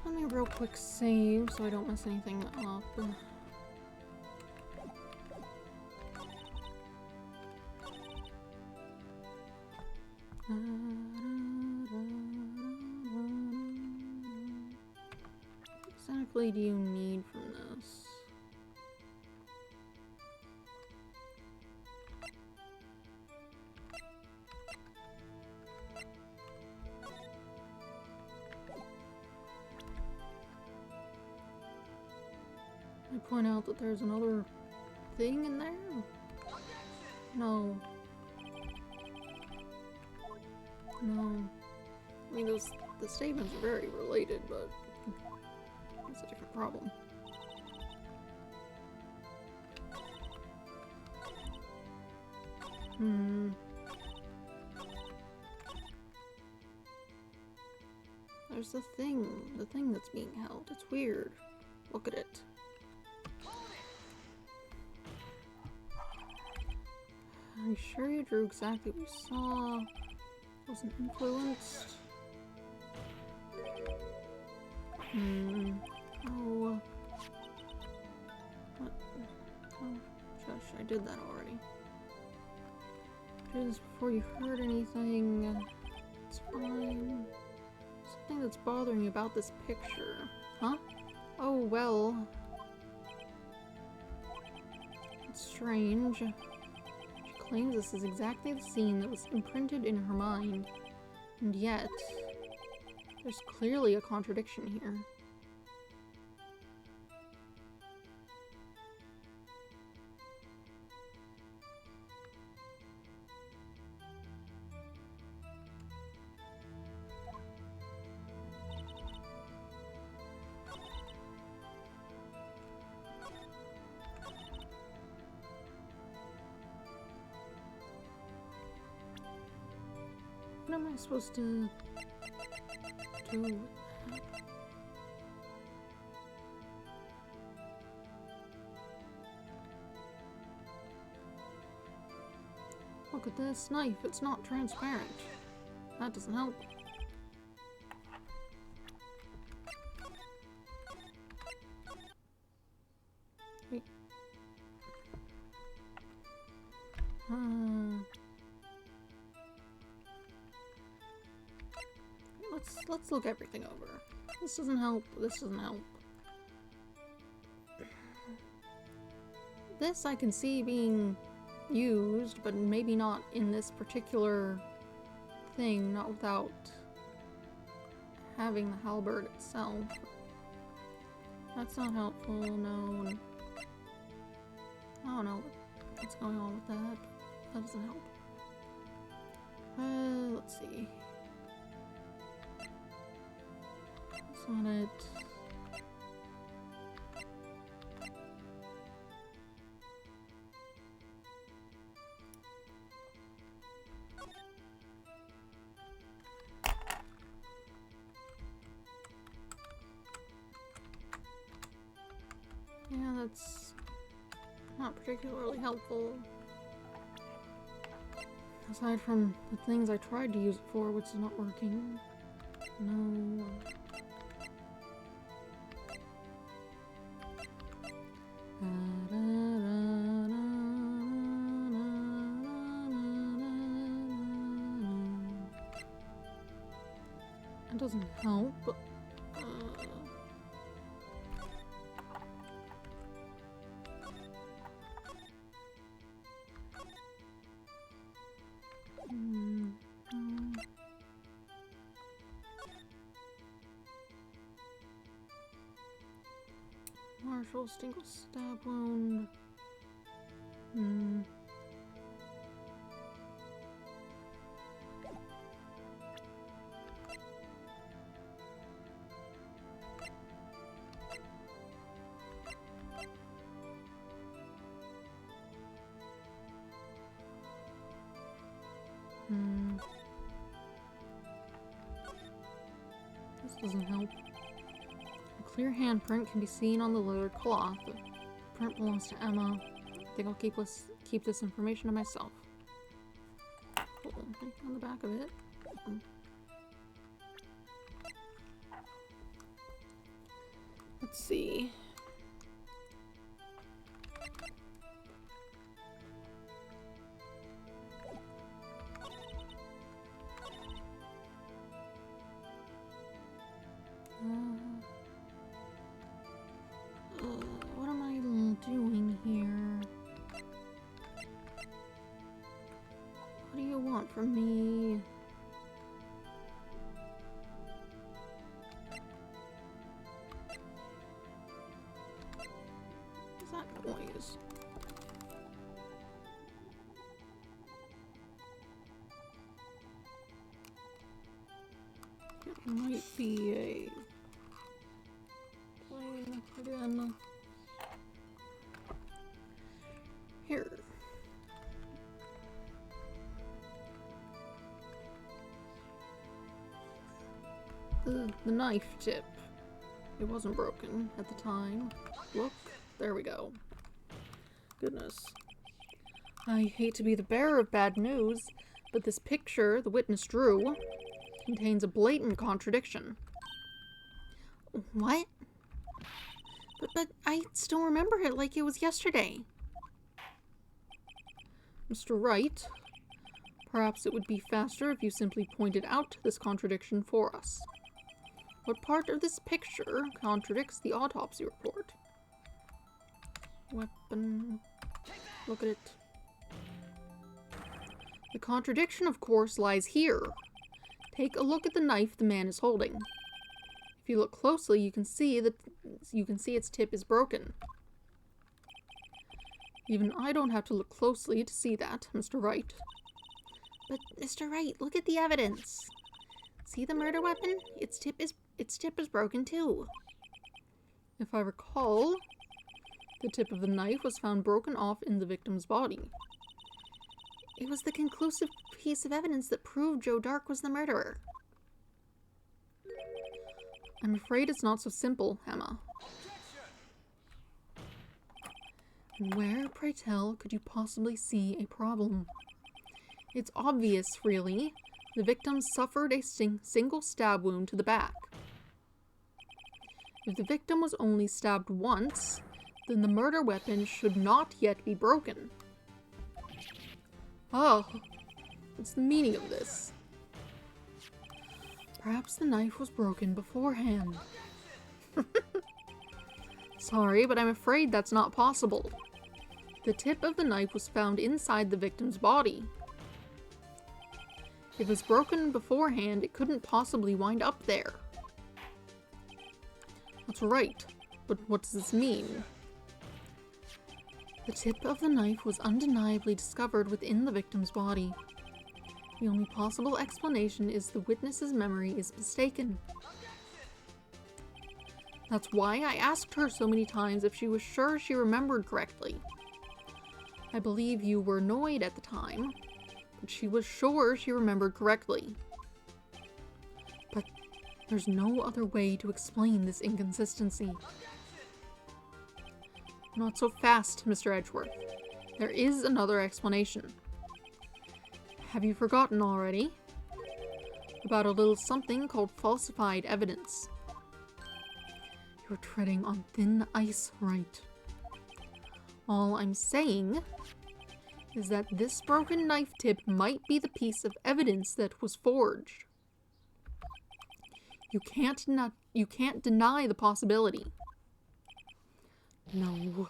Let me real quick save so I don't mess anything up. What exactly do you need from this? I point out that there's another thing in there? No. No. I mean, the statements are very related, but it's a different problem. There's the thing that's being held. It's weird. Look at it. Are you sure you drew exactly what you saw? Wasn't influenced? Oh. What? Oh, shush, I did that already. Do this before you heard anything. It's fine. Something that's bothering you about this picture. Huh? Oh, well. It's strange. Claims this is exactly the scene that was imprinted in her mind, and yet there's clearly a contradiction here. What am I supposed to do? Look at this knife, it's not transparent. That doesn't help. Wait. Let's look everything over. This doesn't help. This doesn't help. This I can see being used, but maybe not in this particular thing, not without having the halberd itself. That's not helpful, no. I don't know what's going on with that. That doesn't help. Let's see. That's not it. Yeah, that's not particularly helpful. Aside from the things I tried to use it for, which is not working. No. That doesn't help. Marshall, single stab wound. This doesn't help. A clear handprint can be seen on the leather cloth. The print belongs to Emma. I think I'll keep this information to myself. Cool. On the back of it. Let's see. What am I doing here? What do you want from me? What's that noise? It might be a plane again. Here. The knife tip. It wasn't broken at the time. Look, there we go. Goodness. I hate to be the bearer of bad news, but this picture the witness drew contains a blatant contradiction. What? But I still remember it like it was yesterday. Mr. Wright, perhaps it would be faster if you simply pointed out this contradiction for us. What part of this picture contradicts the autopsy report? Weapon. Look at it. The contradiction, of course, lies here. Take a look at the knife the man is holding. If you look closely, you can see its tip is broken. Even I don't have to look closely to see that, Mr. Wright. But, Mr. Wright, look at the evidence. See the murder weapon? Its tip is broken too. If I recall, the tip of the knife was found broken off in the victim's body. It was the conclusive piece of evidence that proved Joe Dark was the murderer. I'm afraid it's not so simple, Emma. Where, pray tell, could you possibly see a problem? It's obvious, really. The victim suffered a single stab wound to the back. If the victim was only stabbed once, then the murder weapon should not yet be broken. Oh, what's the meaning of this? Perhaps the knife was broken beforehand. Sorry, but I'm afraid that's not possible. The tip of the knife was found inside the victim's body. If it was broken beforehand, it couldn't possibly wind up there. That's right, but what does this mean? The tip of the knife was undeniably discovered within the victim's body. The only possible explanation is the witness's memory is mistaken. That's why I asked her so many times if she was sure she remembered correctly. I believe you were annoyed at the time, but she was sure she remembered correctly. But there's no other way to explain this inconsistency. Not so fast, Mr. Edgeworth. There is another explanation. Have you forgotten already? About a little something called falsified evidence. You're treading on thin ice, Wright. All I'm saying is that this broken knife tip might be the piece of evidence that was forged. You can't deny the possibility. No.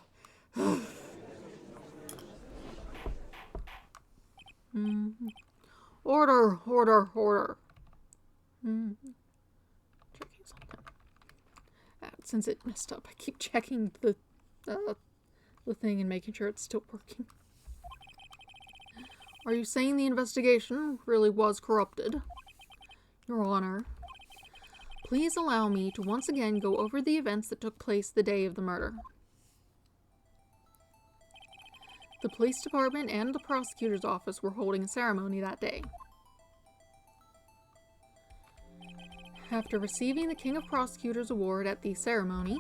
Order. Checking something. Since it messed up, I keep checking the thing and making sure it's still working. Are you saying the investigation really was corrupted? Your Honor, please allow me to once again go over the events that took place the day of the murder. The police department and the prosecutor's office were holding a ceremony that day. After receiving the King of Prosecutors Award at the ceremony,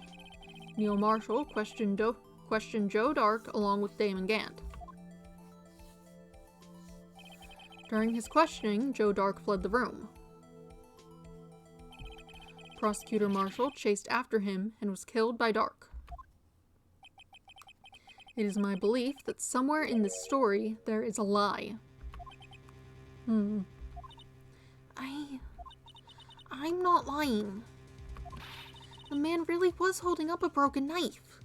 Neil Marshall questioned Joe Dark along with Damon Gant. During his questioning, Joe Dark fled the room. Prosecutor Marshall chased after him and was killed by Dark. It is my belief that somewhere in this story there is a lie. I'm not lying. The man really was holding up a broken knife.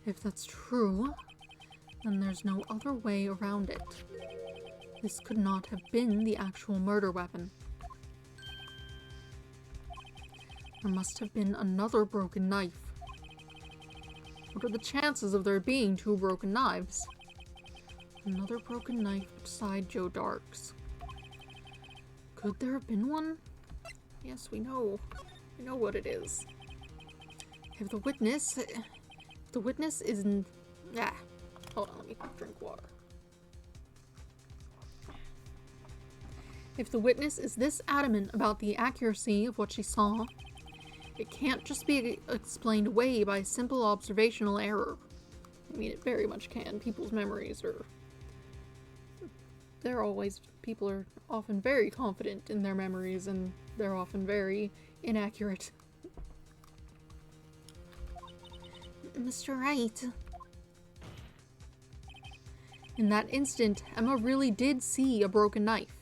If that's true, then there's no other way around it. This could not have been the actual murder weapon. There must have been another broken knife. What are the chances of there being two broken knives? Another broken knife beside Joe Dark's. Could there have been one? Yes, we know. We know what it is. If the witness isn't... Hold on, let me drink water. If the witness is this adamant about the accuracy of what she saw, it can't just be explained away by simple observational error. I mean, it very much can. People's memories are... People are often very confident in their memories, and they're often very inaccurate. Mr. Wright. In that instant, Emma really did see a broken knife.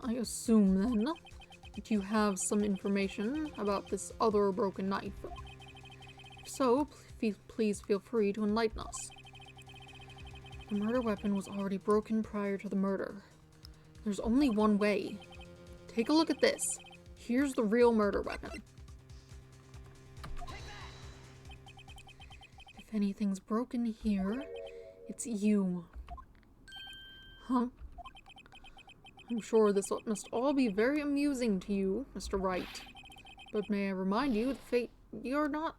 I assume, then, that you have some information about this other broken knife. If so, please feel free to enlighten us. The murder weapon was already broken prior to the murder. There's only one way. Take a look at this. Here's the real murder weapon. If anything's broken here, it's you. Huh? I'm sure this must all be very amusing to you, Mr. Wright. But may I remind you that you're not...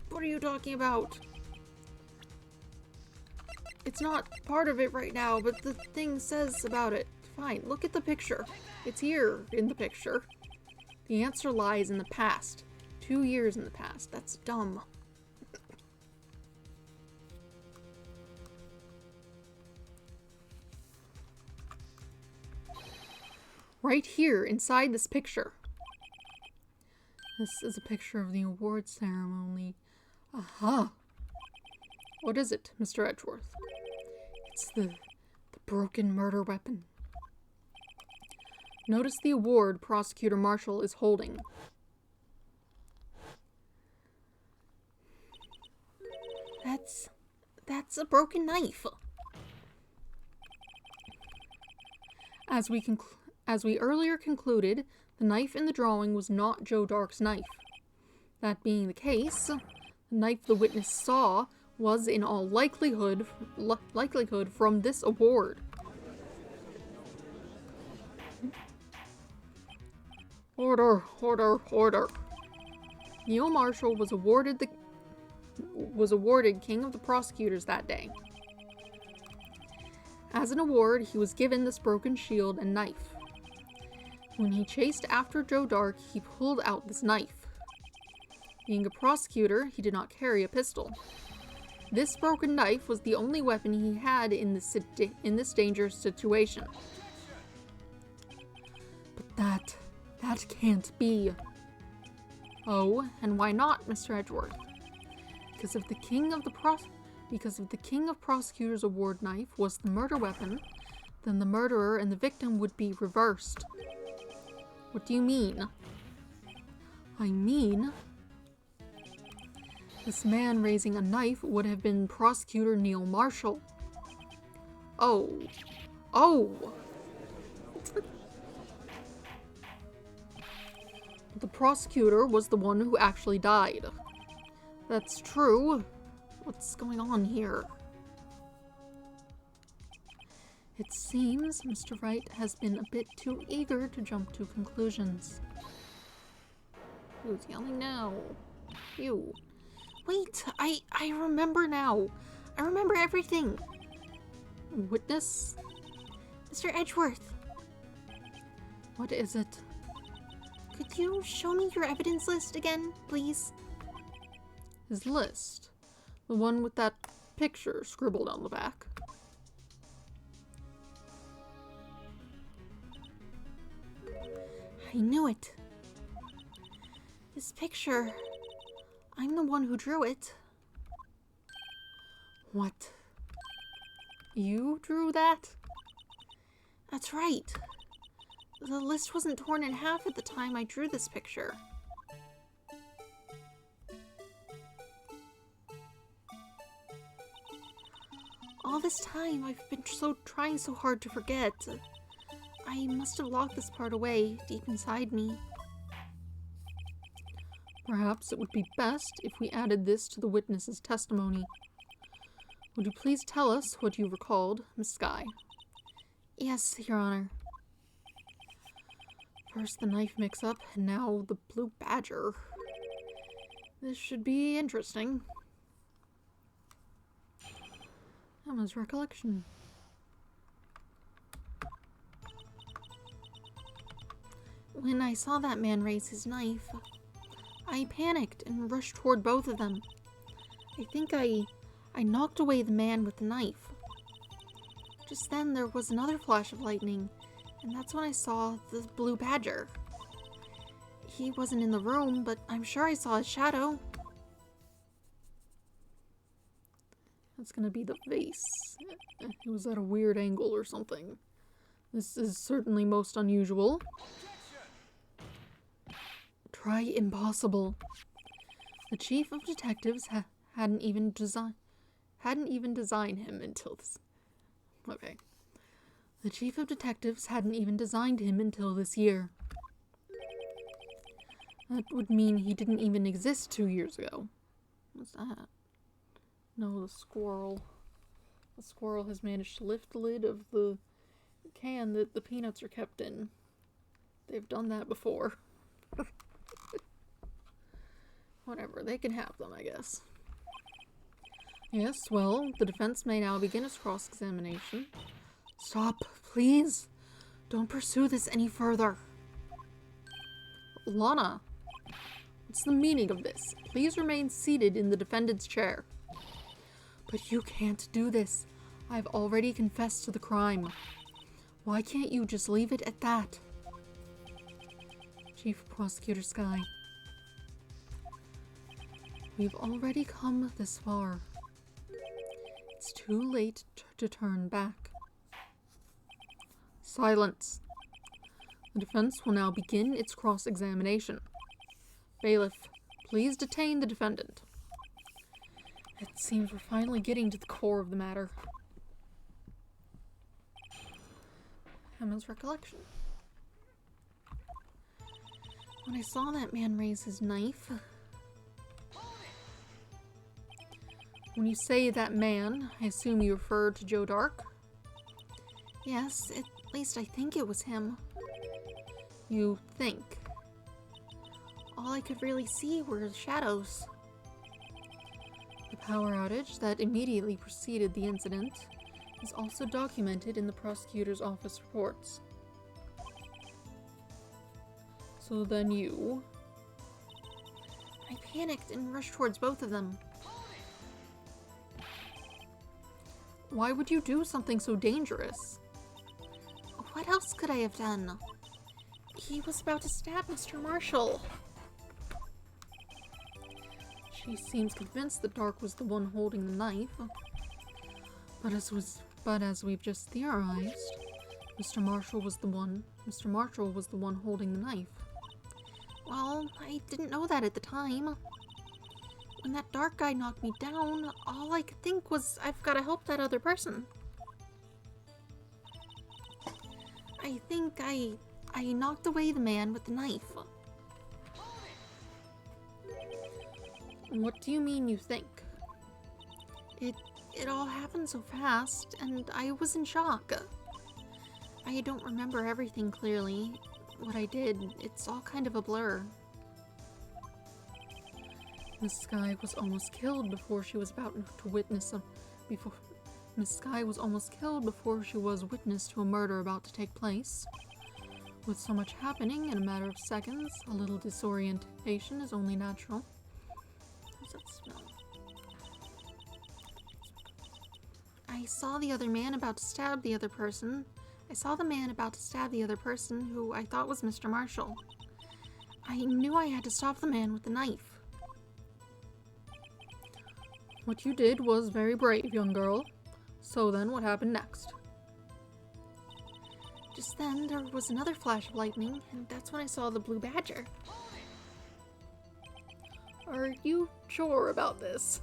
What are you talking about? It's not part of it right now, but the thing says about it. Fine, look at the picture. It's here in the picture. The answer lies in the past. 2 years in the past. That's dumb. Right here, inside this picture. This is a picture of the award ceremony. Aha! What is it, Mr. Edgeworth? It's the broken murder weapon. Notice the award Prosecutor Marshall is holding. That's a broken knife. As we earlier concluded, the knife in the drawing was not Joe Dark's knife. That being the case, the knife the witness saw was in all likelihood from this award. Order, order, order. Neil Marshall was awarded King of the Prosecutors that day. As an award, he was given this broken shield and knife. When he chased after Joe Dark, he pulled out this knife. Being a prosecutor, he did not carry a pistol. This broken knife was the only weapon he had in this dangerous situation. But that can't be. Oh, and why not, Mr. Edgeworth? Because if the King of Prosecutors award knife was the murder weapon, then the murderer and the victim would be reversed. What do you mean? I mean, this man raising a knife would have been Prosecutor Neil Marshall. Oh. The prosecutor was the one who actually died. That's true. What's going on here? It seems Mr. Wright has been a bit too eager to jump to conclusions. Who's yelling now? You. Wait, I remember now. I remember everything. Witness? Mr. Edgeworth. What is it? Could you show me your evidence list again, please? His list? The one with that picture scribbled on the back. I knew it. This picture, I'm the one who drew it. What? You drew that? That's right. The list wasn't torn in half at the time I drew this picture. All this time, I've been trying so hard to forget. I must have locked this part away deep inside me. Perhaps it would be best if we added this to the witness's testimony. Would you please tell us what you recalled, Miss Skye? Yes, Your Honor. First the knife mix-up, and now the blue badger. This should be interesting. Emma's recollection. When I saw that man raise his knife, I panicked and rushed toward both of them. I think I knocked away the man with the knife. Just then there was another flash of lightning, and that's when I saw the blue badger. He wasn't in the room, but I'm sure I saw his shadow. That's gonna be the vase. It was at a weird angle or something. This is certainly most unusual. Try impossible. The chief of detectives hadn't even designed him until this. Okay. The chief of detectives hadn't even designed him until this year. That would mean he didn't even exist 2 years ago. What's that? No, the squirrel. The squirrel has managed to lift the lid of the can that the peanuts are kept in. They've done that before. Whatever, they can have them, I guess. Yes, well, the defense may now begin its cross-examination. Stop, please. Don't pursue this any further. Lana, what's the meaning of this? Please remain seated in the defendant's chair. But you can't do this. I've already confessed to the crime. Why can't you just leave it at that? Chief Prosecutor Skye. We've already come this far. It's too late to turn back. Silence. The defense will now begin its cross-examination. Bailiff, please detain the defendant. It seems we're finally getting to the core of the matter. Emma's recollection. When I saw that man raise his knife... When you say that man, I assume you refer to Joe Dark? Yes, at least I think it was him. You think? All I could really see were shadows. The power outage that immediately preceded the incident is also documented in the prosecutor's office reports. So then you... I panicked and rushed towards both of them. Why would you do something so dangerous? What else could I have done? He was about to stab Mr. Marshall. She seems convinced that Dark was the one holding the knife. But as we've just theorized, Mr. Marshall was the one holding the knife. Well, I didn't know that at the time. When that Dark guy knocked me down, all I could think was, I've got to help that other person. I think I knocked away the man with the knife. What do you mean you think? It all happened so fast, and I was in shock. I don't remember everything clearly. What I did, it's all kind of a blur. Miss Skye was almost killed before she was about to witness Miss Skye was almost killed before she was witness to a murder about to take place. With so much happening in a matter of seconds, a little disorientation is only natural. How's that smell? I saw the other man about to stab the other person. I saw the man about to stab the other person, who I thought was Mr. Marshall. I knew I had to stop the man with the knife. What you did was very brave, young girl. So then, what happened next? Just then, there was another flash of lightning, and that's when I saw the blue badger. Are you sure about this?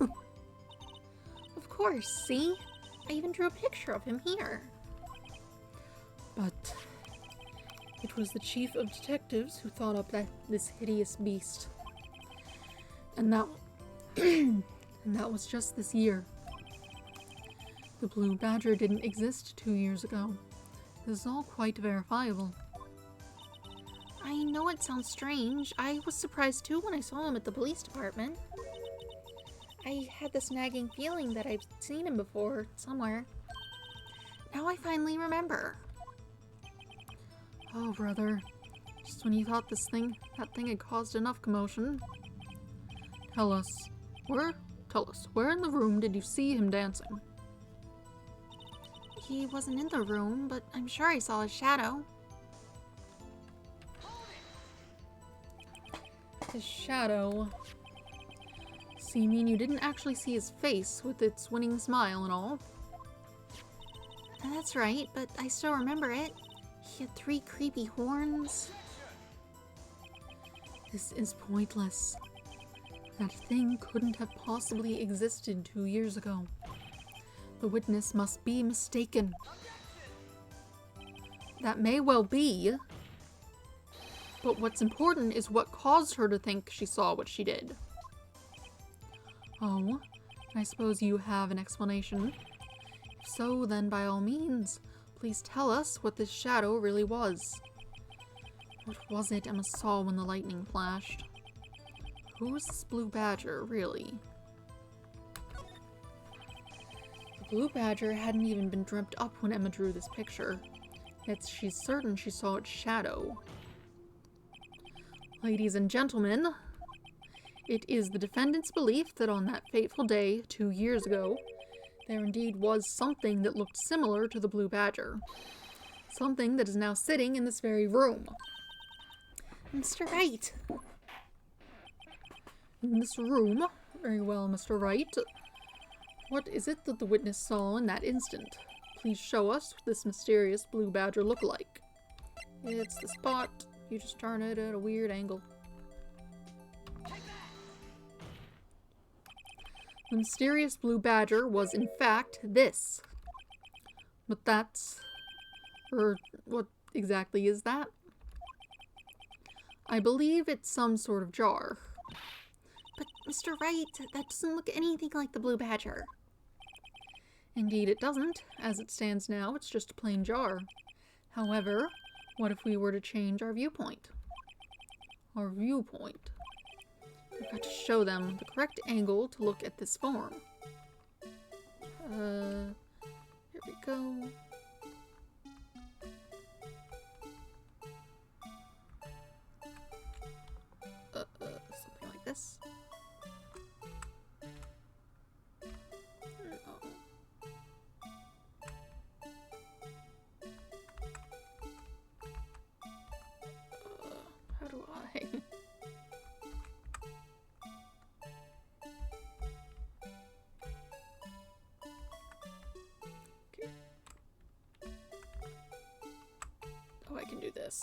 Of course, see? I even drew a picture of him here. But it was the chief of detectives who thought up this hideous beast. And that and that was just this year. The blue badger didn't exist 2 years ago. This is all quite verifiable. I know it sounds strange. I was surprised too when I saw him at the police department. I had this nagging feeling that I've seen him before, somewhere. Now I finally remember. Oh, brother. Just when you thought that thing had caused enough commotion. Tell us, where in the room did you see him dancing? He wasn't in the room, but I'm sure I saw his shadow. His shadow? So you mean you didn't actually see his face with its winning smile and all? That's right, but I still remember it. He had 3 creepy horns. This is pointless. That thing couldn't have possibly existed 2 years ago. The witness must be mistaken. That may well be, but what's important is what caused her to think she saw what she did. Oh, I suppose you have an explanation. If so, then by all means, please tell us what this shadow really was. What was it Emma saw when the lightning flashed? Who was this blue badger, really? The blue badger hadn't even been dreamt up when Emma drew this picture, yet she's certain she saw its shadow. Ladies and gentlemen, it is the defendant's belief that on that fateful day 2 years ago, there indeed was something that looked similar to the blue badger. Something that is now sitting in this very room. Mr. Wright! In this room? Very well, Mr. Wright. What is it that the witness saw in that instant? Please show us what this mysterious blue badger looked like. It's the spot. You just turn it at a weird angle. The mysterious blue badger was in fact this. But that's... or what exactly is that? I believe it's some sort of jar. But Mr. Wright, that doesn't look anything like the blue badger. Indeed it doesn't. As it stands now, it's just a plain jar. However, what if we were to change our viewpoint? Our viewpoint. We've got to show them the correct angle to look at this form. Here we go. Something like this. How do I? Okay. Oh, I can do this.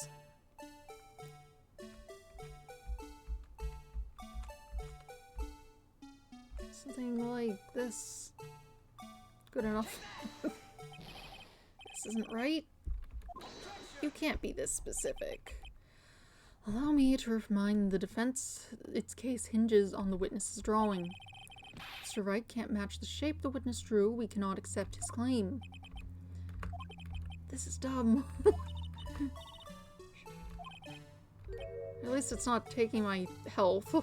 Something like this. Good enough. This isn't right. You can't be this specific. Allow me to remind the defense its case hinges on the witness's drawing. Mr. Wright can't match the shape the witness drew. We cannot accept his claim. This is dumb. At least it's not taking my health.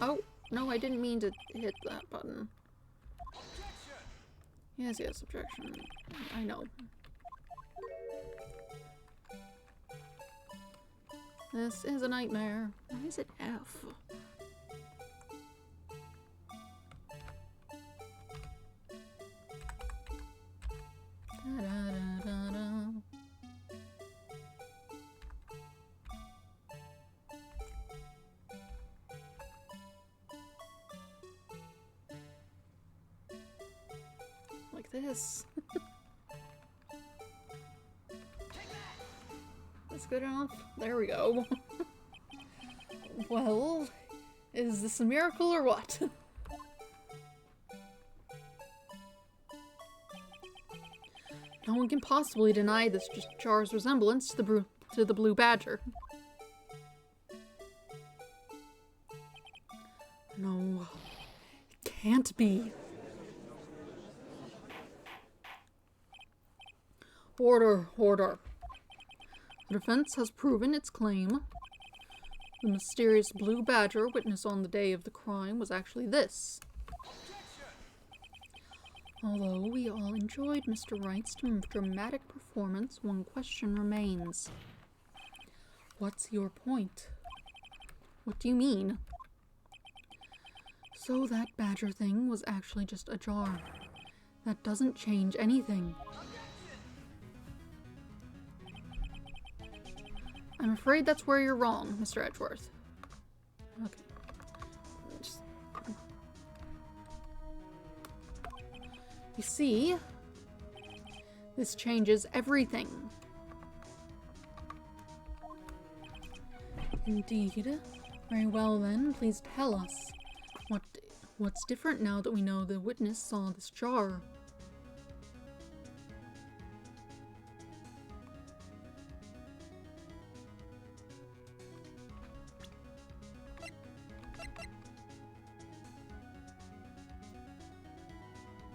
Oh, no, I didn't mean to hit that button. Yes, objection. I know. This is a nightmare. Why is it F? Da-da-da-da-da. Like this. That's good enough. There we go. Well, is this a miracle or what? No one can possibly deny this jar's resemblance to the blue badger. No, it can't be. Order, order. The defense has proven its claim. The mysterious blue badger witnessed on the day of the crime was actually this. Although we all enjoyed Mr. Wright's dramatic performance, one question remains. What's your point? What do you mean? So that badger thing was actually just a jar. That doesn't change anything. I'm afraid that's where you're wrong, Mr. Edgeworth. Okay. You see, this changes everything. Indeed. Very well then, please tell us. What's different now that we know the witness saw this jar?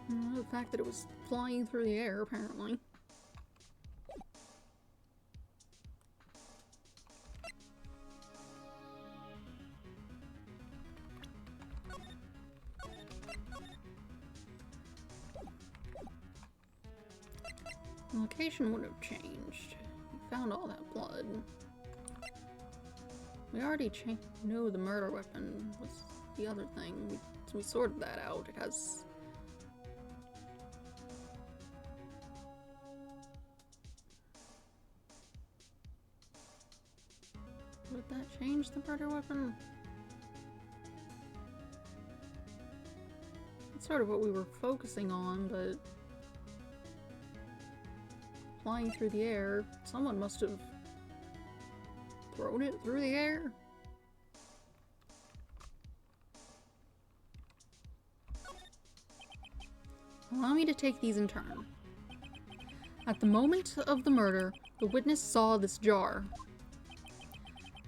The fact that it was flying through the air, apparently. The location would have changed. We found all that blood. We already knew the murder weapon was the other thing. We sorted that out. It has... Would that change the murder weapon? sort of what we were focusing on, but flying through the air, someone must have thrown it through the air. Allow me to take these in turn. At the moment of the murder, the witness saw this jar.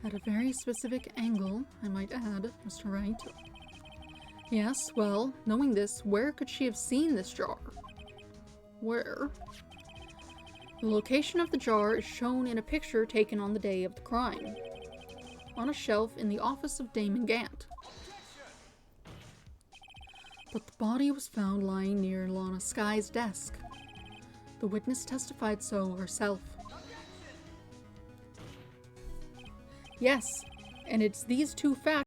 At a very specific angle, I might add, Mr. Wright. Yes, well, knowing this, where could she have seen this jar? Where? The location of the jar is shown in a picture taken on the day of the crime, on a shelf in the office of Damon Gant. But the body was found lying near Lana Sky's desk. The witness testified so herself. Yes, and it's these two facts